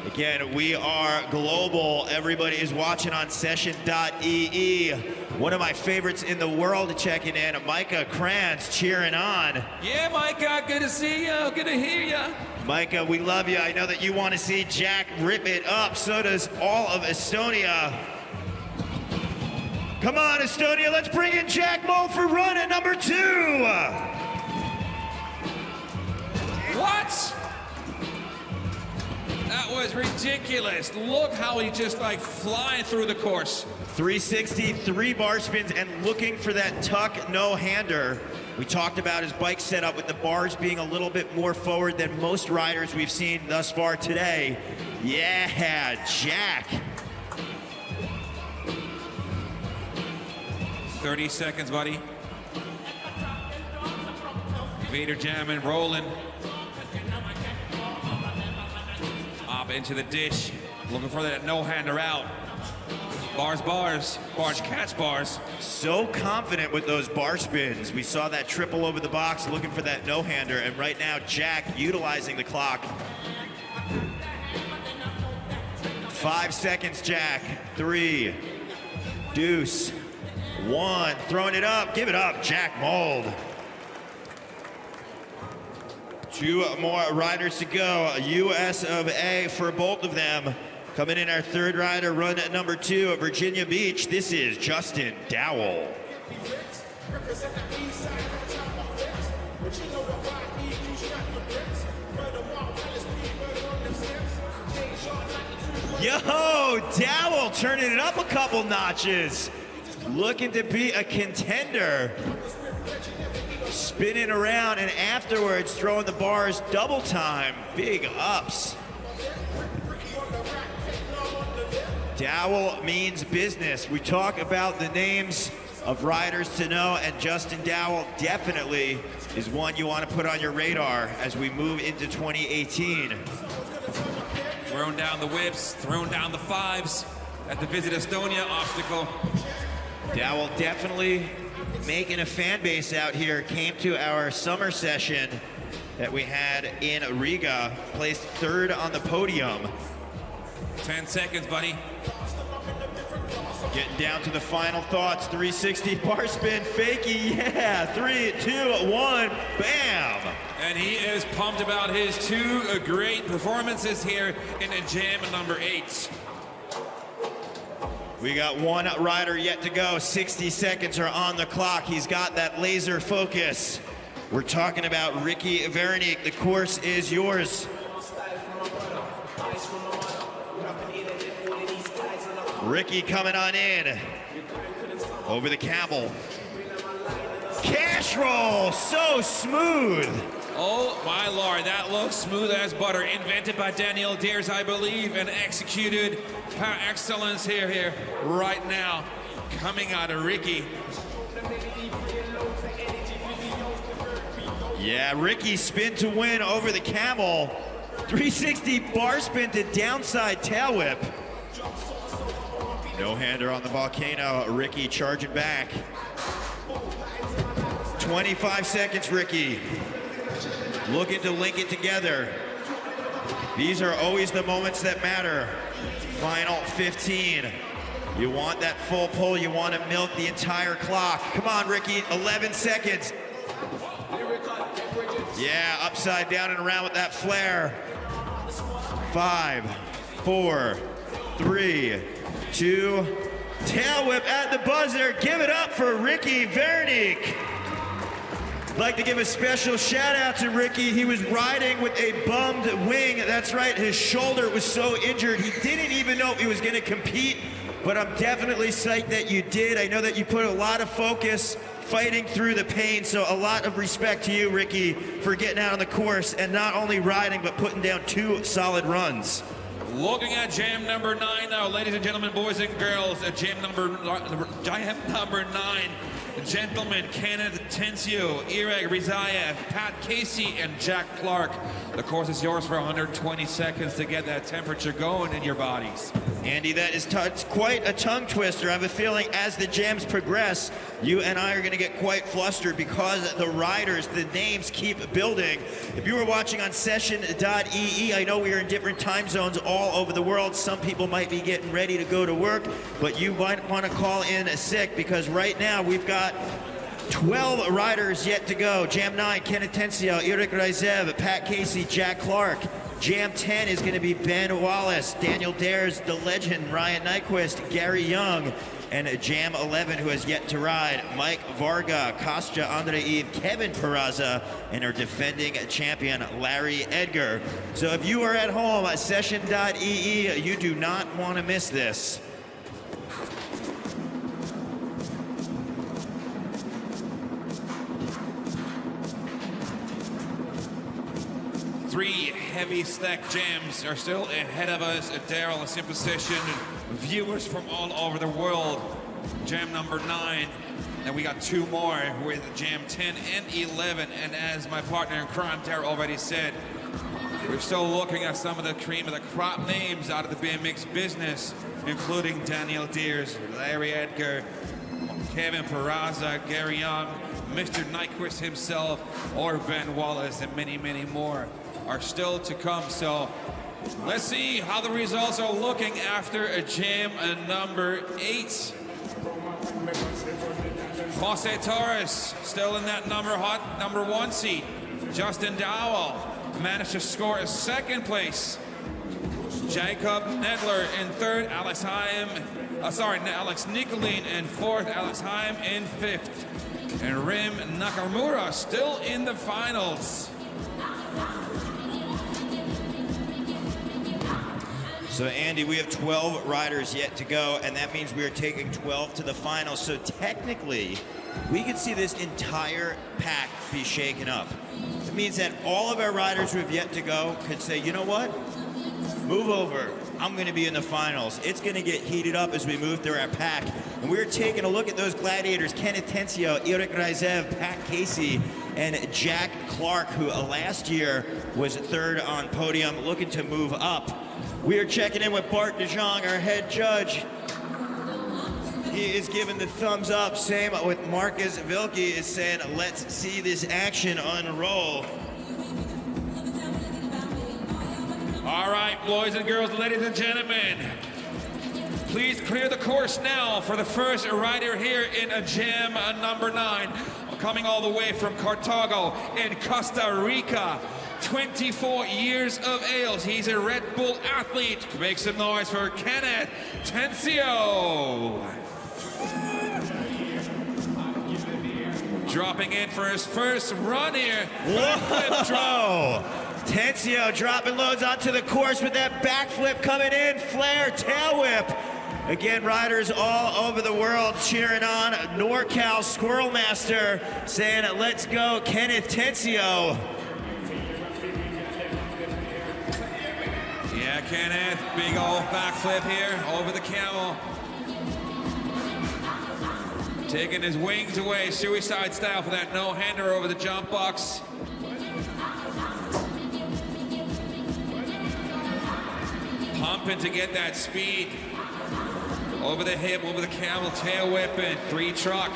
Again, we are global. Everybody is watching on session.ee. One of my favorites in the world checking in, Micah Kranz cheering on.
Yeah, Micah, good to see you. Good to hear you.
Micah, we love you. I know that you want to see Jack rip it up. So does all of Estonia. Come on, Estonia, let's bring in Jack Mold for run at number 2.
What? That was ridiculous. Look how he just like flying through the course.
360, 3 bar spins, and looking for that tuck no-hander. We talked about his bike setup with the bars being a little bit more forward than most riders we've seen thus far today. Yeah, Jack.
30 seconds, buddy. Vader jamming, rolling. Up into the ditch. Looking for that no-hander out. Bars, bars. Bars, catch bars.
So confident with those bar spins. We saw that triple over the box looking for that no-hander, and right now Jack utilizing the clock. 5 seconds, Jack. 3, Deuce. 1, throwing it up, give it up, Jack Mold. 2 more riders to go, US of A for both of them. Coming in our third rider, run at number 2 at Virginia Beach, this is Justin Dowell. Yo, Dowell turning it up a couple notches. Looking to be a contender. Spinning around and afterwards throwing the bars double time. Big ups. Dowell means business. We talk about the names of riders to know, and Justin Dowell definitely is one you want to put on your radar as we move into 2018.
Throwing down the whips, throwing down the 5s at the Visit Estonia obstacle.
Dowell definitely making a fan base out here. Came to our summer session that we had in Riga, placed 3rd on the podium.
10 seconds, buddy.
Getting down to the final thoughts. 360 bar spin, fakie, yeah. 3, 2, 1, bam.
And he is pumped about his 2 great performances here in jam number 8.
We got 1 rider yet to go. 60 seconds are on the clock. He's got that laser focus. We're talking about Ricky Veronique. The course is yours. Ricky coming on in. Over the camel. Cash roll, so smooth.
Oh my lord, that looks smooth as butter. Invented by Daniel Deers, I believe, and executed par excellence here right now. Coming out of Ricky.
Yeah, Ricky spin to win over the camel. 360 bar spin to downside tail whip. No hander on the volcano. Ricky charging back. 25 seconds, Ricky. Looking to link it together. These are always the moments that matter. Final 15. You want that full pull. You want to milk the entire clock. Come on, Ricky. 11 seconds. Yeah, upside down and around with that flare. 5, 4, 3, 2. Tail whip at the buzzer. Give it up for Ricky Veronique. I'd like to give a special shout out to Ricky. He was riding with a bummed wing. That's right, his shoulder was so injured. He didn't even know if he was gonna compete, but I'm definitely psyched that you did. I know that you put a lot of focus fighting through the pain, so a lot of respect to you, Ricky, for getting out on the course and not only riding, but putting down 2 solid runs.
Looking at jam number 9 now, ladies and gentlemen, boys and girls, jam number 9. Gentlemen, Kenneth Tencio, Ireg Rizaev, Pat Casey, and Jack Clark. The course is yours for 120 seconds to get that temperature going in your bodies.
Andy, that is quite a tongue twister. I have a feeling as the jams progress, you and I are going to get quite flustered because the riders, the names keep building. If you were watching on session.ee, I know we are in different time zones all over the world. Some people might be getting ready to go to work, but you might want to call in sick because right now we've got 12 riders yet to go. Jam 9, Kenneth Tencio, Irek Rizaev, Pat Casey, Jack Clark. Jam 10 is going to be Ben Wallace, Daniel Dares, the legend, Ryan Nyquist, Gary Young, and Jam 11, who has yet to ride, Mike Varga, Kostya Andreev, Kevin Peraza, and our defending champion, Larry Edgar. So if you are at home at session.ee, you do not want to miss this.
Three heavy stack jams are still ahead of us. Daryl, a simple session, viewers from all over the world. Jam number 9, and we got 2 more with jam 10 and 11. And as my partner in crime, Daryl, already said, we're still looking at some of the cream of the crop names out of the BMX business, including Daniel Deers, Larry Edgar, Kevin Peraza, Gary Young, Mr. Nyquist himself, or Ben Wallace, and many, many more are still to come. So let's see how the results are looking after a jam number 8. Jose Torres still in that number 1 seat. Justin Dowell managed to score a 2nd place. Jacob Nedler in 3rd. Alex Nicolin in 4th. Alex Haim in 5th. And Rim Nakamura still in the finals.
So Andy, we have 12 riders yet to go, and that means we are taking 12 to the final. So technically, we could see this entire pack be shaken up. It means that all of our riders who have yet to go could say, you know what? Move over. I'm going to be in the finals. It's going to get heated up as we move through our pack. And we're taking a look at those gladiators: Kenneth Tencio, Eric Reisev, Pat Casey, and Jack Clark, who last year was 3rd on podium, looking to move up. We are checking in with Bart DeJong, our head judge. He is giving the thumbs up. Same with Marcus Vilke is saying, let's see this action unroll.
All right, boys and girls, ladies and gentlemen, please clear the course now for the first rider here in jam number 9, coming all the way from Cartago in Costa Rica. 24 years of age. He's a Red Bull athlete. Make some noise for Kenneth Tencio. Dropping in for his first run here.
Whoa! Tencio dropping loads onto the course with that backflip coming in. Flare tail whip. Again, riders all over the world cheering on NorCal Squirrel Master, saying, let's go, Kenneth Tencio.
Yeah, Kenneth, big old backflip here over the camel. Taking his wings away, suicide style for that no-hander over the jump box. Pumping to get that speed. Over the hip, over the camel, tail whip, and 3 truck,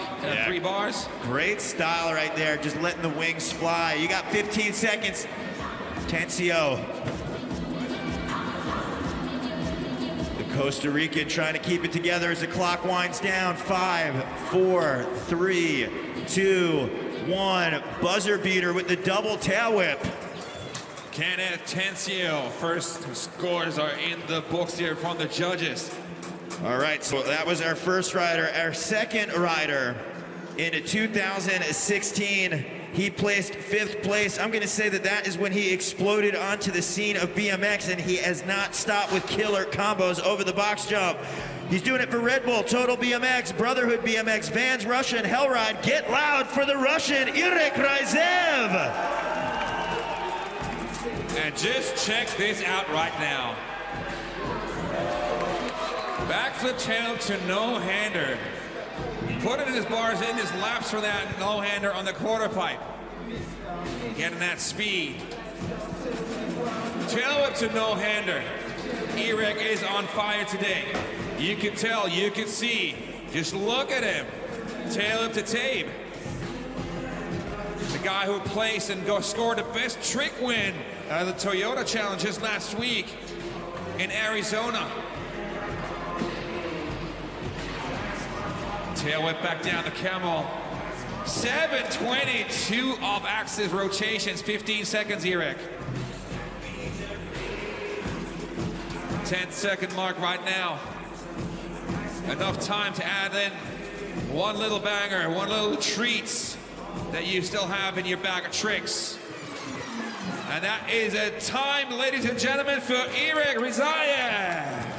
3 bars.
Great style right there, just letting the wings fly. You got 15 seconds, Tencio. Costa Rican trying to keep it together as the clock winds down. 5, 4, 3, 2, 1. Buzzer beater with the double tail whip.
Kenneth Tencio, first scores are in the books here from the judges.
All right, so that was our first rider. Our second rider in 2016, he placed 5th place. I'm gonna say that that is when he exploded onto the scene of BMX, and he has not stopped with killer combos over the box jump. He's doing it for Red Bull, Total BMX, Brotherhood BMX, Vans Russia, and Hellride. Get loud for the Russian, Eric Reisev.
And just check this out right now. Backflip tail to no-hander. Putting his bars in his laps for that no-hander on the quarter pipe. Getting that speed. Tail whip to no-hander. Eric is on fire today. You can tell, you can see. Just look at him. Tail whip to tape. The guy who placed and scored the best trick win out of the Toyota Challenge just last week in Arizona. Tail whip back down the camel. 722 off-axis rotations, 15 seconds, Eric. 10-second mark right now. Enough time to add in one little banger, one little treats that you still have in your bag of tricks. And that is a time, ladies and gentlemen, for Eric Reisev.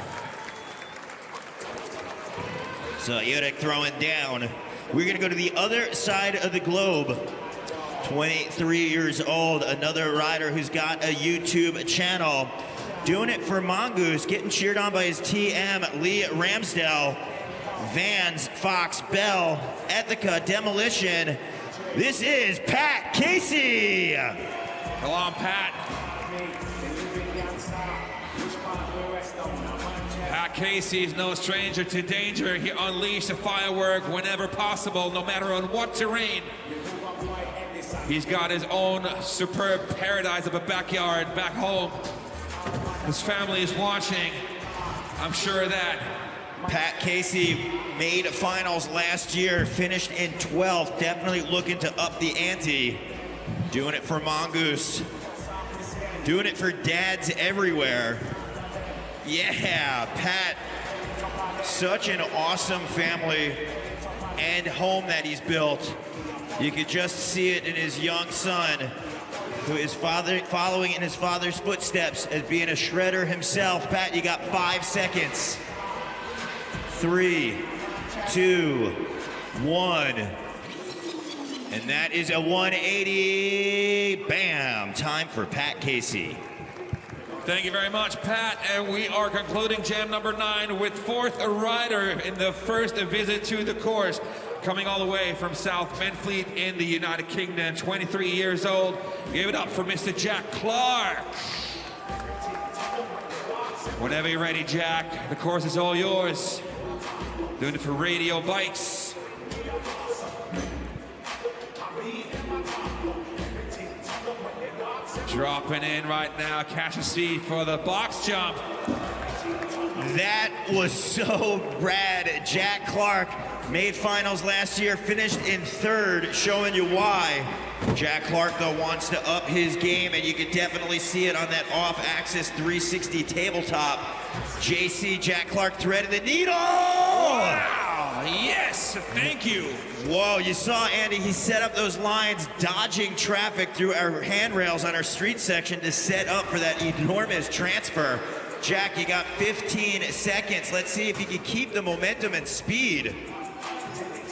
So Eric throwing down. We're gonna go to the other side of the globe. 23 years old, another rider who's got a YouTube channel. Doing it for Mongoose, getting cheered on by his TM, Lee Ramsdell, Vans, Fox, Bell, Ethica, Demolition. This is Pat Casey.
Go on, Pat. Pat Casey is no stranger to danger. He unleashed a firework whenever possible, no matter on what terrain. He's got his own superb paradise of a backyard back home. His family is watching. I'm sure of that.
Pat Casey made finals last year, finished in 12th, definitely looking to up the ante. Doing it for Mongoose. Doing it for dads everywhere. Yeah, Pat, such an awesome family and home that he's built. You could just see it in his young son, who is following in his father's footsteps as being a shredder himself. Pat, you got 5 seconds. 3, 2, 1. And that is a 180. Bam! Time for Pat Casey.
Thank you very much, Pat. And we are concluding jam number 9 with 4th rider in the first visit to the course. Coming all the way from South Menfleet in the United Kingdom, 23 years old. Give it up for Mr. Jack Clark. Whenever you're ready, Jack, the course is all yours. Doing it for Radio Bikes. Dropping in right now, catch a speed for the box jump.
That was so rad. Jack Clark made finals last year, finished in 3rd, showing you why. Jack Clark, though, wants to up his game, and you can definitely see it on that off-axis 360 tabletop. JC, Jack Clark threaded the needle!
Wow, yes, thank you.
Whoa, you saw Andy, he set up those lines, dodging traffic through our handrails on our street section to set up for that enormous transfer. Jack, you got 15 seconds. Let's see if you can keep the momentum and speed.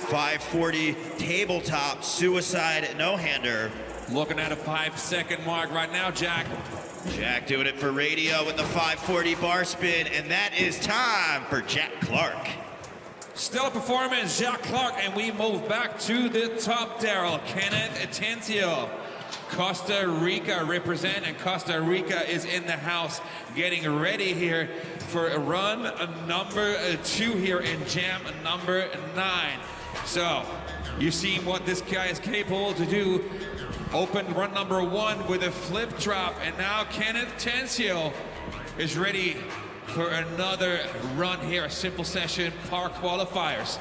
540 tabletop, suicide no-hander.
Looking at a 5-second mark right now, Jack.
Jack doing it for radio with the 540 bar spin, and that is time for Jack Clark.
Stellar performance, Jack Clark, and we move back to the top, Daryl. Kenneth Atencio, Costa Rica represent, and Costa Rica is in the house getting ready here for a run number 2 here in jam number 9. So, you've seen what this guy is capable to do. Open run number 1 with a flip drop, and now Kenneth Atencio is ready for another run here, a simple session park qualifiers.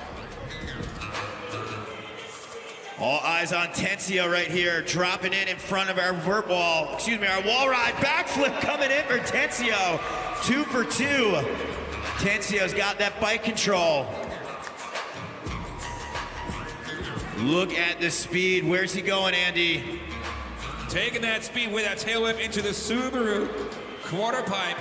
All eyes on Tencio right here, dropping in front of our vert wall, our wall ride backflip coming in for Tencio. 2 for 2. Tencio's got that bike control. Look at the speed. Where's he going, Andy?
Taking that speed with that tail whip into the Subaru quarter pipe.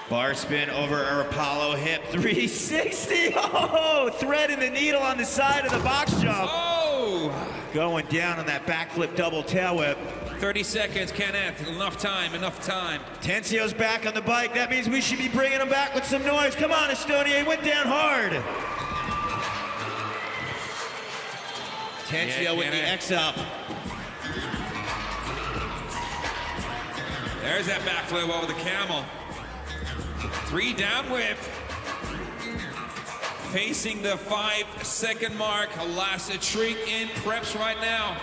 Bar spin over our Apollo hip 360. Oh, threading the needle on the side of the box jump.
Oh!
Going down on that backflip double tail whip.
30 seconds, Kenneth. Enough time, enough time.
Tencio's back on the bike. That means we should be bringing him back with some noise. Come on, Estonia. He went down hard. Tencio with the X up.
There's that backflip over the camel. 3 down whip. Facing the 5-second mark. Last trick in preps right now.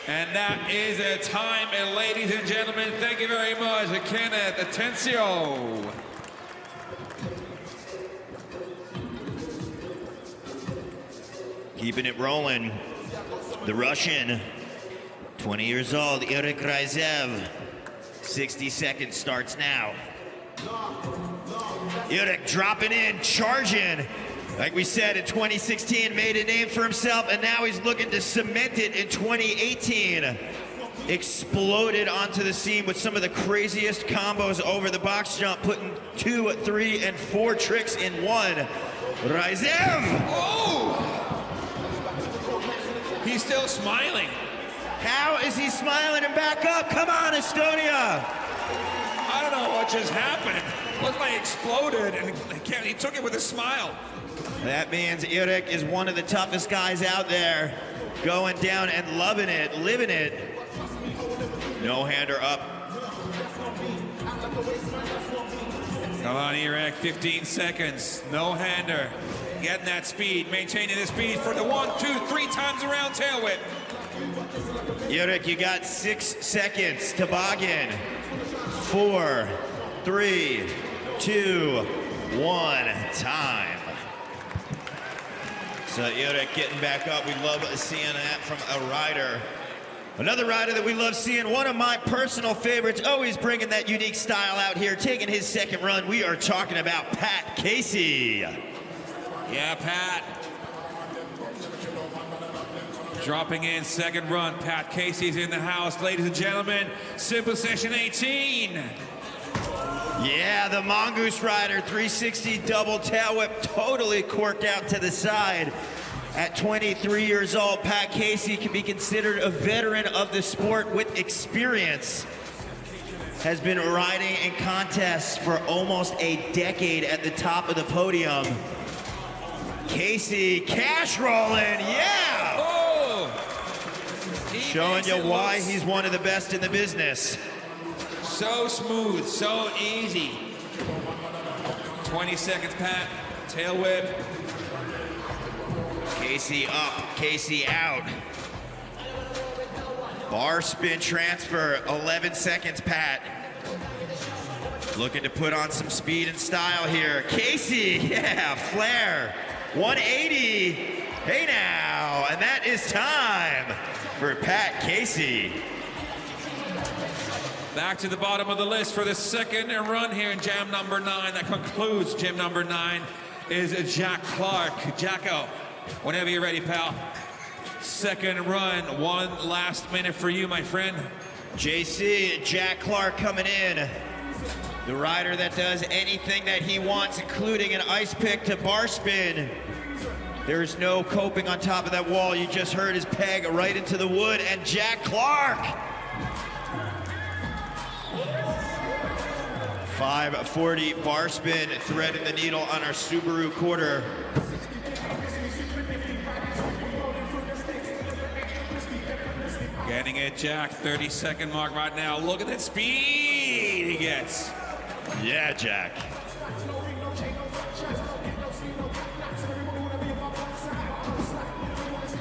And that is a time, and ladies and gentlemen, thank you very much, Kenneth Atencio.
Keeping it rolling. The Russian, 20 years old, Eric Ryzev. 60 seconds starts now. Eric dropping in, charging. Like we said, in 2016, made a name for himself, and now he's looking to cement it in 2018. Exploded onto the scene with some of the craziest combos over the box jump, putting 2, 3, and 4 tricks in one. Ryzev!
Oh! He's still smiling.
How is he smiling and back up? Come on, Estonia!
I don't know what just happened. Looked like he exploded, and he took it with a smile.
That means Eric is one of the toughest guys out there, going down and loving it, living it. No-hander up.
Come on, Eric, 15 seconds. No-hander. Getting that speed, maintaining the speed for the 1, 2, 3 times around tail whip.
Eric, you got 6 seconds. Toboggan. 4, 3, 2, 1, time. So Yoda getting back up. We love seeing that from a rider. Another rider that we love seeing, one of my personal favorites, always bringing that unique style out here, taking his second run. We are talking about Pat Casey.
Yeah, Pat. Dropping in second run. Pat Casey's in the house. Ladies and gentlemen, simple session 18.
Yeah, the Mongoose rider, 360 double tail whip, totally corked out to the side. At 23 years old, Pat Casey can be considered a veteran of the sport with experience. Has been riding in contests for almost a decade at the top of the podium. Casey cash rolling, yeah!
Oh!
Showing you why he's one of the best in the business.
So smooth, so easy. 20 seconds, Pat. Tail whip.
Casey up, Casey out. Bar spin transfer, 11 seconds, Pat. Looking to put on some speed and style here. Casey, yeah, flare. 180, hey now, and that is time for Pat Casey.
Back to the bottom of the list for the second run here in jam number 9. That concludes jam number 9 is Jack Clark. Jacko, whenever you're ready, pal. Second run, one last minute for you, my friend.
JC, Jack Clark coming in. The rider that does anything that he wants, including an ice pick to bar spin. There's no coping on top of that wall. You just heard his peg right into the wood, and Jack Clark. 540 bar spin, threading the needle on our Subaru quarter.
Getting it, Jack. 30-second mark right now. Look at that speed he gets.
Yeah, Jack.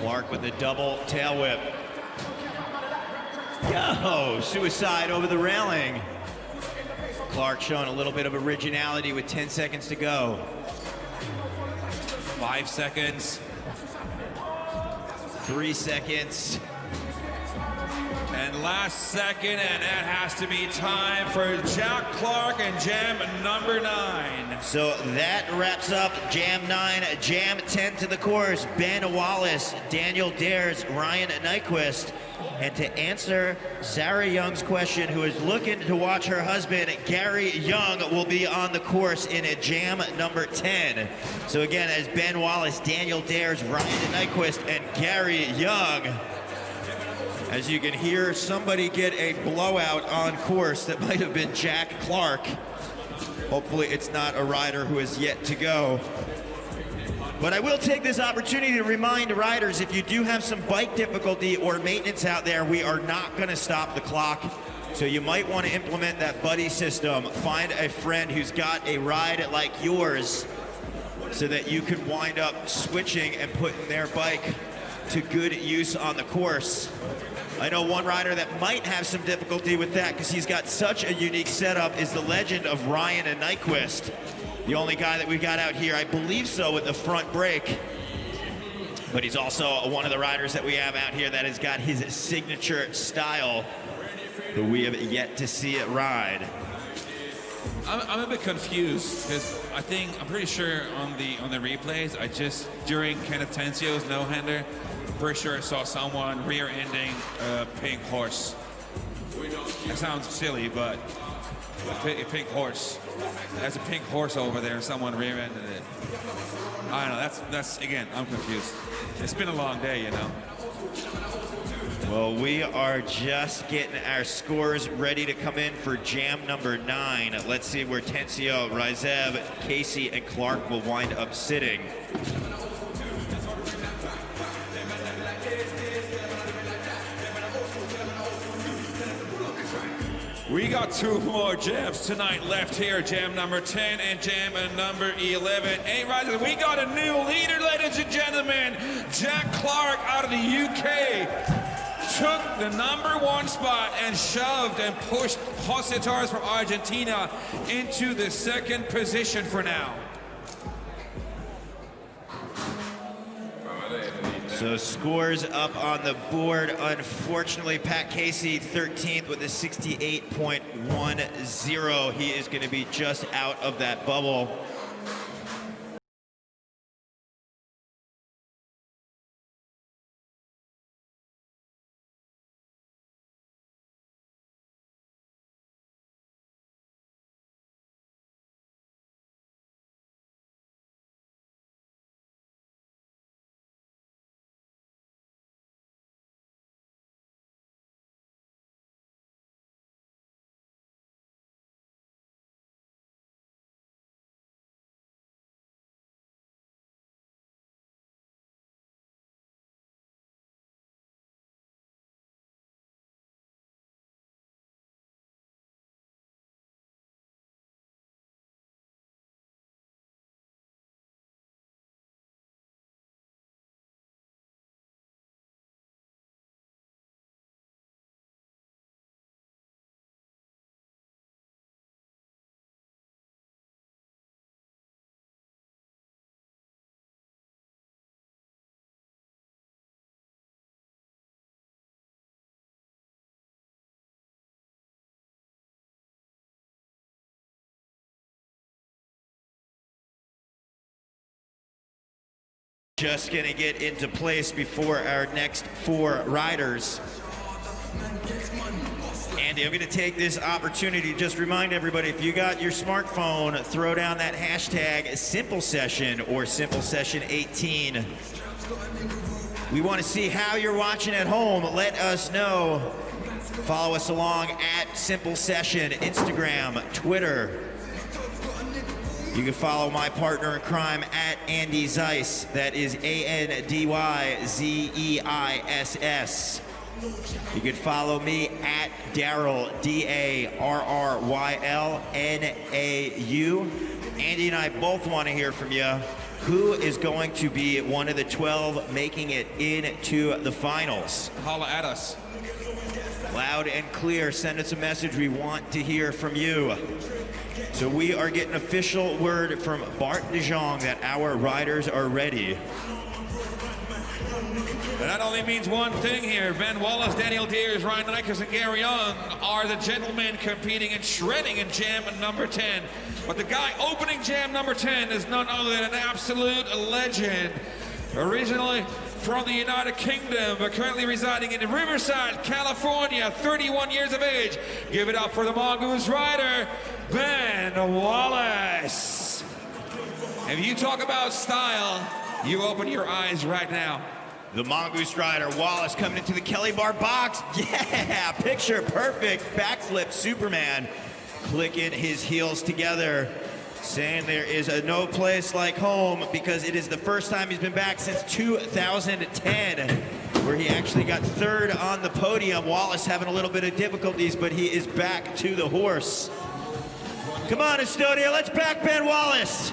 Clark with the double tail whip. Yo, suicide over the railing. Clark showing a little bit of originality with 10 seconds to go.
5 seconds.
3 seconds.
And last second, and that has to be time for Jack Clark and jam number 9.
So that wraps up jam 9. Jam 10 to the course. Ben Wallace, Daniel Dares, Ryan Nyquist. And to answer Sarah Young's question, who is looking to watch her husband, Gary Young, will be on the course in a jam number 10. So again, as Ben Wallace, Daniel Dares, Ryan Nyquist, and Gary Young. As you can hear, somebody get a blowout on course. That might have been Jack Clark. Hopefully it's not a rider who is yet to go. But I will take this opportunity to remind riders, if you do have some bike difficulty or maintenance out there, we are not going to stop the clock. So you might want to implement that buddy system. Find a friend who's got a ride like yours so that you can wind up switching and putting their bike to good use on the course. I know one rider that might have some difficulty with that because he's got such a unique setup is the legend of Ryan Nyquist. The only guy that we've got out here, I believe so, with the front brake. But he's also one of the riders that we have out here that has got his signature style that we have yet to see it ride.
I'm a bit confused because I'm pretty sure on the replays, during Kenneth Tensio's no-hander, pretty sure I saw someone rear-ending a pink horse. That sounds silly, but a pink horse. There's a pink horse over there and someone rear-ended it. I don't know, that's again, I'm confused. It's been a long day, you know.
Well, we are just getting our scores ready to come in for jam number 9. Let's see where Tensio, Rizev, Casey, and Clark will wind up sitting.
We got 2 more jams tonight left here. Jam number 10 and jam number 11. Hey, riders, we got a new leader, ladies and gentlemen. Jack Clark out of the UK. took the #1 spot and shoved and pushed Jose Torres from Argentina into the 2nd position for now.
So scores up on the board. Unfortunately, Pat Casey 13th with a 68.10. He is going to be just out of that bubble. Just gonna get into place before our next 4 riders. Andy, I'm gonna take this opportunity to just remind everybody, if you got your smartphone, throw down that hashtag Simple Session or Simple Session 18. We wanna see how you're watching at home. Let us know. Follow us along at Simple Session, Instagram, Twitter. You can follow my partner in crime at Andy Zeiss. That is ANDYZEISS. You can follow me at Daryl, DARRYLNAU. Andy and I both want to hear from you. Who is going to be one of the 12 making it into the finals?
Holla at us.
Loud and clear, send us a message. We want to hear from you. So we are getting official word from Bart de Jong that our riders are ready.
And that only means one thing here. Ben Wallace, Daniel Deers, Ryan Nikers, and Gary Young are the gentlemen competing and shredding in jam number 10. But the guy opening jam number 10 is none other than an absolute legend. Originally from the United Kingdom, but currently residing in Riverside, California, 31 years of age. Give it up for the Mongoose rider, Ben Wallace. If you talk about style, you open your eyes right now.
The Mongoose rider, Wallace, coming into the Kelly Bar box. Yeah, picture perfect. Backflip Superman. Clicking his heels together. Saying there is no place like home because it is the first time he's been back since 2010, where he actually got 3rd on the podium. Wallace having a little bit of difficulties, but he is back to the horse. Come on, Estonia, let's back Ben Wallace.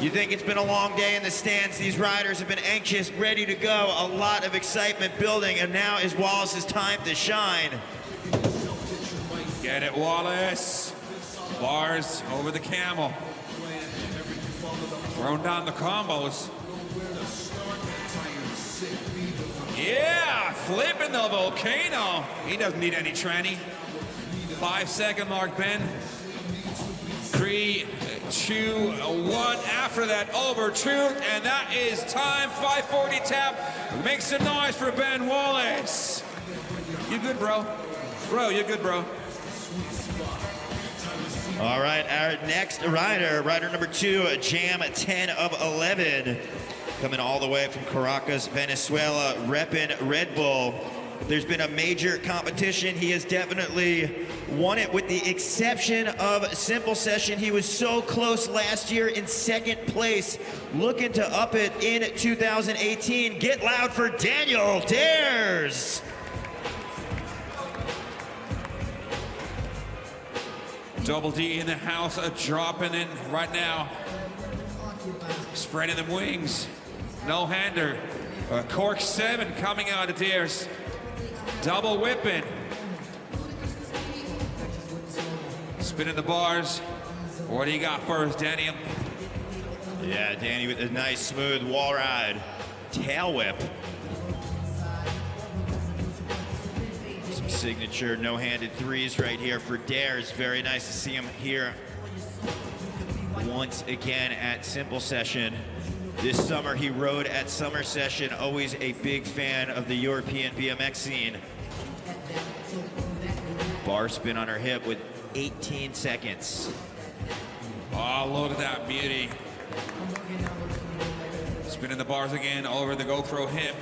You think it's been a long day in the stands. These riders have been anxious, ready to go. A lot of excitement building, and now is Wallace's time to shine.
Get it, Wallace. Bars over the camel. Throwing down the combos. Yeah, flipping the volcano. He doesn't need any tranny. 5-second mark, Ben. 3, 2, 1. After that, over truth, and that is time. 540 tap. Make some noise for Ben Wallace. You good, bro? Bro, you good, bro?
All right, our next rider, rider number 2, jam 10 of 11. Coming all the way from Caracas, Venezuela, repping Red Bull. There's been a major competition. He has definitely won it with the exception of Simple Session. He was so close last year in 2nd place. Looking to up it in 2018. Get loud for Daniel Dares.
Double D in the house, dropping in right now. Spreading them wings. No hander. Cork 7 coming out of Dares. Double whipping. Spinning the bars. What do you got first, Daniel?
Yeah, Danny with a nice smooth wall ride. Tail whip. Some signature no-handed threes right here for Dares. Very nice to see him here once again at Simple Session. This summer he rode at Summer Session, always a big fan of the European BMX scene. Bar spin on her hip with 18 seconds.
Oh, look at that beauty. Spinning the bars again over the GoPro hip.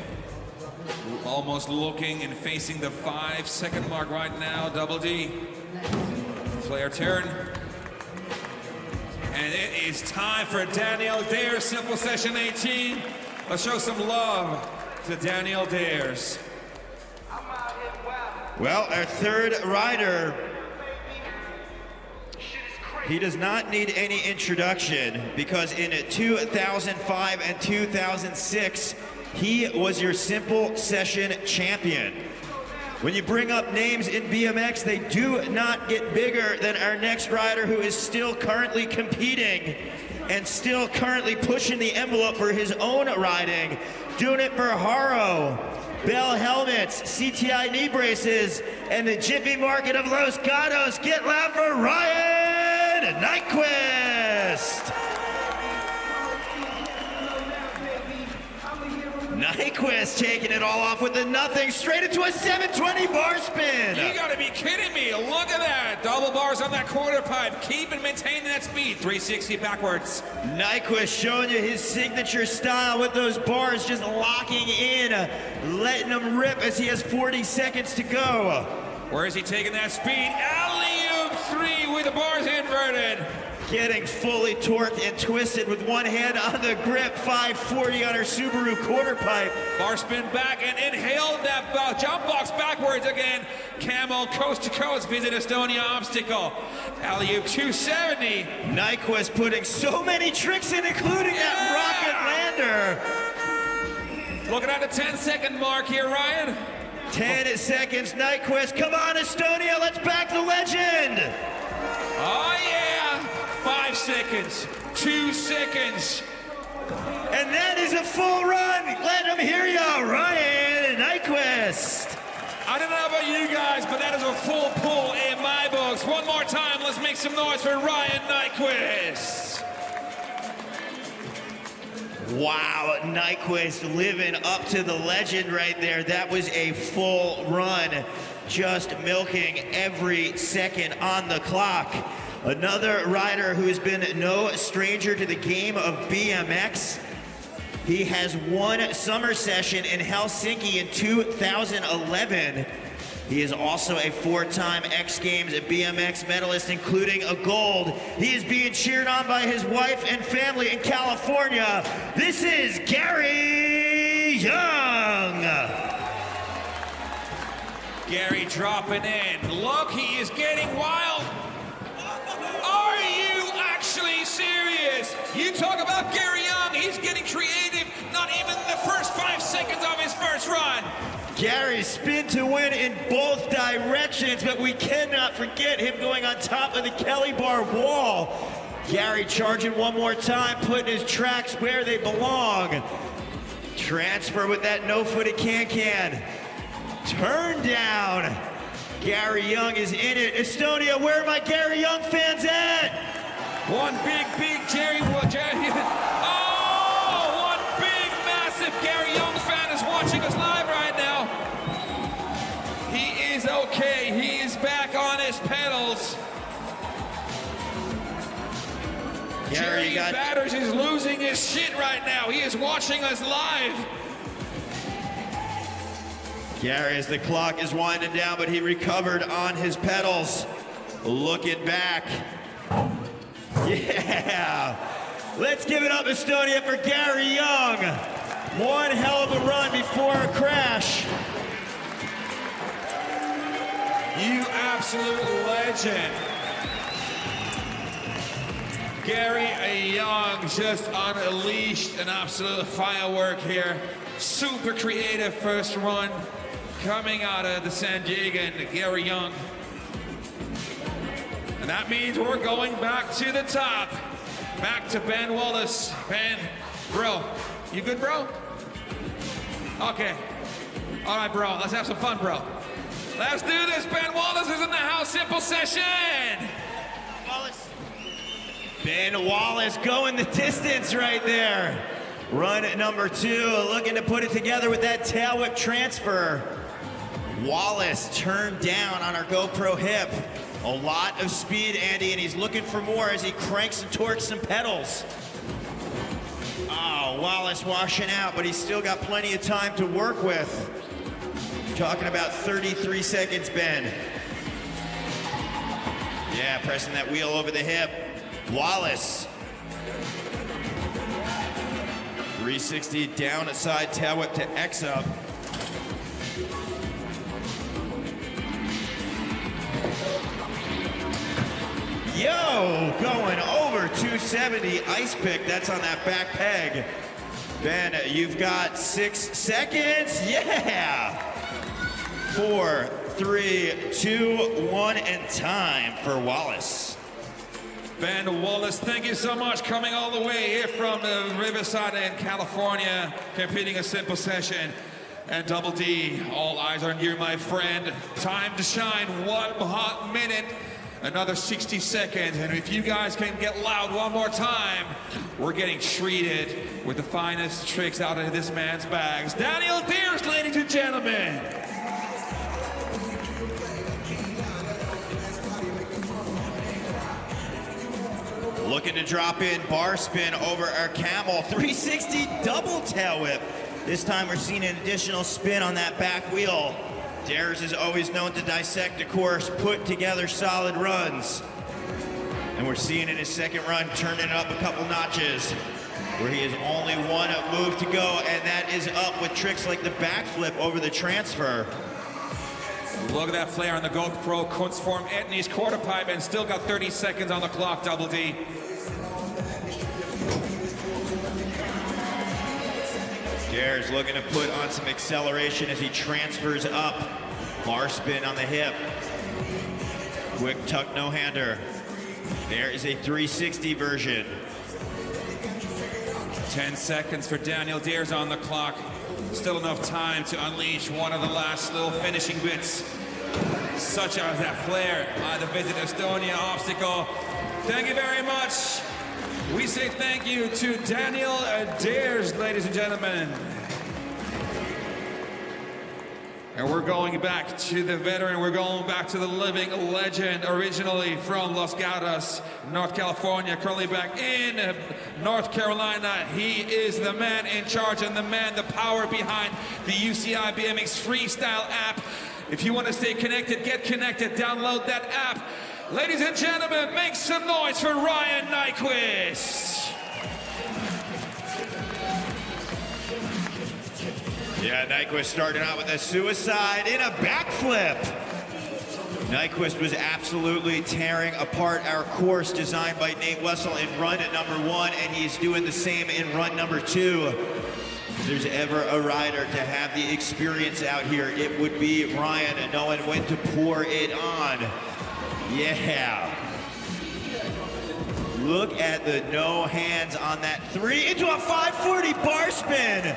Almost looking and facing the 5-second mark right now, double D. Flare turn. And it is time for Daniel Dares, Simple Session 18. Let's show some love to Daniel Dares.
Well, our third rider, he does not need any introduction because in 2005 and 2006, he was your Simple Session champion. When you bring up names in BMX, they do not get bigger than our next rider who is still currently competing and still currently pushing the envelope for his own riding. Doing it for Haro, Bell helmets, CTI knee braces, and the Jiffy Market of Los Gatos. Get loud for Ryan Nyquist! Nyquist taking it all off with the nothing, straight into a 720 bar spin.
You gotta be kidding me. Look at that. Double bars on that quarter pipe. Keep and maintain that speed. 360 backwards.
Nyquist showing you his signature style with those bars just locking in, letting them rip as he has 40 seconds to go.
Where is he taking that speed? Alley-oop 3 with the bars inverted.
Getting fully torqued and twisted with one hand on the grip, 540 on her Subaru quarter pipe.
Bar spin back and inhaled that jump box backwards again. Camel coast to coast, visit Estonia obstacle. Alley-oop 270.
Nyquist putting so many tricks in, including that rocket lander.
Looking at the 10-second mark here, Ryan.
10 seconds, Nyquist. Come on, Estonia, let's back the legend.
Oh, yeah. 5 seconds, 2 seconds.
And that is a full run. Let them hear you, Ryan Nyquist.
I don't know about you guys, but that is a full pull in my books. One more time, let's make some noise for Ryan Nyquist.
Wow, Nyquist living up to the legend right there. That was a full run, just milking every second on the clock. Another rider who has been no stranger to the game of BMX. He has won Summer Session in Helsinki in 2011. He is also a 4-time X Games BMX medalist, including a gold. He is being cheered on by his wife and family in California. This is Gary Young.
Gary dropping in. Look, he is getting wild. Are you actually serious? You talk about Gary Young, he's getting creative, not even the first 5 seconds of his first run.
Gary spin to win in both directions, but we cannot forget him going on top of the Kelly bar wall. Gary charging one more time, putting his tracks where they belong. Transfer with that no-footed can-can. Turn down. Gary Young is in it. Estonia, where are my Gary Young fans at?
One big Jerry. Oh, one big, massive Gary Young fan is watching us live right now. He is okay. He is back on his pedals. Jerry Batters is losing his shit right now. He is watching us live.
Gary, as the clock is winding down, but he recovered on his pedals. Looking back. Yeah. Let's give it up, Estonia, for Gary Young. One hell of a run before a crash.
You absolute legend. Gary Young just unleashed an absolute firework here. super creative first run coming out of the San Diegan, Gary Young. And that means we're going back to the top. Back to Ben Wallace. Ben, bro, you good, bro? Okay. All right, bro, let's have some fun, bro. Let's do this. Ben Wallace is in the house. Simple session.
Wallace. Ben Wallace going the distance right there. Run number 2, looking to put it together with that tail whip transfer. Wallace turned down on our GoPro hip. A lot of speed, Andy, and he's looking for more as he cranks and torques some pedals. Oh, Wallace washing out, but he's still got plenty of time to work with. Talking about 33 seconds, Ben. Yeah, pressing that wheel over the hip. Wallace. 360 down at side tail whip to X up. Yo, going over 270 ice pick. That's on that back peg. Ben, you've got 6 seconds. Yeah. 4, 3, 2, 1, and time for Wallace.
Ben Wallace, thank you so much. Coming all the way here from the Riverside in California, competing a simple session. And Double D, all eyes are on you, my friend. Time to shine, 1 hot minute. Another 60 seconds, and if you guys can get loud one more time, we're getting treated with the finest tricks out of this man's bags. Daniel Deers, ladies and gentlemen.
Looking to drop in bar spin over our camel. 360 double tail whip. This time we're seeing an additional spin on that back wheel. Dares is always known to dissect a course, put together solid runs. And we're seeing in his second run, turning it up a couple notches, where he has only 1 move to go, and that is up with tricks like the backflip over the transfer.
Look at that flare on the GoPro, Kunstform Etnies quarter pipe, and still got 30 seconds on the clock, Double D.
Dares looking to put on some acceleration as he transfers up. Bar spin on the hip. Quick tuck no-hander. There is a 360 version.
10 seconds for Daniel Deers on the clock. Still enough time to unleash one of the last little finishing bits, such as that flare by the Visit Estonia obstacle. Thank you very much. We say thank you to Daniel Deers, ladies and gentlemen. And we're going back to the veteran. We're going back to the living legend, originally from Los Gatos, North California, currently back in North Carolina. He is the man in charge and the man, the power behind the UCI BMX Freestyle app. If you want to stay connected, get connected, download that app. Ladies and gentlemen, make some noise for Ryan Nyquist.
Yeah, Nyquist started out with a suicide in a backflip. Nyquist was absolutely tearing apart our course designed by Nate Wessel in run at number 1, and he's doing the same in run number 2. If there's ever a rider to have the experience out here, it would be Ryan, and knowing when to pour it on. Yeah. Look at the no hands on that 3 into a 540 bar spin.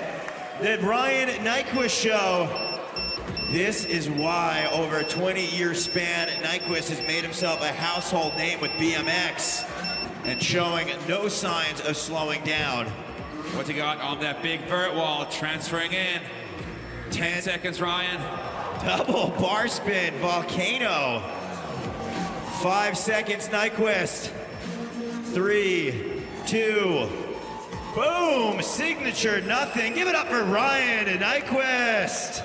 That Ryan Nyquist show. This is why over a 20-year span, Nyquist has made himself a household name with BMX and showing no signs of slowing down.
What's he got on that big vert wall, transferring in? 10 seconds, Ryan.
Double bar spin, volcano. 5 seconds, Nyquist. 3, 2, boom, signature, nothing. Give it up for Ryan and Nyquist.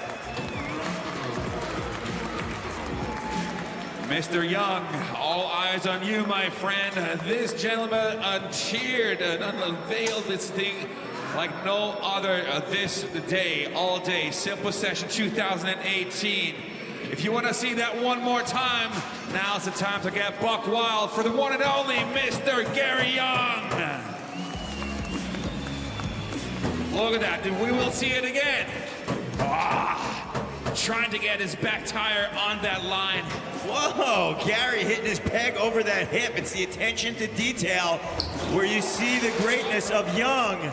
Mr. Young, all eyes on you, my friend. This gentleman uncheered and unveiled this thing like no other this day, all day. Simple Session 2018. If you want to see that one more time, now's the time to get buck wild for the one and only Mr. Gary Young. Look at that. We will see it again. Trying to get his back tire on that line.
Whoa, Gary hitting his peg over that hip. It's the attention to detail where you see the greatness of Young.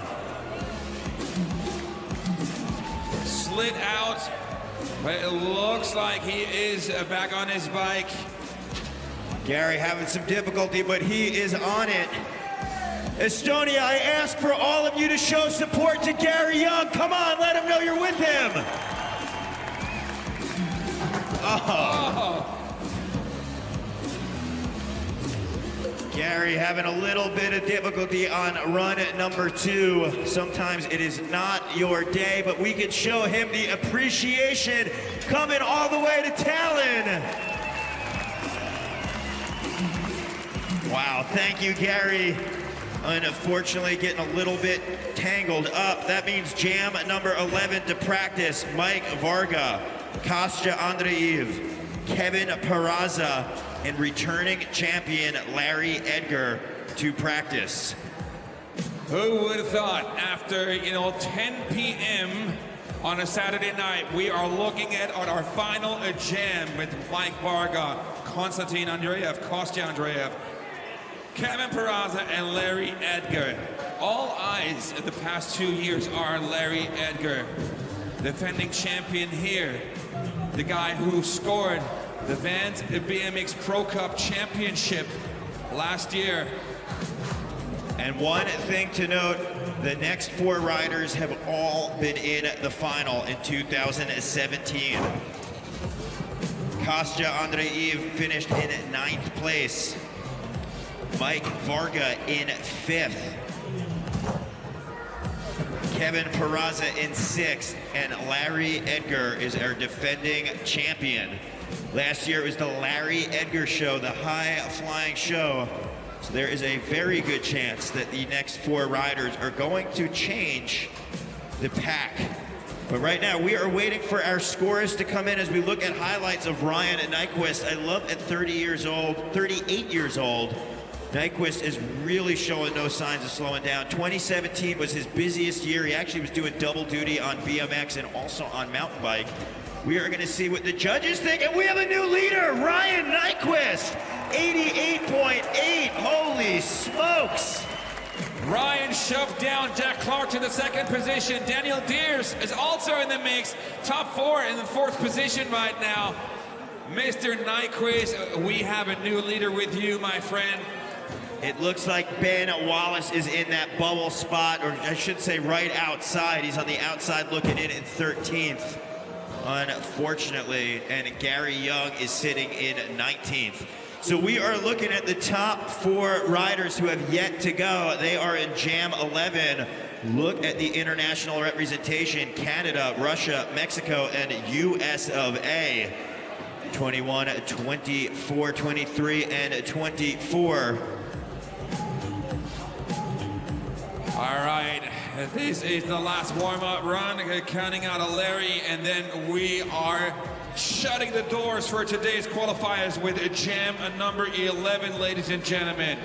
Slid out, but it looks like he is back on his bike.
Gary having some difficulty, but he is on it. Estonia, I ask for all of you to show support to Gary Young. Come on, let him know you're with him. Gary having a little bit of difficulty on run number 2. Sometimes it is not your day, but we can show him the appreciation coming all the way to Tallinn. Wow, thank you, Gary. Unfortunately, getting a little bit tangled up. That means jam number 11 to practice. Mike Varga, Kostya Andreev, Kevin Peraza, and returning champion Larry Edgar to practice.
Who would have thought after, 10 p.m. on a Saturday night, we are looking at our final jam with Mike Varga, Konstantin Andreev, Kostya Andreev, Kevin Peraza, and Larry Edgar. All eyes in the past 2 years are Larry Edgar, defending champion here, the guy who scored the Vans BMX Pro Cup Championship last year.
And one thing to note, the next 4 riders have all been in the final in 2017. Kostya Andreev finished in 9th place. Mike Varga in 5th. Kevin Peraza in 6th, and Larry Edgar is our defending champion. Last year it was the Larry Edgar show, the high-flying show. So there is a very good chance that the next 4 riders are going to change the pack. But right now we are waiting for our scores to come in as we look at highlights of Ryan Nyquist. I love at 38 years old, Nyquist is really showing no signs of slowing down. 2017 was his busiest year. He actually was doing double duty on BMX and also on mountain bike. We are going to see what the judges think, and we have a new leader, Ryan Nyquist, 88.8. Holy smokes.
Ryan shoved down Jack Clark to the 2nd position. Daniel Deers is also in the mix. Top 4 in the 4th position right now. Mr. Nyquist, we have a new leader with you, my friend.
It looks like Ben Wallace is in that bubble spot, or I should say right outside. He's on the outside looking in 13th, unfortunately, and Gary Young is sitting in 19th. So we are looking at the top 4 riders who have yet to go. They are in Jam 11. Look at the international representation: Canada, Russia, Mexico, and US of A. 21, 24, 23, and 24.
All right, this is the last warm-up run, counting out a Larry, and then we are shutting the doors for today's qualifiers with jam number 11, ladies and gentlemen.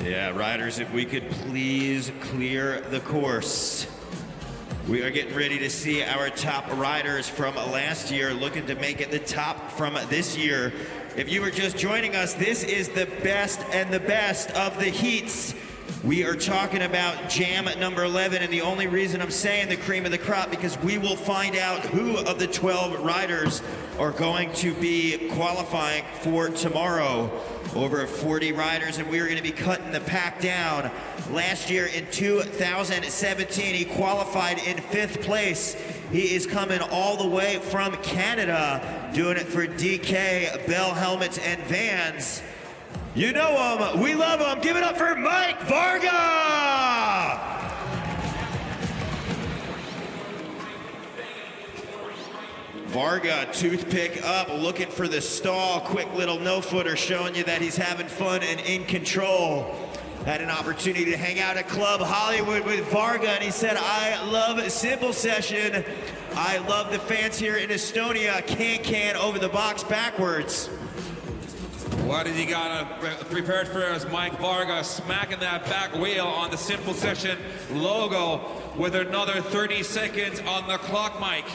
Yeah, riders, if we could please clear the course. We are getting ready to see our top riders from last year looking to make it the top from this year. If you were just joining us, this is the best and the best of the heats. We are talking about jam number 11, and the only reason I'm saying the cream of the crop because we will find out who of the 12 riders are going to be qualifying for tomorrow. Over 40 riders, and we are going to be cutting the pack down. Last year in 2017, he qualified in 5th place. He is coming all the way from Canada, doing it for DK, Bell Helmets, and Vans. You know him, we love him. Give it up for Mike Varga! Varga, toothpick up, looking for the stall. Quick little no-footer showing you that he's having fun and in control. had an opportunity to hang out at Club Hollywood with Varga, and he said, I love Simple Session. I love the fans here in Estonia. Can over the box backwards.
What has he got prepared for us? Mike Varga smacking that back wheel on the Simple Session logo with another 30 seconds on the clock, Mike.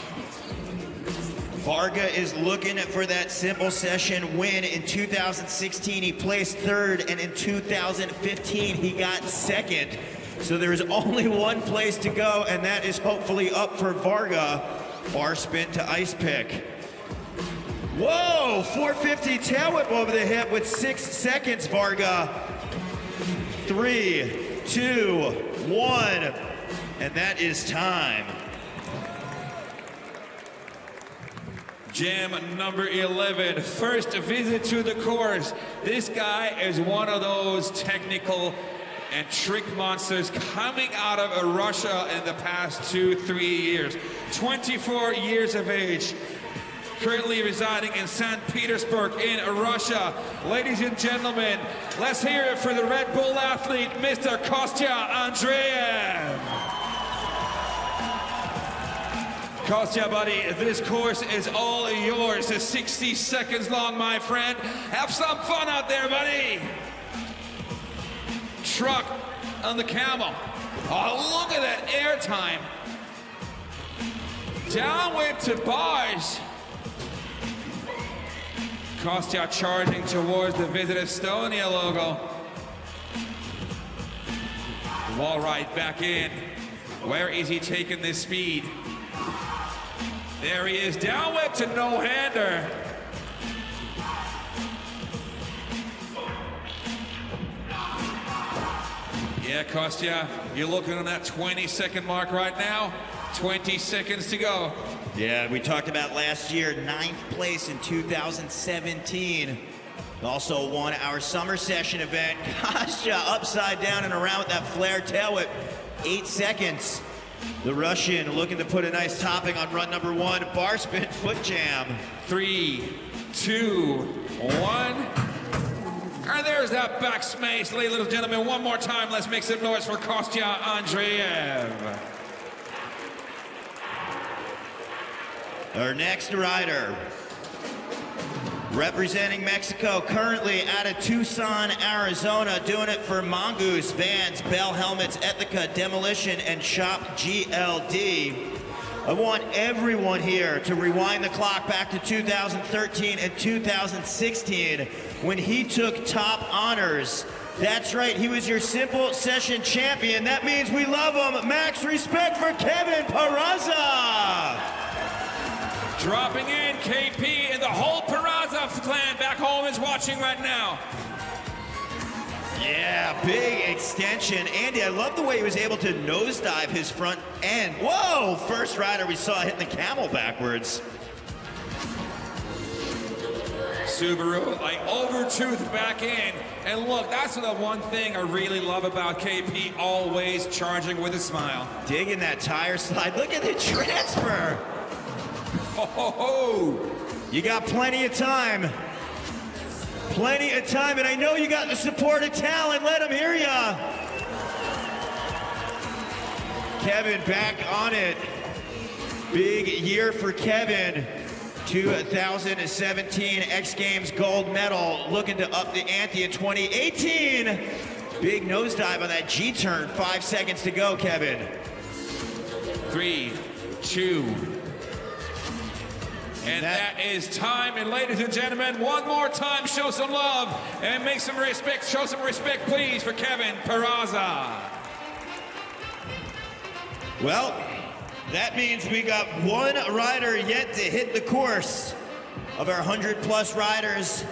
Varga is looking for that Simple Session win. In 2016, he placed third, and in 2015, he got second. So there is only one place to go, and that is hopefully up for Varga. Bar spin to ice pick. Whoa, 450 tail whip over the hip with 6 seconds, Varga. 3, 2, 1, and that is time.
Jam number 11, first visit to the course. This guy is one of those technical and trick monsters coming out of Russia in the past 2-3 years. 24 years of age, currently residing in St. Petersburg in Russia. Ladies and gentlemen, let's hear it for the Red Bull athlete, Mr. Kostya Andreev. Kostya, buddy, this course is all yours. It's 60 seconds long, my friend. Have some fun out there, buddy. Truck on the camel. Oh, look at that air time. Down whip to bars. Kostya charging towards the Visit Estonia logo. Wall right back in. Where is he taking this speed? There he is, down whip to no-hander. Yeah, Kostya, you're looking on that 20-second mark right now. 20 seconds to go.
Yeah, we talked about last year, 9th place in 2017. Also won our summer session event. Kostya upside down and around with that flare tail whip. 8 seconds. The Russian looking to put a nice topping on run number 1, bar spin foot jam.
3, 2, 1. And there's that back smash, ladies and gentlemen. One more time, let's make some noise for Kostya Andreev.
Our next rider, representing Mexico, currently out of Tucson, Arizona, doing it for Mongoose, Vans, Bell Helmets, Ethica, Demolition, and Shop GLD. I want everyone here to rewind the clock back to 2013 and 2016 when he took top honors. That's right, he was your Simple Session champion. That means we love him. Max respect for Kevin Peraza.
Dropping in, KP and the whole Peraza clan back home is watching right now.
Yeah, big extension. Andy, I love the way he was able to nosedive his front end. Whoa, first rider we saw hitting the camel backwards.
Subaru, like over-toothed back in. And look, that's the one thing I really love about KP, always charging with a smile.
Digging that tire slide. Look at the transfer.
Ho, ho, ho.
You got plenty of time. Plenty of time, and I know you got the support of Tallinn. Let them hear ya. Kevin back on it. Big year for Kevin. 2017 X Games gold medal. Looking to up the ante in 2018. Big nosedive on that G-turn. 5 seconds to go, Kevin.
3, 2, and that is time. And ladies and gentlemen, one more time, show some love and make some respect. Show some respect, please, for Kevin Peraza.
Well, that means we got one rider yet to hit the course of our 100+ riders.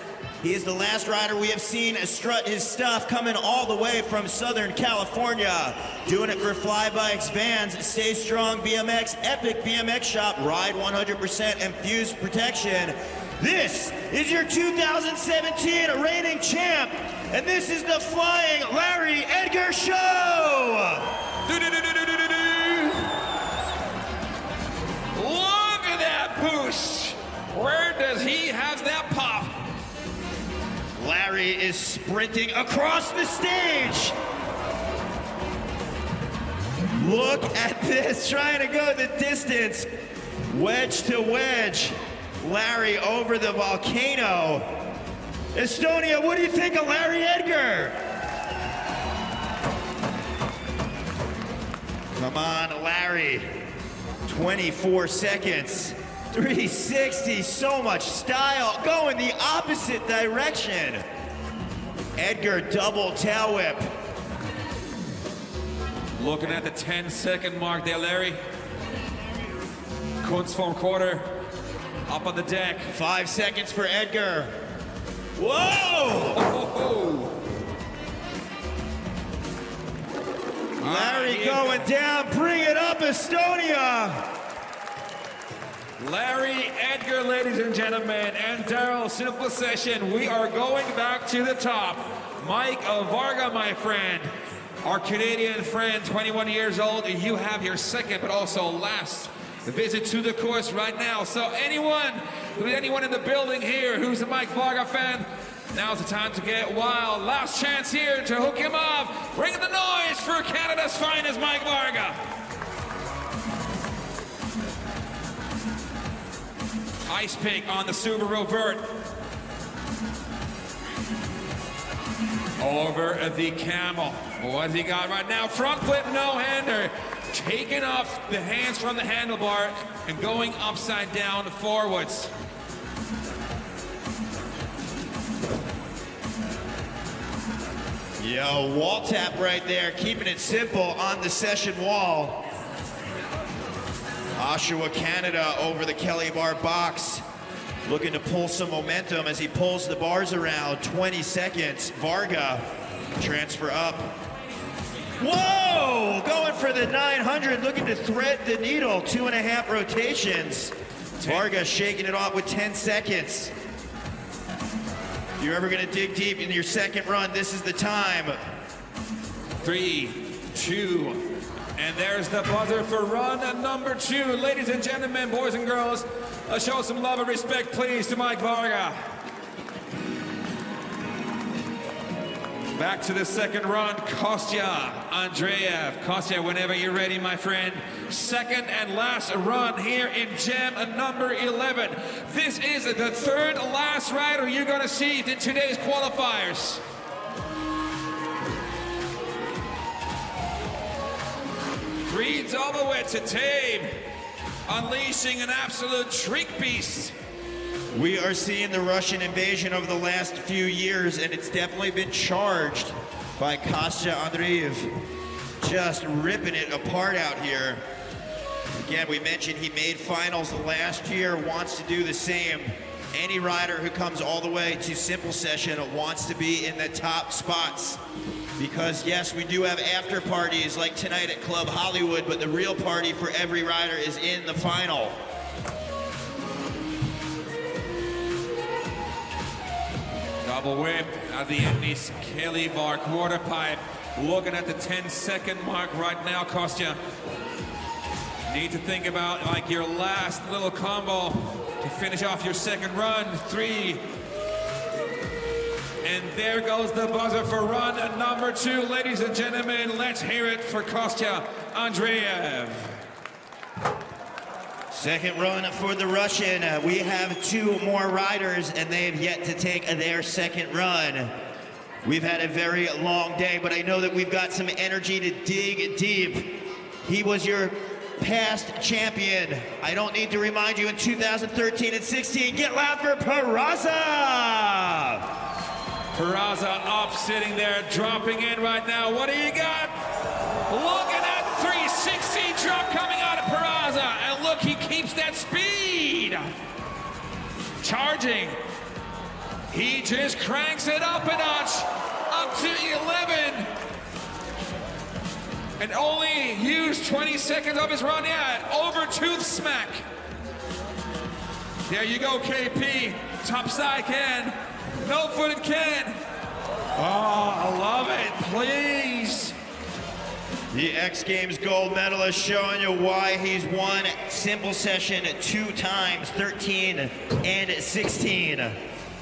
He is the last rider we have seen strut his stuff, coming all the way from Southern California. Doing it for Fly Bikes, Vans, Stay Strong BMX, Epic BMX Shop, Ride 100%, and Fuse Protection. This is your 2017 reigning champ, and this is the Flying Larry Edgar Show!
Look at that boost! Where does he have that pop?
Larry Larry is sprinting across the stage. Look at this, trying to go the distance. Wedge to wedge. Larry over the volcano. Estonia, what do you think of Larry Edgar? Come on, Larry. 24 seconds. 360, so much style. Going the opposite direction. Edgar double tail whip.
Looking at the 10-second mark there, Larry. Kunstform quarter up on the deck.
5 seconds for Edgar. Whoa! Larry going down. Bring it up, Estonia.
Larry Edgar, ladies and gentlemen, and Daryl, simple session. We are going back to the top. Mike Varga, my friend, our Canadian friend, 21 years old. You have your second, but also last visit to the course right now. So anyone in the building here who's a Mike Varga fan, now's the time to get wild. Last chance here to hook him up. Bring the noise for Canada's finest Mike Varga. Ice pick on the Subaru Vert. Over the Camel. What's he got right now? Front flip, no-hander. Taking off the hands from the handlebar and going upside down forwards.
Yo, wall tap right there, keeping it simple on the session wall. Oshawa, Canada over the Kelly bar box. Looking to pull some momentum as he pulls the bars around. 20 seconds. Varga, transfer up. Whoa! Going for the 900, looking to thread the needle. 2.5 rotations. Varga shaking it off with 10 seconds. If you're ever gonna dig deep in your second run, this is the time.
3, 2, and there's the buzzer for run number 2. Ladies and gentlemen, boys and girls, show some love and respect, please, to Mike Varga. Back to the second run, Kostya Andreev. Kostya, whenever you're ready, my friend. Second and last run here in jam number 11. This is the third last rider you're gonna see in today's qualifiers. Reads all the way to Tabe, unleashing an absolute trick beast.
We are seeing the Russian invasion over the last few years, and it's definitely been charged by Kostya Andreev. Just ripping it apart out here. Again, we mentioned he made finals last year, wants to do the same. Any rider who comes all the way to simple session wants to be in the top spots. Because yes, we do have after parties like tonight at Club Hollywood, but the real party for every rider is in the final.
Double whip at the Ennis Kelly bar quarter pipe. Looking at the 10-second mark right now, Kostya. Need to think about like your last little combo to finish off your second run. 3. And there goes the buzzer for run number 2. Ladies and gentlemen, let's hear it for Kostya Andreev.
Second run for the Russian. We have 2 more riders, and they have yet to take their second run. We've had a very long day, but I know that we've got some energy to dig deep. He was your past champion. I don't need to remind you in 2013 and 16. Get loud for Peraza!
Peraza up, sitting there, dropping in right now. What do you got? Look at that 360 drop coming out of Peraza. And look, he keeps that speed. Charging. He just cranks it up a notch, up to 11. And only used 20 seconds of his run yet. Over tooth smack. There you go, KP. Topside Ken. No-footed Ken. Oh, I love it, please.
The X Games gold medalist showing you why he's won simple session 2 times, 13 and 16.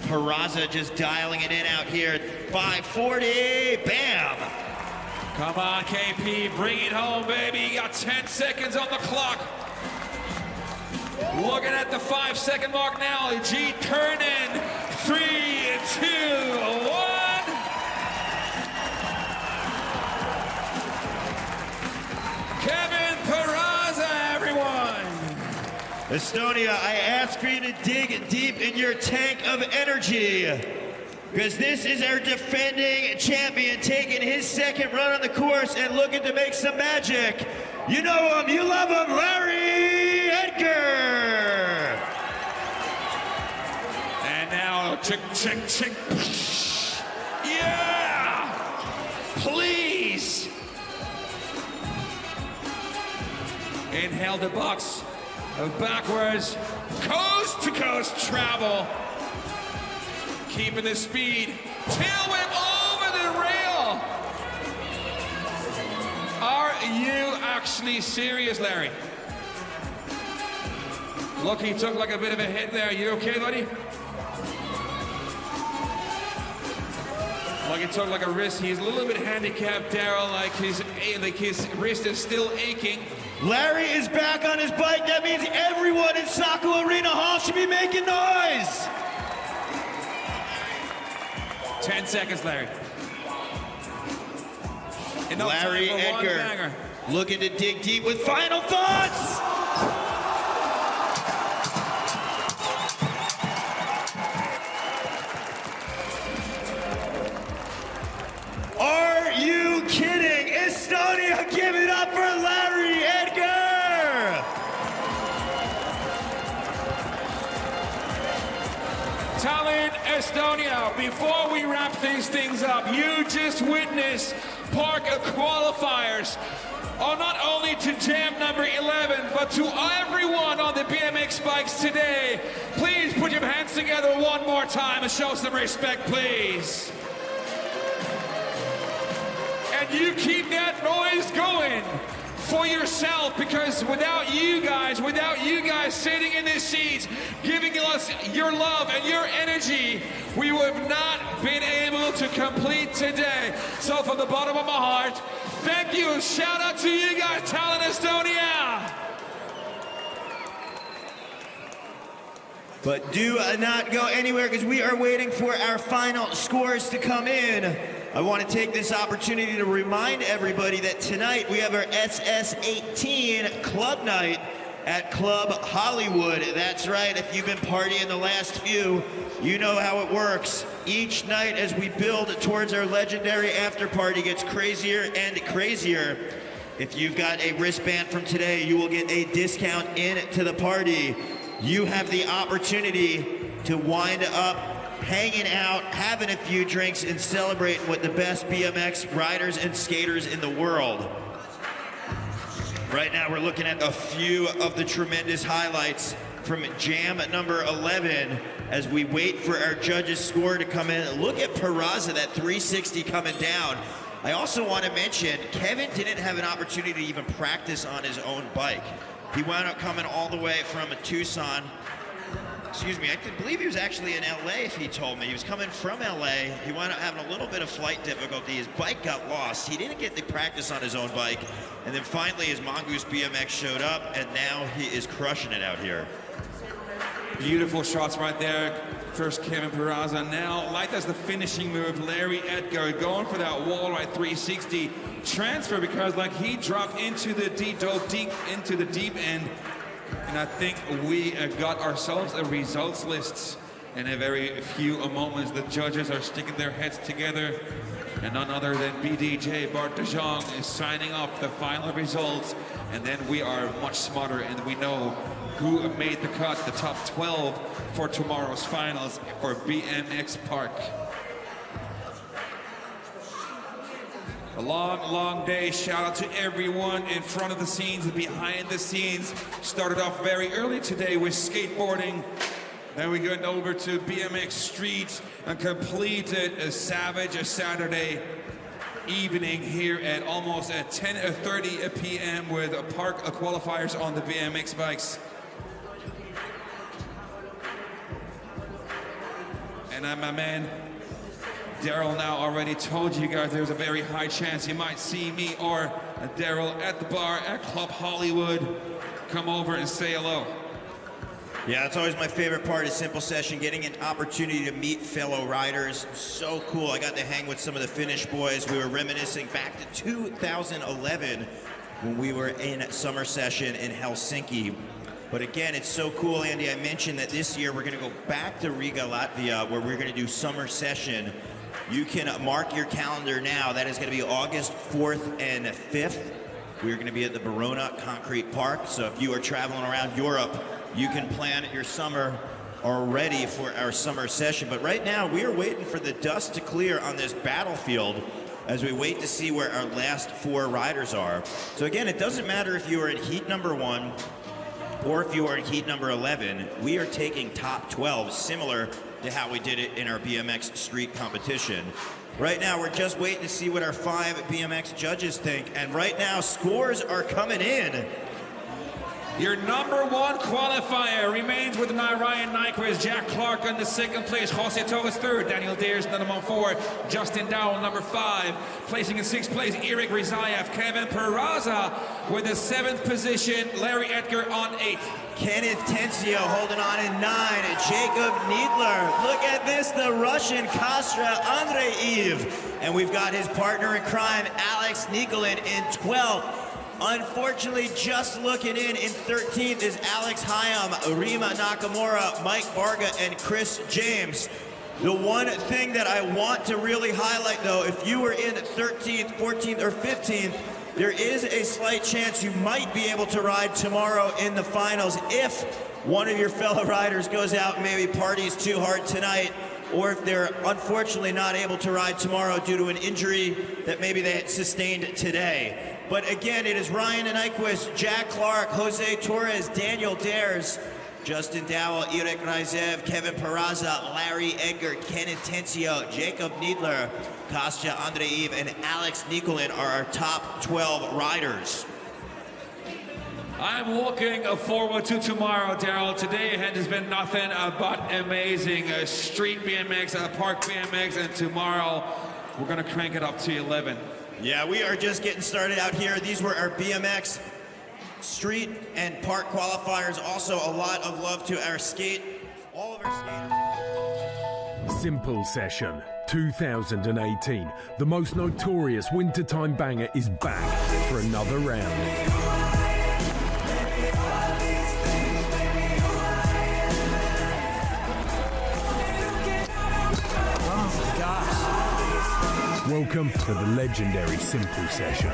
Peraza just dialing it in out here. 540, bam!
Come on, KP, bring it home, baby. You got 10 seconds on the clock. Looking at the 5-second mark now. G turning. 3, 2, 1. Kevin Peraza, everyone.
Estonia, I ask for you to dig deep in your tank of energy, because this is our defending champion taking his second run on the course and looking to make some magic. You know him, you love him, Larry Edgar.
And now, chick, chick, chick. Yeah! Please! Inhale the box. Backwards, coast to coast travel. Keeping the speed. Tail whip over the rail. Are you actually serious, Larry? Look, he took like a bit of a hit there. You okay, buddy? Like he took like a wrist. He's a little bit handicapped, Daryl. Like his wrist is still aching.
Larry is back on his bike. That means everyone in Saco Arena Hall should be making noise.
10 seconds, Larry. Enough
Larry
time for
Edgar
one banger.
looking to dig deep with final thoughts. Are you kidding? Estonia, give it up for Larry Edgar!
Tallinn, Estonia, before we wrap these things up, you just witnessed Park Qualifiers. Not only to jam number 11, but to everyone on the BMX bikes today. Please put your hands together one more time and show some respect, please. And you keep that noise going for yourself, because without you guys sitting in these seats, giving us your love and your energy, we would have not been able to complete today. So from the bottom of my heart, thank you. Shout out to you guys, Tallinn, Estonia.
But do not go anywhere, because we are waiting for our final scores to come in. I want to take this opportunity to remind everybody that tonight we have our SS18 Club Night at Club Hollywood. That's right, if you've been partying the last few, you know how it works. Each night as we build towards our legendary after party gets crazier and crazier. If you've got a wristband from today, you will get a discount into the party. You have the opportunity to wind up hanging out, having a few drinks, and celebrating with the best BMX riders and skaters in the world. Right now we're looking at a few of the tremendous highlights from jam number 11 as we wait for our judges' score to come in. Look at Peraza, that 360 coming down. I also want to mention, Kevin didn't have an opportunity to even practice on his own bike. He wound up coming all the way from Tucson. Excuse me, I believe he was actually in LA, if he told me. He was coming from LA. He wound up having a little bit of flight difficulty. His bike got lost. He didn't get the practice on his own bike. And then finally his Mongoose BMX showed up, and now he is crushing it out here.
Beautiful shots right there. First Kevin Peraza. Now, like that's the finishing move, Larry Edgar going for that wall ride 360 transfer, because like he dropped into the deep end. And I think we got ourselves a results list in a very few moments. The judges are sticking their heads together, and none other than BDJ Bart de Jong is signing off the final results. And then we are much smarter, and we know who made the cut, the top 12 for tomorrow's finals for BMX Park. A long, long day. Shout out to everyone in front of the scenes and behind the scenes. Started off very early today with skateboarding. Then we went over to BMX Street and completed a Savage Saturday evening here at almost at 10:30 p.m. with Park Qualifiers on the BMX bikes. And my man Daryl now already told you guys there's a very high chance you might see me or Daryl at the bar at Club Hollywood. Come over and say hello.
Yeah, it's always my favorite part of Simple Session, getting an opportunity to meet fellow riders. So cool. I got to hang with some of the Finnish boys. We were reminiscing back to 2011 when we were in Summer Session in Helsinki. But again, it's so cool, Andy. I mentioned that this year we're going to go back to Riga, Latvia, where we're going to do Summer Session. You can mark your calendar now. That is going to be August 4th and 5th. We're going to be at the Verona Concrete Park. So if you are traveling around Europe, you can plan your summer already for our Summer Session. But right now, we are waiting for the dust to clear on this battlefield as we wait to see where our last 4 riders are. So again, it doesn't matter if you are in heat number 1 or if you are in heat number 11, we are taking top 12, similar to how we did it in our BMX street competition. Right now, we're just waiting to see what our 5 BMX judges think, and right now, scores are coming in.
Your number 1 qualifier remains with Ryan Nyquist, Jack Clark on the 2nd place, Jose Torres 3rd, Daniel Deers number 4, Justin Dowell number 5, placing in 6th place, Eric Rizaev, Kevin Peraza with the 7th position, Larry Edgar on 8th.
Kenneth Tensio holding on in 9, Jacob Needler. Look at this, the Russian Kostra Andreev. And we've got his partner in crime, Alex Nikolin in 12th. Unfortunately, just looking in 13th is Alex Hyam, Rima Nakamura, Mike Varga, and Chris James. The one thing that I want to really highlight, though, if you were in 13th, 14th, or 15th, there is a slight chance you might be able to ride tomorrow in the finals if one of your fellow riders goes out and maybe parties too hard tonight, or if they're unfortunately not able to ride tomorrow due to an injury that maybe they had sustained today. But again, it is Ryan Nyquist, Jack Clark, Jose Torres, Daniel Dares, Justin Dowell, Eric Rizev, Kevin Peraza, Larry Edgar, Kenneth Tensio, Jacob Needler, Kostya Andreev, and Alex Nikolin are our top 12 riders.
I'm looking forward to tomorrow, Daryl. Today has been nothing but amazing. Street BMX, park BMX, and tomorrow we're going to crank it up to 11.
Yeah, we are just getting started out here. These were our BMX street and park qualifiers. Also, a lot of love to our all of our skaters.
Simple Session 2018. The most notorious wintertime banger is back for another round. Welcome to the legendary Simple Session.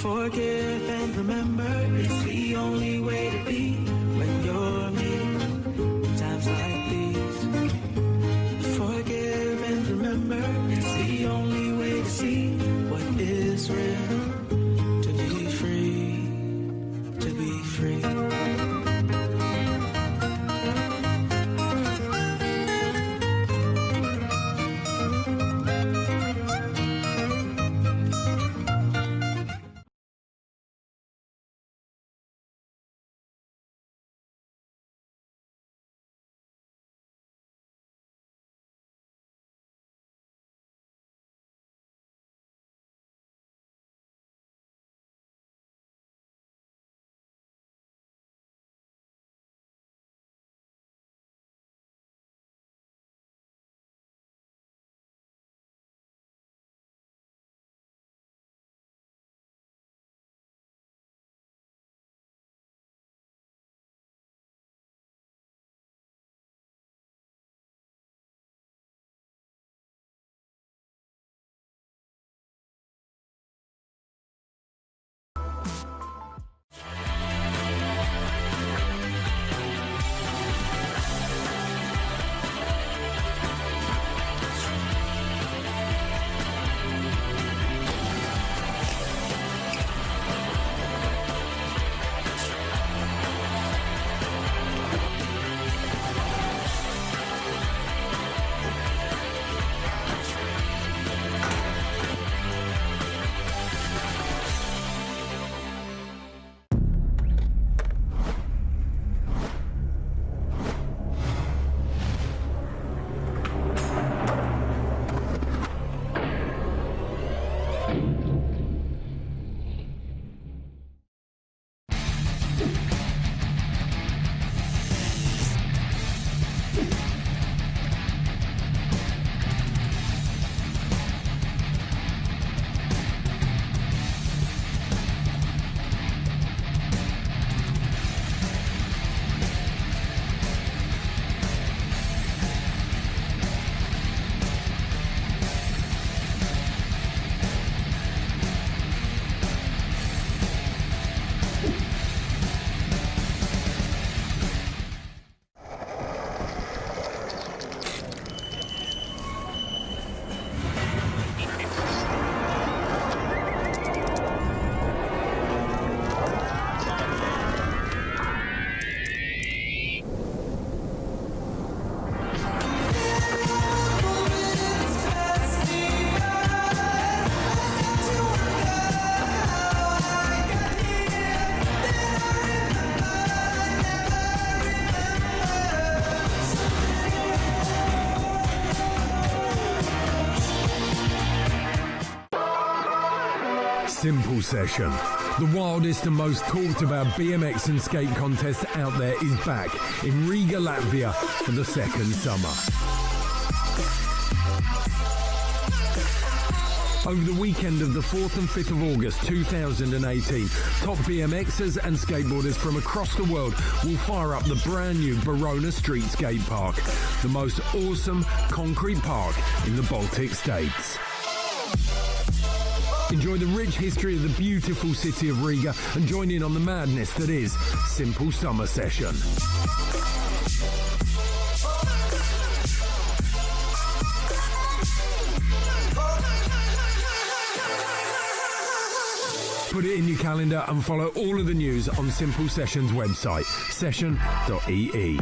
Forgive and remember, it's the only way to be when you're me. In times like these, forgive and remember, it's the only way to see what is real. To be free, to be free.
Simple Session. The wildest and most talked about BMX and skate contest out there is back in Riga, Latvia for the second summer. Over the weekend of the 4th and 5th of August 2018, top BMXers and skateboarders from across the world will fire up the brand new Verona Street Skate Park, the most awesome concrete park in the Baltic states. Enjoy the rich history of the beautiful city of Riga and join in on the madness that is Simple Summer Session. Put it in your calendar and follow all of the news on Simple Session's website, session.ee.